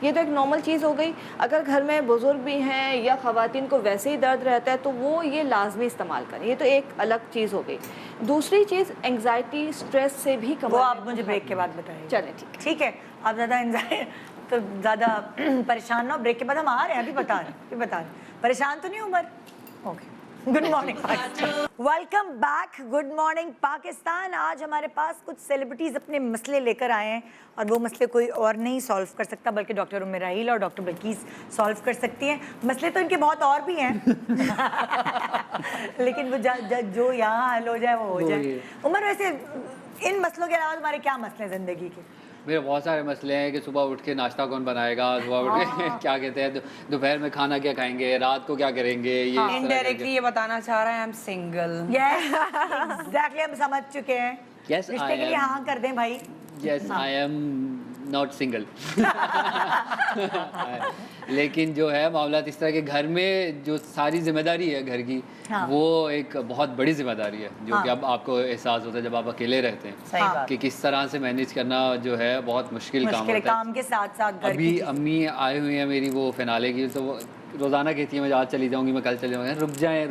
ये तो एक नॉर्मल चीज़ हो गई। अगर घर में बुज़ुर्ग भी हैं या ख़वातीन को वैसे ही दर्द रहता है तो वो ये लाजमी इस्तेमाल करें, ये तो एक अलग चीज़ हो गई। दूसरी चीज़ एंग्जाइटी, स्ट्रेस से भी वो कमर आप में मुझे ब्रेक के बाद बताइए। चलें, ठीक। ठीक है, आप ज़्यादा तो ज़्यादा परेशान ना हो। ब्रेक के बाद हम आ रहे हैं, अभी बता रहे हैं। परेशान तो नहीं Umar? Okay, good morning, welcome back, good morning Pakistan. आज हमारे पास कुछ सेलिब्रिटीज़ अपने मसले लेकर आए हैं और वो मसले कोई और नहीं सॉल्व कर सकता बल्कि डॉक्टर उम्र राहील और डॉक्टर बल्कीस सॉल्व कर सकती हैं। मसले तो इनके बहुत और भी हैं लेकिन वो जो यहाँ हल हो जाए वो हो जाए। उमर, वैसे इन मसलों के अलावा तुम्हारे क्या मसले हैं ज़िंदगी के? मेरे बहुत सारे मसले हैं कि सुबह उठ के नाश्ता कौन बनाएगा, सुबह उठ के क्या कहते हैं दोपहर में खाना क्या खाएंगे, रात को क्या करेंगे, ये इस तरह करके। इनडायरेक्टली ये बताना चाह रहा है I am single. Yes exactly, हम समझ चुके हैं। Yes, रिश्ते I के लिए am. हाँ कर दें भाई। Yes I am not single. लेकिन जो है मामला इस तरह के घर में जो सारी जिम्मेदारी है घर की, हाँ। वो एक बहुत बड़ी जिम्मेदारी है जो कि हाँ। अब आपको एहसास होता है जब आप अकेले रहते हैं सही बात। कि किस तरह से मैनेज करना जो है बहुत मुश्किल काम मुश्किल होता है। काम के साथ साथ घर अभी की अम्मी आई हुई है मेरी वो फिनाले की, तो वो रोज़ाना कहती है मैं आज चली जाऊंगी, मैं कल चली जाऊंगी, रुक जाएं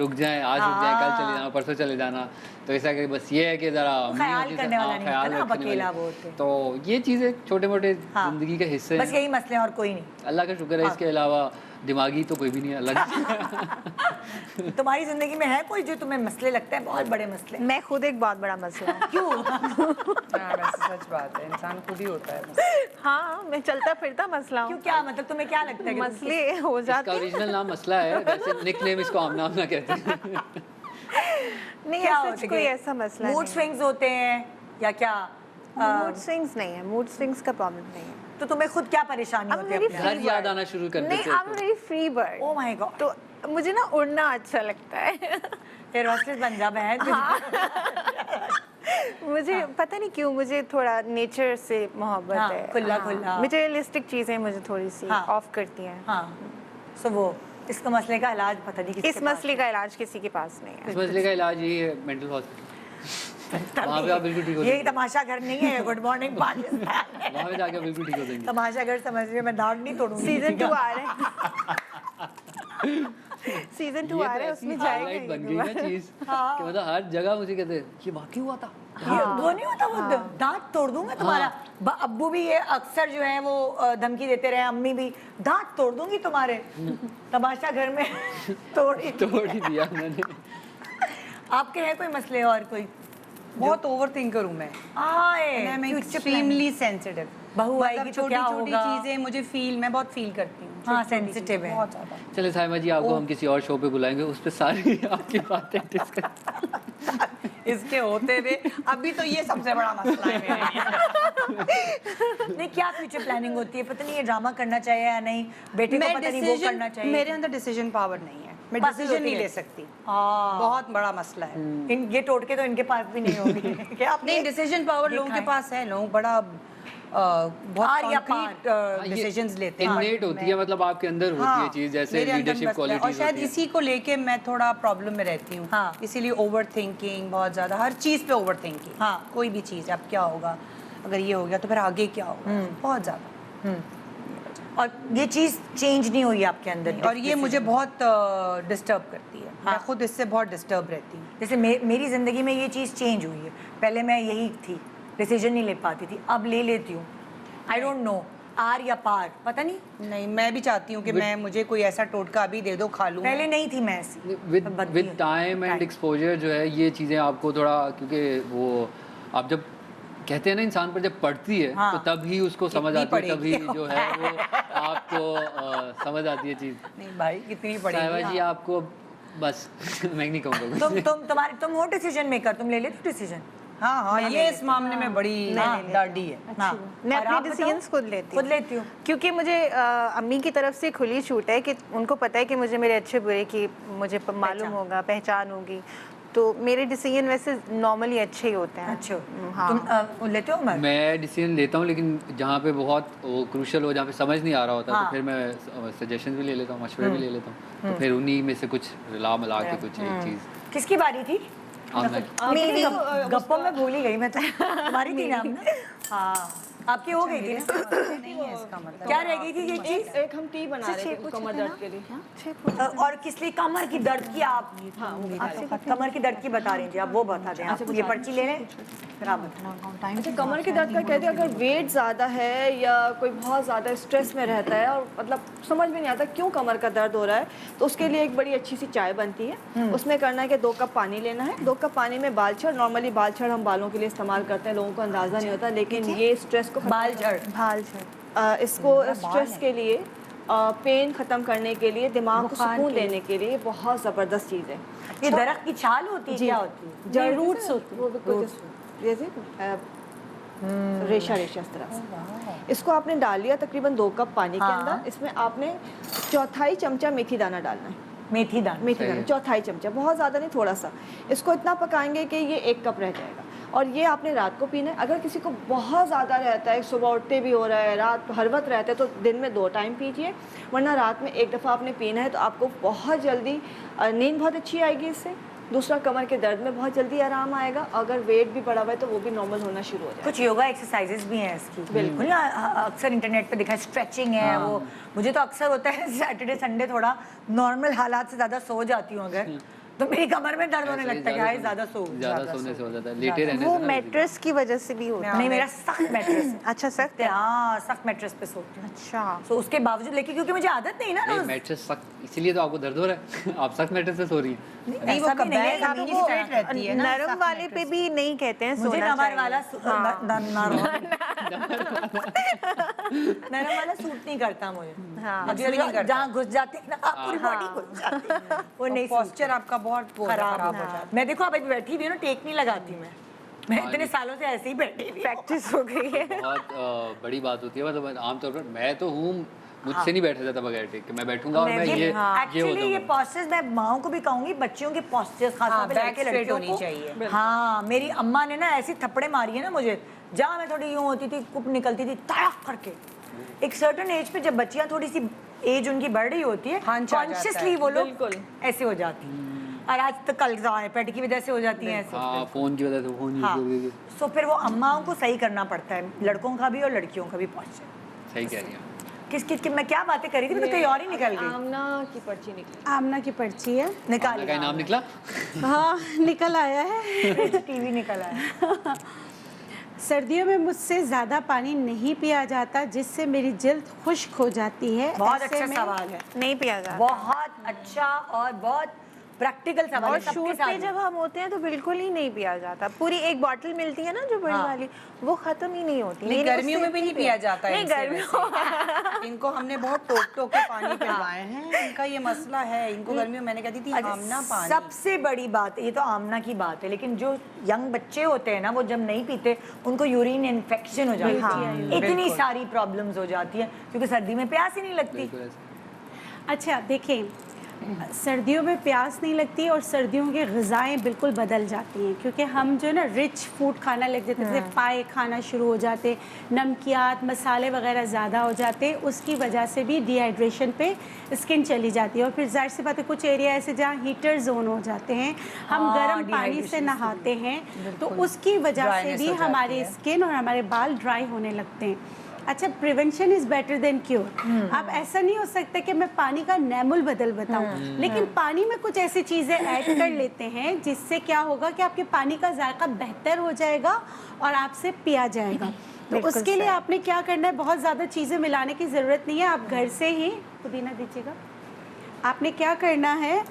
आज रुक जाएं, कल चले जाना, परसों चले जाना। तो ऐसा कि बस ये है कि ज़रा ख्याल करने वाला नहीं होता ना, आप अकेला वो होते हैं। तो ये चीज़ें छोटे मोटे हाँ। ज़िंदगी के हिस्से बस हैं। यही मसले हैं और कोई नहीं। अल्लाह का शुक्र है, इसके अलावा दिमागी तो कोई भी नहीं है अल्लाह का। तुम्हारी जिंदगी में है कोई जो तुम्हें मसले लगते हैं, बहुत बड़े मसले? मैं खुद एक बहुत बड़ा मसला हूँ। क्यों? हाँ, वैसे सच बात है, इंसान खुद ही होता है। हाँ, मैं चलता फिरता मसला क्यों हूँ। क्या मतलब तुम्हें क्या लगता है कि मसले हो इसका जाते हैं। ओरिजिनल नाम मसला है, वैसे निकनेम इसको आमना आमना कहते हैं। नहीं, क्या ऐसा होता कोई है? ऐसा मसला मूड नहीं स्विंग्स होते हैं या क्या? मूड स्विंग्स नहीं है, मूड स्विंग्स का प्रॉब्लम नहीं है। तो तुम्हें खुद क्या परेशानी I'm होती है very अपने घर याद आना शुरू कर नहीं, देते आई एम हैं। Very free bird. Oh my God, तो मुझे ना उड़ना अच्छा लगता है। एयर होस्टेस बन जा बहन। मुझे पता नहीं क्यों, मुझे थोड़ा नेचर से मोहब्बत हाँ, है। खुला खुला। मटेरियलिस्टिक चीजें मुझे थोड़ी सी हाँ। ऑफ करती हैं। हाँ, सो वो इसका मसले का इलाज पता नहीं किसके इस मसले का इलाज किसी के पास नहीं है। इस मसले का इलाज यही है मेंटल हॉस्पिटल, वहाँ पे आप बिल्कुल ठीक हो ये जाएंगे। तमाशा घर नहीं है, गुड मॉर्निंग पाकिस्तान। वहाँ पे जाके बिल्कुल ठीक हो जाएंगे। तमाशा घर समझ रही हूँ मैं, दाग नहीं तोड़ूंगी। सीजन 2 आ रहा है। सीजन 2 ये आ तो रहा है, ऐसी उसमें highlight जाएगा बन गई ना चीज कि मतलब हर जगह मुझे कहते हैं ये वाकई हुआ था। वो नहीं होता, वो दांत तोड़ दूंगा तुम्हारा। अब्बू भी ये अक्सर जो है वो धमकी देते रहे, अम्मी भी दांत तोड़ दूंगी तुम्हारे। तमाशा घर में तोड़ ही तोड़ ही दिया मैंने। आपके हैं कोई मसले और कोई? बहुत ओवर थिंकर हूँ मैं। आए मैं क्यों एक्सट्रीमली सेंसिटिव। बहू आएगी तो क्या छोटी होगा? चीजें मुझे मैं बहुत फील करती हूँ। हाँ, छोटी-छोटी sensitive चीज़ें, है। बहुत ज्यादा। चले साइमा जी, आपको हम किसी और शो पे बुलाएंगे, उस पे सारी आपकी बातें डिस्कस। इसके होते हुए अभी तो ये सबसे बड़ा मसला है मेरे लिए। नहीं, क्या फ्यूचर प्लानिंग होती है? पता नहीं ये ड्रामा करना चाहिए या नहीं, बेटे को पता नहीं वो करना चाहिए। मेरे अंदर डिसीजन पावर नहीं है, मैं पास डिसीजन होती नहीं है। ले सकती। हाँ, बहुत बड़ा मसला है। ये टोटके तो इनके पास भी नहीं होगी। क्या आपने नहीं, डिसीजन पावर लोगों के देखा पास है, लोग बड़ा बहुत आर या कॉन्क्रीट डिसीजंस लेते हैं। इननेट होती है, मतलब आपके अंदर होती है चीज, जैसे मेरे अंदर लीडरशिप मसला है। और क्वालिटीज शायद होती है। इसी को लेके मैं थोड़ा प्रॉब्लम में रहती हूँ। हाँ। इसीलिए ओवर थिंकिंग बहुत ज़्यादा, हर चीज़ पे ओवर थिंकिंग। हाँ। कोई भी चीज़, अब क्या होगा, अगर ये हो गया तो फिर आगे क्या होगा, बहुत ज़्यादा। और ये चीज चेंज नहीं हुई आपके अंदर? और ये मुझे बहुत डिस्टर्ब करती है। मैं खुद इससे बहुत डिस्टर्ब रहती हूँ। जैसे मेरी जिंदगी में ये चीज चेंज हुई है। पहले मैं यही थी, डिसीजन नहीं ले पाती थी, अब ले लेती हूँ। आई डोंट नो आर या पार, पता नहीं। नहीं, मैं भी चाहती हूँ कि मुझे कोई ऐसा टोटका अभी दे दो, खा लूँ। पहले नहीं थी मैं ऐसी। विद टाइम एंड एक्सपोजर जो है ये चीज़ें आपको थोड़ा, क्योंकि वो आप जब कहते हैं ना इंसान पर जब पड़ती है हाँ। तो तभी उसको समझ आती है, तभी पड़ेगी? जो है वो आपको समझ आती है चीज़। नहीं भाई, कितनी साहिबा पड़ेगी? जी आपको बस मैं नहीं कहूँगा कुछ। तुम हो डिसीजन मेकर, तुम ले लेते डिसीजन। हाँ हाँ, ये इस मामले में बड़ी डाडी है। हाँ, मैं और अपने आप बताओ? डिसीजंस खुद लेती खुद लेती हूँ। क्योंकि मुझे अम्मी की तरफ से खुली छूट है कि उनको पता है कि मुझे मेरे अच्छे बुरे की मुझे मालूम होगा, पहचान होगी। तो मेरे डिसीजन वैसे नॉर्मली अच्छे ही होते हैं। अच्छा, हाँ। तुम लेते हो उमर? मैं डिसीजन लेता हूँ, लेकिन जहाँ पे बहुत वो क्रूशल हो, जहाँ पे समझ नहीं आ रहा होता हाँ। तो फिर मैं सजेशन भी ले लेता हूँ, मशवरे भी ले लेता हूँ। तो फिर उन्हीं में से कुछ मिला मिला के कुछ एक चीज़। किसकी बारी थी? मेरी गप्पों में भूल ही गई मैं तो। तुम्हारी थी नाम ना? हाँ, आपकी हो गई थी ना? नहीं है इसका मतलब। क्या रह गई थी ये चीज? एक हम टी बना रहे थे कमर दर्द के लिए। और किस लिए? कमर की दर्द की आप कमर की दर्द की बता रही थी आप, वो बता दें आप। ये पर्ची ले लें फिर आप बताओ। अच्छा, कमर के दर्द का कहते हैं अगर वेट ज़्यादा है या कोई बहुत ज़्यादा स्ट्रेस में रहता है और मतलब समझ में नहीं आता क्यों कमर का दर्द हो रहा है, तो उसके लिए एक बड़ी अच्छी सी चाय बनती है। उसमें करना है कि 2 कप पानी लेना है। 2 कप पानी में बाल छड़, नॉर्मली बाल छड़ हम बालों के लिए इस्तेमाल करते हैं, लोगों को अंदाज़ा नहीं होता, लेकिन ये स्ट्रेस को बाल झड़, इसको स्ट्रेस के लिए, पेन ख़त्म करने के लिए, दिमाग को सुकून देने के लिए बहुत ज़बरदस्त चीज़ है। ये दरख्त की छाल होती है, क्या होती है? जड़ रूट्स होती है, वो जैसे रेशा रेशा इस तरह से। इसको आपने डाल लिया तकरीबन 2 कप पानी के अंदर। इसमें आपने 1/4 चमचा मेथी दाना डालना है। मेथी दाना 1/4 चमचा, बहुत ज़्यादा नहीं, थोड़ा सा। इसको इतना पकाएंगे कि ये 1 कप रह जाएगा। और ये आपने रात को पीना है। अगर किसी को बहुत ज़्यादा रहता है, सुबह उठते भी हो रहा है, रात हर वक्त रहता है, तो दिन में 2 टाइम पीजिए, वरना रात में 1 दफ़ा आपने पीना है। तो आपको बहुत जल्दी नींद बहुत अच्छी आएगी इससे। दूसरा, कमर के दर्द में बहुत जल्दी आराम आएगा। अगर वेट भी बढ़ा हुआ है तो वो भी नॉर्मल होना शुरू हो जाएगा। कुछ योगा एक्सरसाइजेस भी हैं इसकी, बिल्कुल। अक्सर इंटरनेट पे दिखा है, स्ट्रेचिंग है वो। मुझे तो अक्सर होता है सैटरडे संडे थोड़ा नॉर्मल हालात से ज़्यादा सो जाती हूँ अगर, तो मेरी कमर में दर्द होने लगता है कि ज़्यादा सोने से हो जाता है, लेटे रहने वो से। मैट्रेस की वजह से भी होता है। नहीं, मेरा सख्त मैट्रेस है। अच्छा, सख्त है। हाँ, सख्त मैट्रेस पे सोती हूँ। अच्छा, तो उसके बावजूद, लेकिन क्योंकि मुझे आदत नहीं ना रोज। मैट्रेस सख्त, इसीलिए तो आपको दर्द हो रहा है। आप सख्त मैट्रेस से सो रही हैं। नहीं, वो ऐसा भी नहीं है, कब्बैल कभी आपकी स्ट्रेट रहती है ना, नरम सख्त वाले पे मैट्रेस। भी नहीं कहते हैं मुझे सोना नमर वाला चाहिए। नरम वाला सूट नहीं करता मुझे। हाँ, अब भी नहीं करता। जहाँ घुस जाती है ना, पूरी बॉडी घुस जाती है, वो नहीं पोस्चर आपका बहुत खराब हो जाता जाता है। मैं देखो अब अभी बैठी हुई हूँ ना, टेक नहीं लगाती मैं इतने सालों से ऐसे ही बैठी हुई हूँ। प्रैक्टिस हो गई है। बहुत बड़ी बात होती है। मतलब आमतौर पर मैं तो हूँ, मुझसे नहीं बैठा जाता बगैर टेक के। मैं बैठूंगा और मैं ये एक्चुअली ये पोस्चर्स मैं माओं को भी कहूंगी, बच्चियों के पोस्चर्स खासतौर पे बैक लड़के स्ट्रेट लड़कियों होनी को चाहिए। हाँ, मेरी अम्मा ने ना ऐसी थप्पड़े मारी है ना मुझे, जहाँ मैं थोड़ी यूँ होती थी, कुप निकलती थी तड़क करके। एक सर्टेन एज पे जब बच्चियाँ थोड़ी सी एज उनकी बढ़ रही होती है, कॉन्शियसली वो लोग ऐसे हो जाती हैं। और आज तो कल आईपैड की वजह से हो जाती हैं ऐसे। हाँ, फोन की वजह से, फोन यूज करके। तो फिर वो अम्माओं को सही करना पड़ता है, लड़कों का भी और लड़कियों का भी पोस्चर। सही कह रही हैं। किस मैं क्या बातें कर रही थी, मैं तो कहीं और ही निकल गई। आमना की पर्ची निकली। आमना की पर्ची है, निकाल का नाम निकला। हाँ निकल आया है। टीवी निकल आया। सर्दियों में मुझसे ज़्यादा पानी नहीं पिया जाता, जिससे मेरी जल्द खुश्क हो जाती है। बहुत ऐसे अच्छा में सवाल है, नहीं पिया जाता। बहुत अच्छा और बहुत प्रैक्टिकल सवाल और है। सबके शूट साथ पे है। जब हम होते हैं तो बिल्कुल ही नहीं पिया जाता। पूरी एक बॉटल मिलती है ना जो बड़ी वाली, वो खत्म ही नहीं होती। नहीं, गर्मियों में भी नहीं पिया जाता है नहीं, इनसे गर्मियों वैसे। इनको हमने बहुत टोक के पानी पिलवाए हैं, इनका ये मसला है। इनको गर्मियों में मैंने कहती थी आमना पानी। सबसे बड़ी बात, ये तो आमना की बात है, लेकिन जो यंग बच्चे होते हैं ना, वो जब नहीं पीते उनको यूरिन इन्फेक्शन हो जाती है। इतनी सारी प्रॉब्लम्स हो जाती है क्योंकि सर्दी में प्यास ही नहीं लगती। अच्छा देखिए, सर्दियों में प्यास नहीं लगती और सर्दियों की ग़िज़ाएँ बिल्कुल बदल जाती हैं, क्योंकि हम जो है ना रिच फूड खाना लग जाते थे, पाए खाना शुरू हो जाते, नमकियात मसाले वगैरह ज़्यादा हो जाते, उसकी वजह से भी डिहाइड्रेशन पे स्किन चली जाती है। और फिर जाहिर सी बात है, कुछ एरिया ऐसे जहाँ हीटर जोन हो जाते हैं, हम गर्म पानी से नहाते हैं, तो उसकी वजह से भी हमारी स्किन और हमारे बाल ड्राई होने लगते हैं। अच्छा, prevention is better than cure. अब ऐसा नहीं हो सकता कि मैं पानी का नैमुल बदल बताऊं, लेकिन पानी में कुछ ऐसी चीज़ें ऐड कर लेते हैं जिससे क्या होगा कि आपके पानी का जायका बेहतर हो जाएगा और आपसे पिया जाएगा। तो उसके लिए आपने क्या करना है, बहुत ज़्यादा चीज़ें मिलाने की ज़रूरत नहीं है, आप घर से ही पुदीना दीजिएगा। आपने क्या करना है,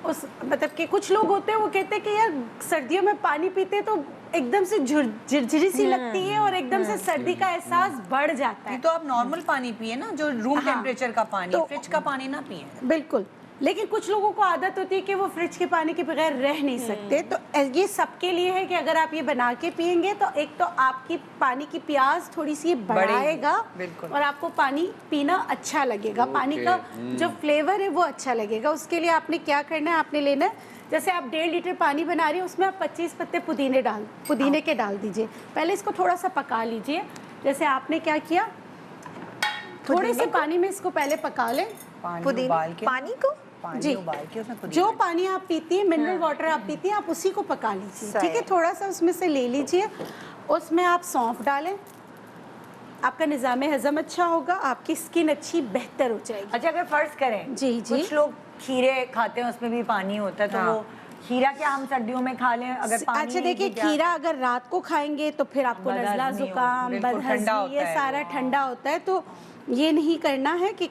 उस मतलब कि कुछ लोग होते हैं वो कहते हैं कि यार सर्दियों में पानी पीते तो एकदम से झिरझिरी सी लगती है और एकदम से सर्दी का एहसास बढ़ जाता ये है। तो आप नॉर्मल पानी पिए ना, जो रूम टेम्परेचर का पानी, तो- फ्रिज का पानी ना पिए। बिल्कुल, लेकिन कुछ लोगों को आदत होती है कि वो फ्रिज के पानी के बगैर रह नहीं सकते। तो ये सबके लिए है कि अगर आप ये बना के पियेंगे तो एक तो आपकी पानी की प्यास थोड़ी सी बढ़ाएगा बिल्कुल। और आपको पानी पीना अच्छा लगेगा, पानी का जो फ्लेवर है वो अच्छा लगेगा। उसके लिए आपने क्या करना है, आपने लेना है, जैसे आप 1.5 लीटर पानी बना रही हैं, उसमें आप 25 पत्ते पुदीने के डाल दीजिए। पहले इसको थोड़ा सा पका लीजिए। जैसे आपने क्या किया, थोड़े से पानी में इसको पहले पका लें। पानी उबाल के, पानी को जी, उबाल के उसमें पुदीना। जो पानी आप पीती हैं, मिनरल वाटर आप पीती हैं, आप उसी को पका लीजिए। ठीक है, थोड़ा सा उसमें से ले लीजिए, उसमें आप सौंफ डालें, आपका निज़ाम हज़म अच्छा होगा, आपकी स्किन अच्छी बेहतर हो जाएगी। अच्छा, अगर फर्ज करें जी, जी। कुछ लोग खीरे खाते हैं, उसमें भी पानी होता है, तो वो खीरा क्या हम सर्दियों में खा लें अगर पानी अच्छा देखिए, की क्या- खीरा अगर रात को खाएंगे तो फिर आपको बदहज़मी नज़ला होगी, जुकाम बिल्कुल, ठंडा बदहज़मी होता ये है सारा ठंडा होता है, तो ये नहीं करना है कि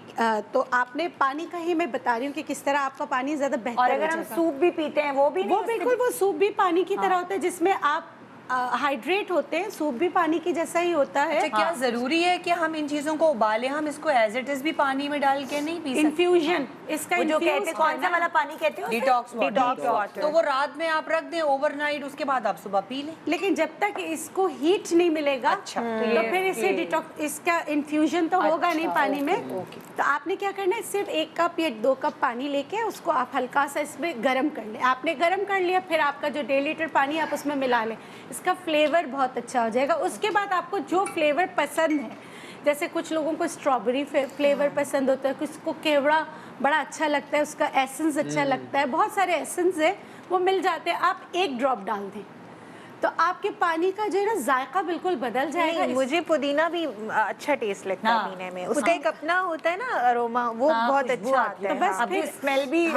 तो आपने पानी का ही मैं बता रही हूँ कि किस तरह आपका पानी ज़्यादा बेहतर और हो अगर हम जाएगा। सूप भी पीते हैं वो भी वो नहीं, उससे बिल्कुल वो सूप भी पानी की तरह होता है, जिसमें आप हाइड्रेट होते हैं, सूप भी पानी की जैसा ही होता है। अच्छा, क्या जरूरी है कि हम इन चीजों को उबालें? हम इसको एज इट इज भी पानी में डाल के नहीं पी सकते? इन्फ्यूजन इसका वो जो कहते infused कौन सा करना- वाला पानी कहते हो डिटॉक्स Detox water. तो वो रात में आप रख दें ओवरनाइट, उसके बाद आप सुबह पी लें। लेकिन जब तक इसको हीट नहीं मिलेगा अच्छा, तो तो ये- फिर इसे ये- डिटॉक्स, इसका इन्फ्यूजन तो होगा नहीं पानी में। ओके। तो आपने क्या करना है, सिर्फ 1 कप या 2 कप पानी लेके उसको आप हल्का सा इसमें गर्म कर लें। आपने गर्म कर लिया, फिर आपका जो 1.5 लीटर पानी आप उसमें मिला लें, इसका फ्लेवर बहुत अच्छा हो जाएगा। उसके बाद आपको जो फ्लेवर पसंद है, जैसे कुछ लोगों को स्ट्रॉबेरी फ्लेवर पसंद होता है, किसी को केवड़ा बड़ा अच्छा लगता है, उसका एसेंस अच्छा लगता है, बहुत सारे एसेंस है वो मिल जाते हैं। आप 1 ड्रॉप डाल दें तो आपके पानी का जो है ना जायका बिल्कुल बदल जाएगा। नहीं, मुझे पुदीना भी अच्छा टेस्ट लगता है हाँ। पीने में, उसका एक अपना होता है ना अरोमा, वो हाँ, बहुत खुशबू अच्छा आती आता है। है। बस आपकी फिर- स्मेल भी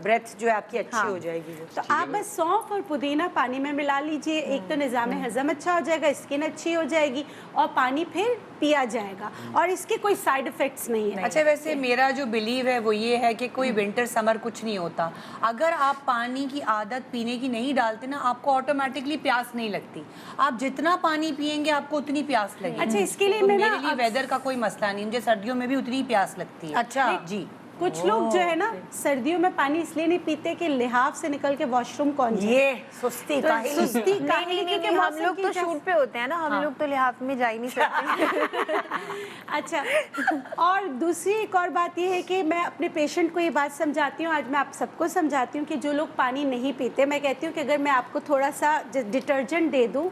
ब्रेथ जो है आपकी अच्छी हो जाएगी वो। तो आप बस सौंफ और पुदीना पानी में मिला लीजिए, एक तो निज़ाम हज़म अच्छा हो जाएगा, स्किन अच्छी हो जाएगी और पानी फिर पिया जाएगा और इसके कोई साइड इफ़ेक्ट्स नहीं है। अच्छा, वैसे मेरा जो बिलीव है वो ये है कि कोई विंटर समर कुछ नहीं होता। अगर आप पानी की आदत पीने की नहीं डालते ना, आपको ऑटोमेटिकली प्यास नहीं लगती। आप जितना पानी पिएंगे आपको उतनी प्यास लगेगी। अच्छा, इसके लिए तो मैं मेरे ना लिए अब- वेदर का कोई मसला नहीं, मुझे सर्दियों में भी उतनी ही प्यास लगती है। अच्छा। जी। कुछ लोग जो है ना सर्दियों में पानी इसलिए नहीं पीते कि लिहाफ से निकल के वॉशरूम कौन जाए। ये सुस्ती तो काहिली। सुस्ती नहीं, काहिली नहीं, क्योंकि नहीं, हम मौसम लोग की तो वजह से- शूट पे होते हैं ना, हम लोग तो लिहाफ में जा ही नहीं सकते। अच्छा, और दूसरी एक और बात ये है कि मैं अपने पेशेंट को ये बात समझाती हूँ, आज मैं आप सबको समझाती हूँ कि जो लोग पानी नहीं पीते, मैं कहती हूँ कि अगर मैं आपको थोड़ा सा डिटर्जेंट दे दूँ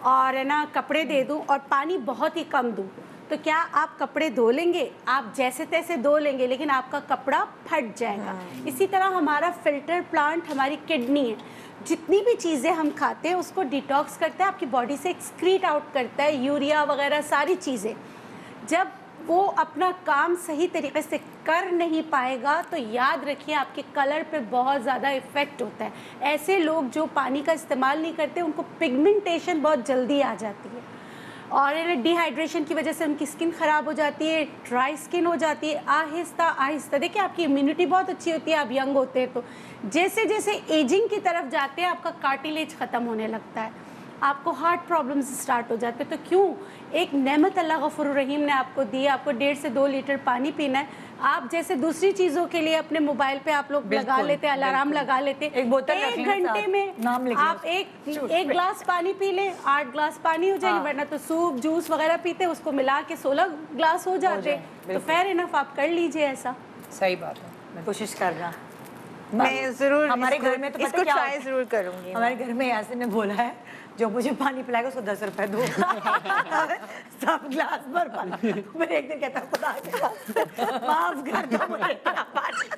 और है ना कपड़े दे दूँ और पानी बहुत ही कम दूँ, तो क्या आप कपड़े धो लेंगे? आप जैसे तैसे धो लेंगे, लेकिन आपका कपड़ा फट जाएगा। इसी तरह हमारा फिल्टर प्लांट हमारी किडनी है, जितनी भी चीज़ें हम खाते हैं उसको डिटॉक्स करता है, आपकी बॉडी से एक्सक्रीट आउट करता है, यूरिया वगैरह सारी चीज़ें। जब वो अपना काम सही तरीके से कर नहीं पाएगा तो याद रखिए आपके कलर पे बहुत ज़्यादा इफ़ेक्ट होता है। ऐसे लोग जो पानी का इस्तेमाल नहीं करते उनको पिगमेंटेशन बहुत जल्दी आ जाती है और डिहाइड्रेशन की वजह से उनकी स्किन ख़राब हो जाती है, ड्राई स्किन हो जाती है। आहिस्ता आहिस्ता देखिए आपकी इम्यूनिटी बहुत अच्छी होती है, आप यंग होते हैं, तो जैसे जैसे एजिंग की तरफ जाते हैं आपका कार्टिलेज ख़त्म होने लगता है, आपको हार्ट प्रॉब्लम्स स्टार्ट हो जाते हैं। तो क्यों, एक नेमत अल्लाह गफूर रहीम ने आपको दी, आपको 1.5 से 2 लीटर पानी पीना है। आप जैसे दूसरी चीज़ों के लिए अपने मोबाइल पे आप लोग लगा लेते हैं, अलार्म लगा लेते हैं, एक बोतल 1 रखेंगे घंटे साथ, में नाम लिख आप एक ग्लास पानी पी लें, 8 ग्लास पानी हो जाएंगे। वरना तो सूप जूस वगैरह पीते, उसको मिला के 16 ग्लास हो जाते। तो फेयर इनफ आप कर लीजिए ऐसा। सही बात है। मैं कोशिश करना। मैं जरूर हमारे इसको- घर में तो पता इसको क्या ट्राई होता है? जरूर करूंगी। हमारे घर में यासिन ने बोला है जो मुझे पानी पिलाएगा उसको 10 रुपए दो। सब ग्लास भर पानी। मेरे एक दिन कहता खुदा के वास्ते माफ कर दो मुझे इतना पानी।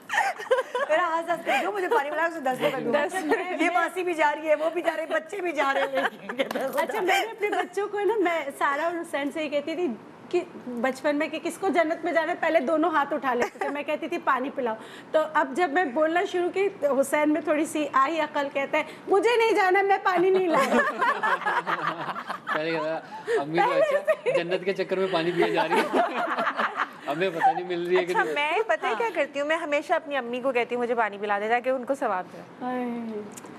मेरा हंस कर दो मुझे पानी पिलाएगा उसको 10 रुपए दो। ये मासी भी जा रही है, वो भी जा रहे हैं, बच्चे भी जा रहे हैं। अच्छा, मैंने अपने बच्चों को है ना, मैं सारा और हुसैन से ही कहती थी कि बचपन में कि किसको जन्नत में जाना है पहले दोनों हाथ उठा लेते थे, मैं कहती थी पानी पिलाओ। तो अब जब मैं बोलना शुरू की तो हुसैन में थोड़ी सी आई अकल, कहता है मुझे नहीं जाना, मैं पानी नहीं लाऊंगा। पहले कहता था, अम्मी तो अच्छा जन्नत के चक्कर में पानी पिए जा रही है। हमें पता नहीं मिल रही है कि अच्छा, मैं पता है क्या करती हूँ, मैं हमेशा अपनी अम्मी को कहती हूँ मुझे पानी पिला दे, ताकि उनको सवाब दे।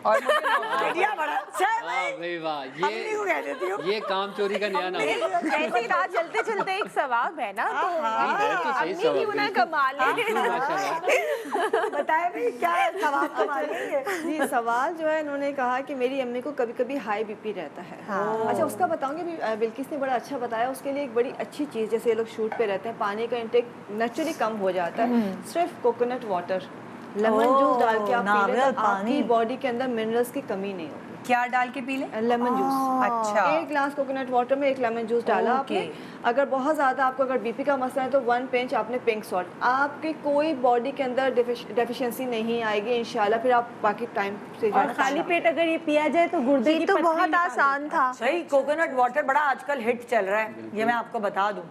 और आइडिया बड़ा अच्छा है वाह भाई वाह, अम्मी को कह देती हूँ। ये काम चोरी का नया नाम है। ऐसे ही राह चलते चलते एक सवाब है ना, तो नहीं, है तो सही अम्मी सवाब, क्यों ना बिल्कुल। कमा ले। माशाल्लाह। बताए भाई क्या सवाब कमा रही है। जी, सवाल जो है इन्होंने कहा कि मेरी अम्मी को कभी कभी हाई बीपी रहता है। अच्छा, उसका बताऊंगी अभी, बिल्किस ने बड़ा अच्छा बताया। उसके लिए एक बड़ी अच्छी चीज़, जैसे ये लोग शूट पे रहते हैं, पानी का इंटेक नेचुरली कम हो जाता है, सिर्फ कोकोनट वाटर, लेमन जूस डाल के आप पी लें, नारियल तो पानी। आपकी बॉडी के अंदर मिनरल्स की कमी नहीं होगी। क्या डाल के पी लें? Lemon juice. अच्छा। 1 ग्लास कोकोनट वाटर में 1 लेमन जूस डाला आपने। अगर बहुत ज़्यादा आपको अगर बीपी का मसला है तो 1 पिंच आपने पिंक सॉल्ट, आपकी कोई बॉडी के अंदर डेफिशिएंसी नहीं आएगी इंशाल्लाह। फिर आप बाकी टाइम से और खाली पेट अगर ये पिया जाए तो गुर्दे की ये तो पथरी बहुत निकाल आसान था। सही, कोकोनट वाटर बड़ा आजकल हिट चल रहा है, ये मैं आपको बता दूं।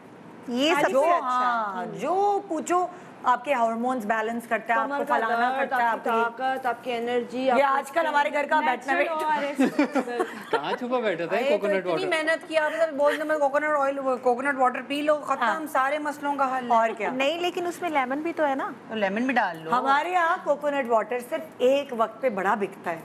ये जो सबसे अच्छा हाँ, जो पूछो आपके हार्मोन्स बैलेंस करता है, कमर आपको का फलाना दर्द, करता है, आपकी आपकी ताकत, आपकी एनर्जी। ये आजकल हमारे घर का बैठना वेट। कहाँ छुपा बैठा था ये तो कोकोनट इतनी वाटर? मेहनत की आपने, बोल दो मैं कोकोनट ऑयल कोकोनट वाटर पी लो, खत्म, सारे मसलों का हल। और क्या, नहीं, लेकिन उसमें लेमन भी तो है ना। तो लेमन भी डाल लो। हमारे यहाँ कोकोनट वाटर सिर्फ एक वक्त पे बड़ा बिकता है,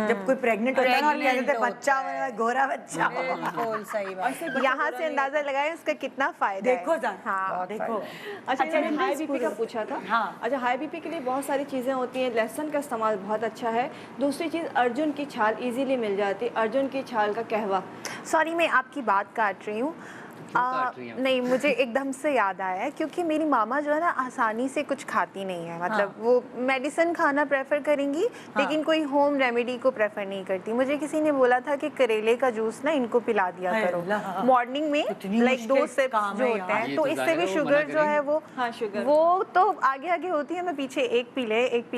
जब कोई प्रेग्नेंट होता है ना और Pregnant कहते हैं बच्चा होता है। हो, गोरा बच्चा हो। बिल्कुल सही बात। यहाँ से अंदाजा लगाएं उसका कितना फायदा है। देखो जरा, हाँ, देखो। अच्छा, मैंने हाई बीपी का पूछा पूछा था। हाँ। अच्छा, हाई बीपी के लिए बहुत सारी चीज़ें होती हैं, लहसुन का इस्तेमाल बहुत अच्छा है। दूसरी चीज़, अर्जुन की छाल इजीली मिल जाती है, अर्जुन की छाल का कहवा। सॉरी मैं आपकी बात काट रही हूँ। काट रही हैं? नहीं, मुझे एकदम से याद आया है क्योंकि मेरी मामा जो है ना आसानी से कुछ खाती नहीं है, मतलब वो मेडिसिन खाना प्रेफर करेंगी लेकिन कोई होम रेमेडी को प्रेफर नहीं करती। मुझे किसी ने बोला था कि करेले का जूस ना इनको पिला दिया अरे करो अल्लाह। मॉर्निंग में, इतनी लाइक 2 मुश्किल सिप्स काम जो है होते यार। हैं ये तो तो इससे जाहिर भी है वो शुगर मना जो है करेंगी। वो हाँ, शुगर। वो तो आगे आगे होती है। मैं पीछे एक पी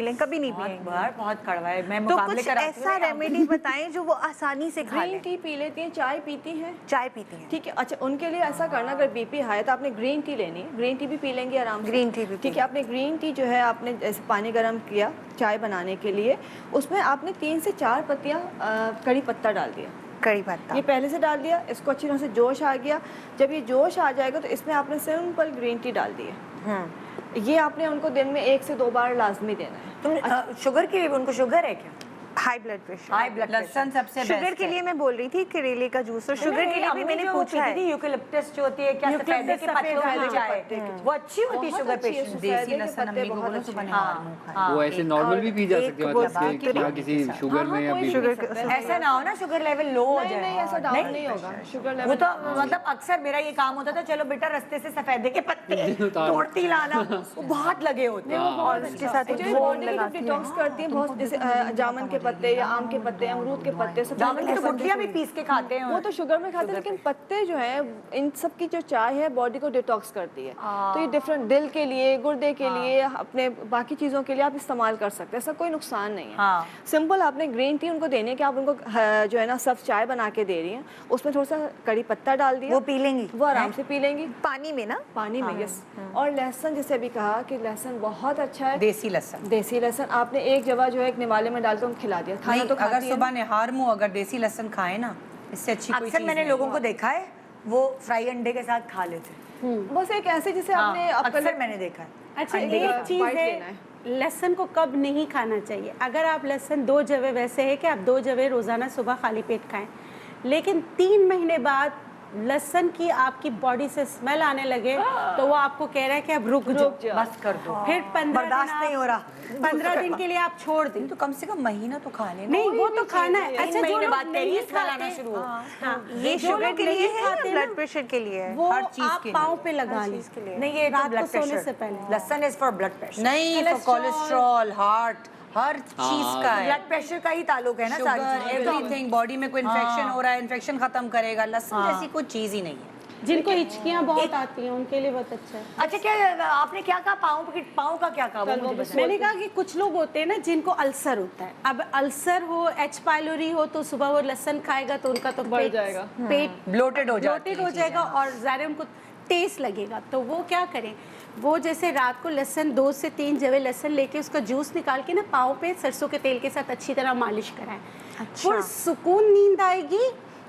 लें कभी नहीं बहुत पिएंगी। बार बहुत कड़वा है, मैं तो मुकाबले कुछ कराती हूँ ऐसा ना, रेमेडी बताएं जो वो आसानी से खा ग्रीन लें। टी पी लेती हैं, चाय पीती हैं? चाय पीती हैं। ठीक है। अच्छा, उनके लिए ऐसा करना, अगर बीपी हाई है तो आपने ग्रीन टी लेनी है। ग्रीन टी भी पी लेंगे आराम से। ग्रीन टी भी ठीक है। आपने ग्रीन टी जो है, आपने जैसे पानी गर्म किया चाय बनाने के लिए, उसमें आपने 3 से 4 पत्तियाँ कड़ी पत्ता डाल दिया। कड़ी पत्ता ये पहले से डाल दिया, इसको अच्छी तरह से जोश आ गया। जब ये जोश आ जाएगा तो इसमें आपने सिंपल ग्रीन टी डाल दी है। ये आपने उनको दिन में 1 से 2 बार लाजमी देना है। तुम शुगर की, उनको शुगर है क्या? High blood pressure. High blood लहसुन सबसे शुगर बेस्ट के लिए मैं बोल रही थी करेले का जूस, और शुगर के लिए भी मैंने पूछा है। यूकेलिप्टस जो होती है, क्या सफेदे के पत्तों की चाय, वो अच्छी होती है बहुत शुगर अच्छी है, पेशेंट। सफेदे देसी के लहसुन पत्ते अम्मी को बहुत बोलो अच्छे सुबह हैं। नहार मुंह खाए। वो ऐसे नॉर्मल भी पी जा एक सकते हैं, वो मतलब कि बिना किसी शुगर में या कोई बीपी। शुगर का ऐसा ना हो ना शुगर लेवल लो हो नहीं जाए। नहीं, ऐसा डाउन नहीं होगा शुगर वो लेवल। तो मतलब अक्सर मेरा ये काम होता था, चलो बेटा रास्ते से सफेदे के पत्ते तोड़ती लाना, वो बहुत लगे होते हैं। और उसके साथ एक्चुअली बॉडी को डिटॉक्स करती है बहुत, जैसे जामुन के पत्ते या आम के पत्ते, अमरूद के पत्ते, सब जामुन की तो गुठलियाँ भी पीस के खाते हैं। वो तो शुगर में खाते हैं, लेकिन पत्ते जो हैं, इन सब की जो चाय है बॉडी को डिटॉक्स करती है। तो ये डिफरेंट, दिल के लिए, गुर्दे के लिए, अपने बाकी चीज़ों के लिए आप इस्तेमाल कर सकते हैं, ऐसा कोई नुकसान नहीं है। हाँ। सिंपल आपने ग्रीन टी उनको देने के, आप उनको जो है ना सब चाय बना के दे रही हैं, उसमें थोड़ा सा कड़ी पत्ता डाल दिया, वो पी लेंगी, वो आराम से पी लेंगी पानी में ना। पानी में। यस। और लहसुन, जैसे अभी कहा कि लहसुन बहुत अच्छा है। देसी लहसुन देसी लहसुन आपने एक जगह जो है एक निवाले में डाल के उनको खिला दिया, खाना नहीं, तो अगर खाती है सुबह निहार मुँह अगर देसी लहसुन खाए ना, इससे अच्छी कोई अक्सर चीज़ मैंने नहीं। लोगों को देखा है वो फ्राई अंडे के साथ खा लेते हैं। बस एक ऐसे जैसे आपने हाँ, आपका अक्सर मैंने देखा है। अच्छा, अंडे का एक चीज़ white लेना है, है। लहसुन को कब नहीं खाना चाहिए। अगर आप लहसुन 2 जवे, वैसे है कि आप 2 जवे रोज़ाना सुबह खाली पेट खाएं, लेकिन 3 महीने बाद लहसुन की आपकी बॉडी से स्मेल आने लगे तो वो आपको कह रहा है कि अब रुक जाओ, बस कर दो, फिर 15 बर्दाश्त नहीं हो रहा। 15 दिन के लिए आप छोड़ दें। तो कम से कम महीना तो खा लेना। नहीं, वो तो खाना है। अच्छा, जो महीने लोग बाद करिए नहीं स्मेल आना खाते, शुरू हो। हाँ, ये जो शुगर लोग के लिए नहीं है या खाते ब्लड ना, प्रेशर के लिए है? वो हर चीज़ आप के लिए। पाँव पे लगा लें। नहीं, ये तो रात को ब्लड सोने प्रेशर से पहले। लहसुन इज फॉर ब्लड प्रेशर। नहीं, फॉर कोलेस्ट्रॉल, हार्ट, हर चीज का है। ब्लड प्रेशर का ही ताल्लुक है ना सारी शुगर, चीज़ें। एवरीथिंग, बॉडी में कोई इन्फेक्शन हो रहा है, इन्फेक्शन खत्म करेगा। लहसुन जैसी कोई चीज ही नहीं है। जिनको हिचकियाँ बहुत आती हैं उनके लिए बहुत अच्छा है। अच्छा, क्या आपने क्या कहा, पाँव का क्या कहा? वो मुझे बताइए। मैंने कहा कि कुछ लोग होते हैं ना जिनको अल्सर होता है। अब अल्सर हो, एच पाइलोरी हो, तो सुबह वो लहसुन खाएगा तो उनका तो बढ़ जाएगा। पेट ब्लोटेड हो जाती ब्लोटेड है हो जाएगा और ज़ाहिर उनको टेस्ट लगेगा। तो वो क्या करें, वो जैसे रात को लहसुन 2 से 3 जवे लहसुन लेके उसका जूस निकाल के ना पाँव पे सरसों के तेल के साथ अच्छी तरह मालिश कराएं। अच्छा। सुकून नींद आएगी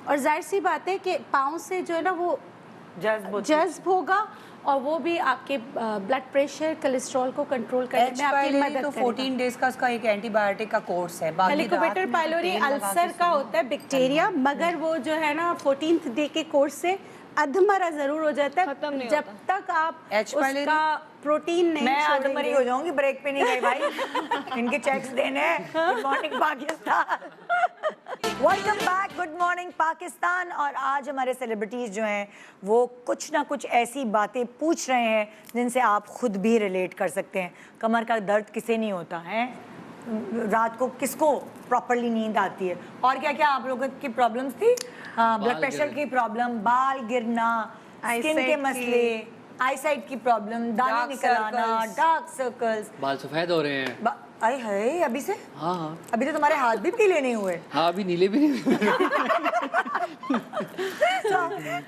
और जाहिर सी बात है कि पाँव से जो है ना वो जज्ब होगा और वो भी आपके ब्लड प्रेशर, कोलेस्ट्रॉल को कंट्रोल करने एच में आपकी पाइलोरी मदद तो करेगा। 14 डेज का उसका एक एंटीबायोटिक का कोर्स है। बाकी हेलिकोबैक्टर रात में पाइलोरी तेल लगा के अल्सर का होता है बैक्टीरिया, मगर वो जो है ना 14th डे के कोर्स से अधमरा जरूर हो जाता है, खत्म नहीं जब तक आप H. pylori? उसका प्रोटीन नहीं मैं छोड़ेंगे। अधमरी हो जाऊंगी, ब्रेक पे नहीं गई भाई। इनके चेक्स देने हैं। Good morning Pakistan, welcome back, good morning Pakistan. और आज हमारे सेलिब्रिटीज जो हैं वो कुछ ना कुछ ऐसी बातें पूछ रहे हैं जिनसे आप खुद भी रिलेट कर सकते हैं। कमर का दर्द किसे नहीं होता है, रात को किसको प्रॉपरली नींद आती है, और क्या क्या आप लोगों की प्रॉब्लम्स थी? ब्लड प्रेशर की प्रॉब्लम, बाल गिरना, स्किन के मसले, आईसाइट की प्रॉब्लम, दाने Dark निकल आना, circles. Dark circles. बाल सफेद हो रहे हैं। आए हाय, अभी से? हाँ हाँ अभी तो तुम्हारे हाथ भी पीले नहीं हुए। हाँ, अभी नीले भी नहीं।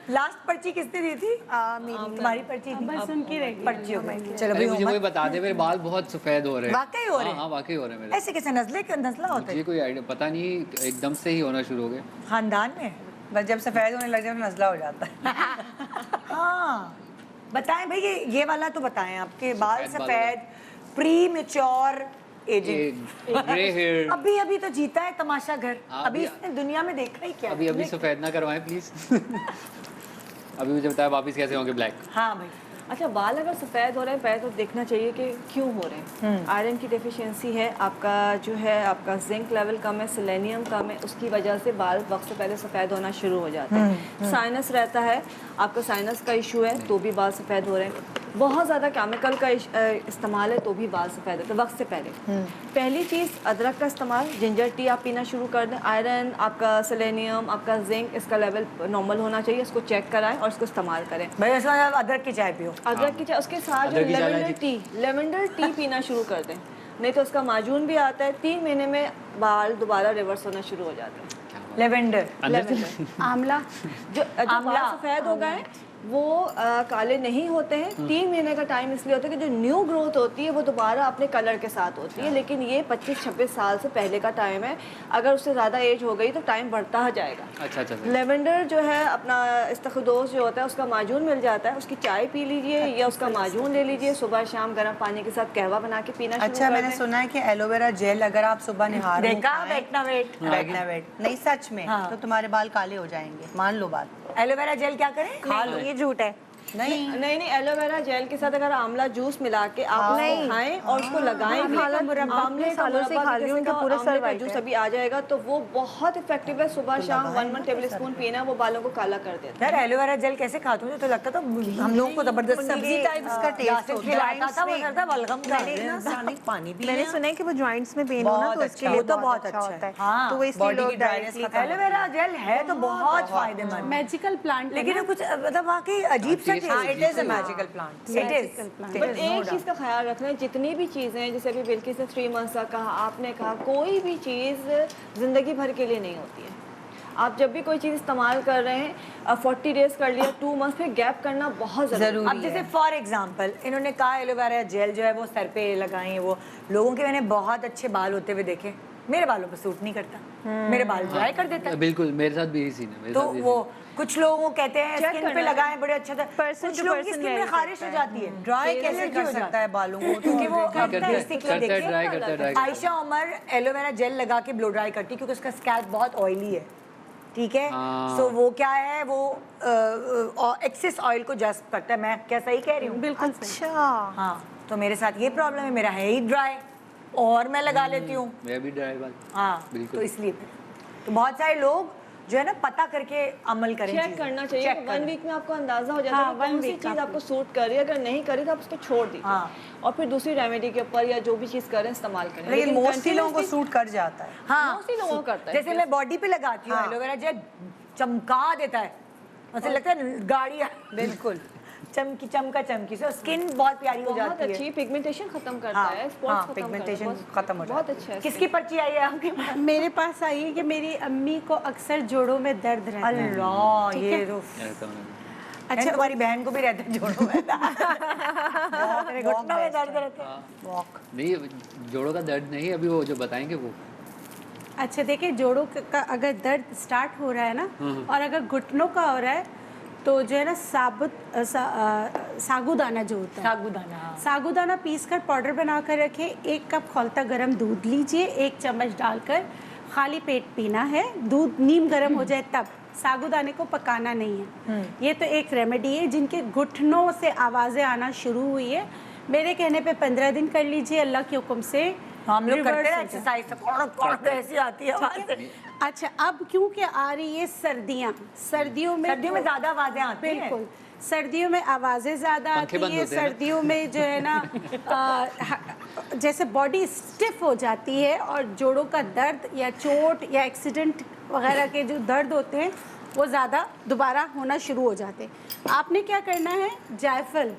लास्ट पर्ची किसने दी थी? तुम्हारी पर्ची थी। बस उनकी रहेगी। पर्ची हो गई। चलो अरे भाई, मुझे कोई मोहम्मद, बता दे, मेरे बाल बहुत सफेद हो रहे हैं। वाकई हो रहे हैं? हाँ, वाकई हो रहे हैं मेरे। ऐसे कैसे नस्ला होता है मुझे कोई आइडिया पता नहीं, एकदम से ही होना शुरू हो गए। खानदान में? बस जब सफेद होने लग जाए तो नजला हो जाता है। हाँ, बताएं भाई, ये वाला तो बताएं, आपके बाल सफेद बाल सफेद, premature ageing, grey hair. अभी अभी तो जीता है तमाशा घर। हाँ, अभी अभी- इसने दुनिया में देखा ही क्या? अभी सफेद ना करवाएं प्लीज। अभी मुझे बताया वापस कैसे होंगे ब्लैक। हाँ भाई, अच्छा, बाल अगर सफ़ेद हो रहे हैं पहले तो देखना चाहिए कि क्यों हो रहे हैं। आयरन की डेफिशिएंसी है, आपका जो है आपका जिंक लेवल कम है, सेलेनियम कम है, उसकी वजह से बाल वक्त से पहले सफ़ेद होना शुरू हो जाते हैं। साइनस रहता है, आपका साइनस का इशू है तो भी बाल सफ़ेद हो रहे हैं। बहुत ज़्यादा केमिकल का इस्तेमाल है तो भी बाल सफ़ेद होते हैं वक्त से पहले। पहली चीज़ अदरक का इस्तेमाल, जिंजर टी आप पीना शुरू कर दें। आयरन, आपका सेलेनियम, आपका जिंक, इसका लेवल नॉर्मल होना चाहिए, इसको चेक कराएं और इसको इस्तेमाल करें। भाई ऐसा अदरक की चाय पियो। अदरक की चाय, उसके साथ जो अदरक की चाय लेवेंडर टी पीना शुरू कर दें, नहीं तो उसका माजून भी आता है। 3 महीने में बाल दोबारा रिवर्स होना शुरू हो जाते हैं। लेवेंडर, आंवला, जो बाल सफ़ेद हो गए वो काले नहीं होते हैं। 3 महीने का टाइम इसलिए होता है कि जो न्यू ग्रोथ होती है वो दोबारा अपने कलर के साथ होती है, लेकिन ये 25-26 साल से पहले का टाइम है। अगर उससे ज़्यादा एज हो गई तो टाइम बढ़ता जाएगा। अच्छा। लेवेंडर जो है अपना इस्तखदोस जो होता है उसका माजून मिल जाता है, उसकी चाय पी लीजिए या उसका माजून ले लीजिए। सुबह शाम गर्म पानी के साथ कहवा बना के पीना शुरू अच्छा, कर मैंने दें। सुना है कि एलोवेरा जेल अगर आप सुबह निहार मुँह देखा खाएं- बैठना वेट। बैठना वेट नहीं, सच में हाँ। तो तुम्हारे बाल काले हो जाएंगे, मान लो बात। एलोवेरा जेल क्या करें? खा लो, ये झूठ है। नहीं नहीं, एलोवेरा जेल के साथ अगर आंवला जूस मिला के आप उसको खाएं और उसको लगाएं, आंवले का मुरब्बा आंवले का सालों से मुरब्बा खा रही हूँ, जैसे उनका पूरा आंवले सर का वाइट जूस है। अभी आ जाएगा तो वो बहुत इफेक्टिव है। सुबह शाम 1 टेबल स्पून पीना, वो बालों को काला कर देता है। यार एलोवेरा जेल कैसे खाती हूँ? तो लगता था हम लोगों को जबरदस्ती सब्जी टाइप इसका टेस्ट होता है। खिलाता था, वो करता बलगम का। मैंने ना सानिक पानी भी मैंने लिया। सुना है कि वो जॉइंट्स में पेन हो ना बहुत तो उसके अच्छा, लिए वो तो बहुत अच्छा होता है। हाँ, तो वो इसलिए body लोग की dryness डायरेक्टली खत्म एलोवेरा जेल है तो बहुत फायदेमंद। मैजिकल प्लांट है लेकिन ना? ये कुछ मतलब वाकई अजीब सा टेस्ट हाँ, taste. It is a magical plant. It is but एक चीज़ का ख्याल रखना है, जितनी भी चीज़ें हैं, जैसे अभी बिल्किस ने 3 मंथ्स का कहा, आपने कहा, कोई भी चीज़ ज़िंदगी भर के लिए नहीं होती है। आप जब भी कोई चीज़ इस्तेमाल कर रहे हैं, 40 डेज कर लिया, 2 मंथ्स, फिर गैप करना बहुत ज़रूरी अब जैसे फॉर एग्जांपल इन्होंने कहा एलोवेरा जेल जो है वो सर पे लगाएं, वो लोगों के मैंने बहुत अच्छे बाल होते हुए देखे, मेरे बालों पे सूट नहीं करता, मेरे बाल ड्राई कर देता है। बिल्कुल मेरे साथ भी यही सीन है, मेरे तो साथ भी वो कुछ लोगों को कहते हैं Check स्किन पे करना है। लगाएं बड़े अच्छा था, Person कुछ to लोगों की person स्किन में vary खारिश हो जाती है, ड्राई कैसे एलर्जी कर हो सकता जाता है बालों को? क्योंकि वो करता है, करता है stick में देखिए, ड्राई करता है, dry Ayesha Umar aloe vera gel लगा के ब्लो ड्राई करती है क्योंकि उसका स्कैल्प बहुत ऑयली है, ठीक है। हाँ। सो वो क्या है, वो एक्सेस ऑयल को जस्ट करता है। मैं क्या सही कह रही हूँ? बिल्कुल सही। अच्छा, हाँ, तो मेरे साथ ये प्रॉब्लम है, मेरा है ही ड्राई और मैं लगा लेती हूँ। मैं भी ड्राई बाल। हाँ, बिल्कुल। तो इसलिए तो बहुत सारे लोग जो है ना पता करके अमल करें, चेक चीज़ें। करना चाहिए। Check 1 करें। वीक में आपको अंदाजा हो जाता हाँ, है कि कौन 1 सी week चीज़ आपको सूट कर रही है। अगर नहीं करी तो आप उसको छोड़ दीजिए हाँ। और फिर दूसरी रेमेडी के ऊपर या जो भी चीज़ करें इस्तेमाल करें। लेकिन मोस्टली लोगों को continuously- सूट कर जाता है। हाँ, Mostly लोगों को करता है। जैसे मैं बॉडी पे लगाती हूँ हाँ। एलोवेरा जेल, चमका देता है, मुझे लगता है गाड़ियाँ बिल्कुल चमकी से स्किन बहुत प्यारी हो बहुत जाती है। अच्छी पिगमेंटेशन खत्म करता हाँ, है, हाँ, स्पॉट्स खत्म करता है, pigmentation बहुत- खत्म हो बहुत जाता अच्छा है। किसकी पर्ची आई है आपके पास? मेरे पास आई है कि मेरी अम्मी को अक्सर जोड़ों में दर्द रहता है। अल्लाह, ठीक ये है। तो ऐसा मैंने- अच्छा, तुम्हारी बहन को भी रहता है जोड़ों में मेरे घुटनों में दर्द रहता है। वॉक नहीं, जोड़ों का दर्द नहीं, अभी वो जो बताएंगे वो। अच्छा देखिए, जोड़ों का अगर दर्द स्टार्ट हो रहा है ना और अगर घुटनों का हो रहा है तो जो है ना साबूदाना जो होता है, साबूदाना, हाँ। साबूदाना पीस कर पाउडर बना कर रखें। 1 कप खौलता गर्म दूध लीजिए, 1 चम्मच डालकर खाली पेट पीना है। दूध नीम गर्म हो जाए तब, साबूदाने को पकाना नहीं है। ये तो एक रेमेडी है। जिनके घुटनों से आवाज़ें आना शुरू हुई है, मेरे कहने पे 15 दिन कर लीजिए, अल्लाह के हुक्म से हम लोग करते reverse हैं हो एक्सरसाइज, तो ऐसी आती है आवाज़। अच्छा, अब क्योंकि आ रही है सर्दियाँ, सर्दियों में ज़्यादा आवाज़ें आती हैं। बिल्कुल, सर्दियों में आवाज़ें ज़्यादा पंखे आती बंद हैं। होते हैं ना? सर्दियों में जो है ना जैसे बॉडी स्टिफ हो जाती है और जोड़ों का दर्द या चोट या एक्सीडेंट वगैरह के जो दर्द होते हैं वो ज़्यादा दोबारा होना शुरू हो जाते हैं। आपने क्या करना है, जायफल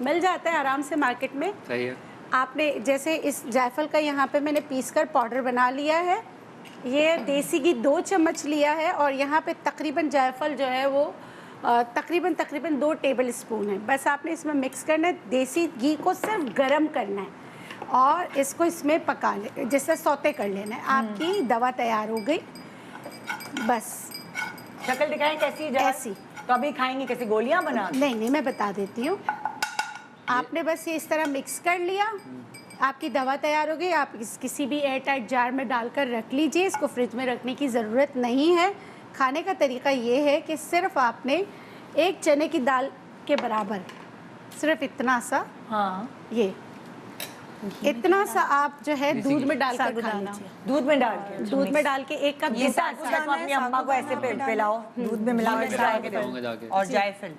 मिल जाता है आराम से मार्केट में। सही है। आपने जैसे इस जायफल का यहाँ पे मैंने पीसकर पाउडर बना लिया है। ये देसी घी 2 चम्मच लिया है और यहाँ पे तकरीबन जायफल जो है वो तकरीबन 2 टेबल स्पून है। बस आपने इसमें मिक्स करना है। देसी घी को सिर्फ गरम करना है और इसको इसमें पका ले, जैसे सौते कर लेना है। आपकी दवा तैयार हो गई। बस शक्ल दिखाएं कैसी है? ऐसी। तो अभी खाएंगे कैसी, गोलियां बना के? नहीं, मैं बता देती हूँ। आपने बस ये इस तरह मिक्स कर लिया, आपकी दवा तैयार हो गई। आप किसी भी एयर टाइट जार में डालकर रख लीजिए। इसको फ्रिज में रखने की ज़रूरत नहीं है। खाने का तरीका ये है कि सिर्फ आपने 1 चने की दाल के बराबर सिर्फ इतना सा, हाँ, ये इतना सा आप जो है दूध में डाल कर खा साबुदाना। लीजिए। दूध में डाल के, दूध में डाल के 1 कप ये दूध साथ साथ अपनी अम्मा को ऐसे पिलाओ, दूध में मिला के डाल के बताऊंगा जाके। और जायफल।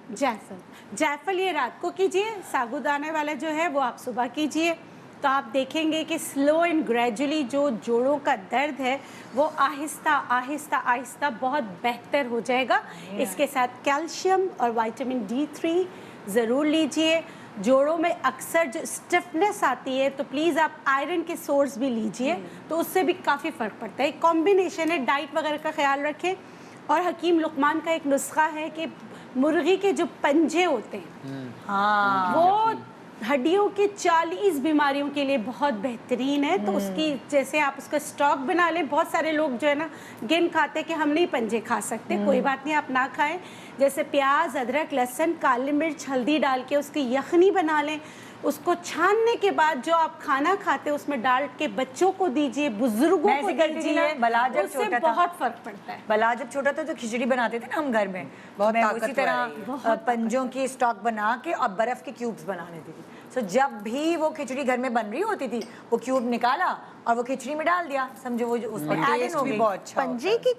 जायफल ये रात को कीजिए, साबुदाने वाला जो है वो आप सुबह कीजिए। तो आप देखेंगे कि स्लो एंड ग्रेजुअली जो जोड़ों का दर्द है वो आहिस्ता आहिस्ता आहिस्ता बहुत बेहतर हो जाएगा। इसके साथ कैल्शियम और विटामिन D3 ज़रूर लीजिए। जोड़ों में अक्सर जो स्टिफनेस आती है तो प्लीज़ आप आयरन के सोर्स भी लीजिए, तो उससे भी काफ़ी फ़र्क पड़ता है। कॉम्बिनेशन है, डाइट वगैरह का ख्याल रखें। और हकीम लुकमान का एक नुस्खा है कि मुर्गी के जो पंजे होते हैं वो हड्डियों के 40 बीमारियों के लिए बहुत बेहतरीन है। तो उसकी जैसे आप उसका स्टॉक बना लें। बहुत सारे लोग जो है ना गिन खाते कि हम नहीं पंजे खा सकते, कोई बात नहीं, आप ना खाएं। जैसे प्याज, अदरक, लहसुन, काली मिर्च, हल्दी डाल के उसकी यखनी बना लें। उसको छानने के बाद जो आप खाना खाते हैं उसमें डाल के बच्चों को दीजिए, बुजुर्गों मैं को ऐसे करती थी दीजिए, ना, बला जब उससे छोटा था। बहुत फर्क पड़ता है। बला जब छोटा था तो खिचड़ी बनाते थे ना हम घर में, बहुत मैं उसी ताकतवर है तरह पंजों की स्टॉक बना के और बर्फ के क्यूब्स बना लेती थी। सो जब भी वो खिचड़ी घर में बन रही होती थी वो क्यूब निकाला और वो खिचड़ी में डाल दिया, समझो वो जो उसमें add in टेस्ट हो भी गई। बहुत अच्छा पंजे की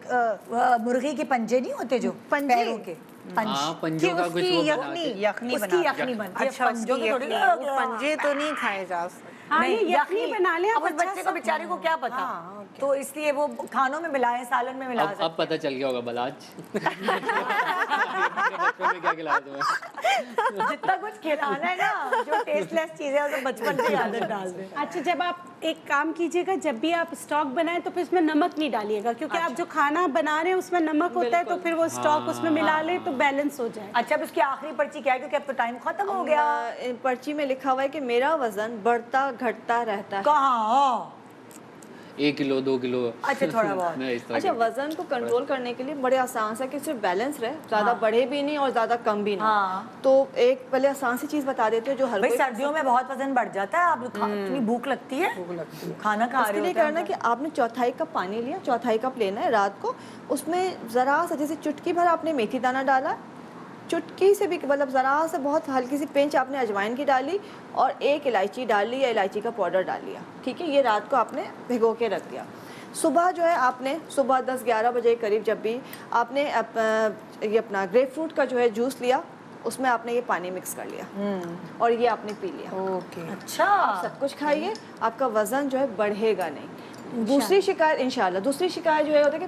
मुर्गी के पंजे नहीं होते जो पंजे? पैरों के पंज, हाँ, पंजों कि का कुछ उसकी वो बना यखनी, के। यखनी उसकी बना यखनी बनती है। अच्छा, पंजों की थोड़ी वो पंजे तो नहीं खाए जा सकते। हाँ, नहीं, ये यखनी बना लें आप, अब उस अच्छा बच्चे सा। को बेचारे को क्या पता, तो इसलिए वो खानों में मिलाए, सालन में मिला अब पता चल गया होगा बलाज। बचपन में क्या खिलाया तुम्हें? जितना कुछ खिलाना है ना, जो टेस्टलेस चीजें हैं, तो बचपन से आदत डाल दे। अच्छा, जब आप एक काम कीजिएगा, जब भी आप स्टॉक बनाएं तो फिर उसमें नमक नहीं डालिएगा, क्योंकि आप जो खाना बना रहे हैं उसमें नमक होता है, तो फिर वो स्टॉक उसमें मिला ले तो बैलेंस हो जाए। अच्छा, अब इसकी आखिरी पर्ची क्या है, क्योंकि अब तो टाइम खत्म हो गया। पर्ची में लिखा हुआ है कि मेरा वजन बढ़ता घटता रहता है। कहाँ? 1 किलो 2 किलो। अच्छा, थोड़ा बहुत। नहीं, इस तरह अच्छा, के। वजन को कंट्रोल करने के लिए बड़े आसान सा कि सिर्फ बैलेंस रहे, ज़्यादा बढ़े भी नहीं और ज़्यादा कम भी नहीं। हाँ। तो एक पहले आसान सी चीज़ बता देते हो जो हर भाई कोई सर्दियों में बहुत वजन बढ़ जाता है, आप इतनी भूख लगती है, खाना खा उसके रहे लिए होते हैं करना हम कि आपने 1/4 कप पानी लिया, 1/4 कप लेना है रात को। उसमें ज़रा सा जैसे चुटकी भर आपने मेथी दाना डाला, चुटकी से भी मतलब ज़रा से बहुत हल्की सी पिंच आपने अजवाइन की डाली और 1 इलायची डाल ली या इलायची का पाउडर डाल लिया। ठीक है, ये रात को आपने भिगो के रख दिया। सुबह जो है आपने सुबह 10-11 बजे के करीब जब भी आपने ये अपना ग्रेप फ्रूट का जो है जूस लिया, उसमें आपने ये पानी मिक्स कर लिया और ये आपने पी लिया। ओके। अच्छा, सब कुछ खाइए, आपका वज़न जो है बढ़ेगा नहीं। दूसरी शिकायत इंशाल्लाह, दूसरी शिकायत जो है होता है कि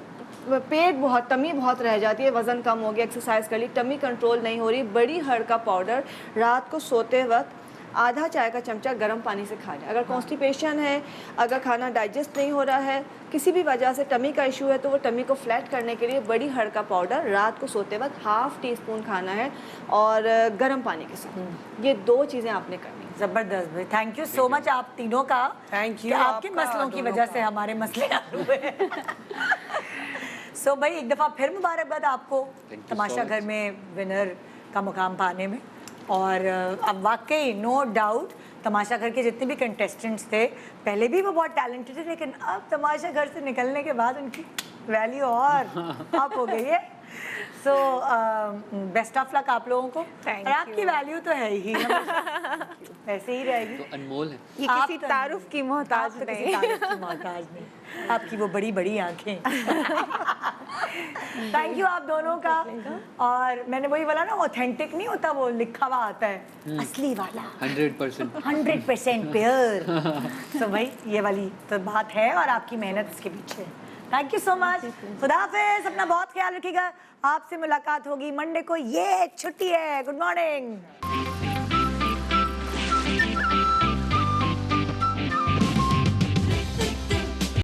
पेट बहुत, टमी बहुत रह जाती है, वज़न कम हो गया, एक्सरसाइज कर ली, टमी कंट्रोल नहीं हो रही। बड़ी हड़ का पाउडर रात को सोते वक्त आधा चाय का चमचा गर्म पानी से खा लें। अगर कॉन्स्टिपेशन है, अगर खाना डाइजेस्ट नहीं हो रहा है, किसी भी वजह से टमी का इशू है, तो वो टमी को फ्लैट करने के लिए बड़ी हड़ का पाउडर रात को सोते वक्त 1/2 टीस्पून खाना है और गर्म पानी के साथ। ये 2 चीज़ें आपने करनी है। जबरदस्त भाई, थैंक यू सो मच आप तीनों का। Thank you, कि आपके आपका, मसलों की दोनों वजह का। से हमारे मसले हल हुए। सो भाई एक दफ़ा फिर मुबारकबाद आपको Thank you so Tamasha much. घर में विनर का मुकाम पाने में। और अब वाकई नो डाउट तमाशा घर के जितने भी कंटेस्टेंट्स थे पहले भी वो बहुत टैलेंटेड थे, लेकिन अब तमाशा घर से निकलने के बाद उनकी वैल्यू और अप हो गई है। सो बेस्ट ऑफ लक आप लोगों को। और आपकी वैल्यू तो है ही, ऐसे ही रहेगी। तो अनमोल है। ये आप किसी तो- तारुफ की मोहताज आप तो किसी नहीं। तारीफ की मोहताज नहीं, आपकी वो बड़ी बड़ी आंखें। थैंक यू आप दोनों का। और मैंने वही बोला ना, ऑथेंटिक नहीं होता, वो लिखा हुआ आता है, असली वाला 100%। 100% प्योर। तो भाई ये वाली तो बात है और आपकी मेहनत इसके पीछे। Thank you so much. खुदा हाफिज, अपना बहुत ख्याल रखिएगा। आपसे मुलाकात होगी मंडे को, ये छुट्टी है। Good morning.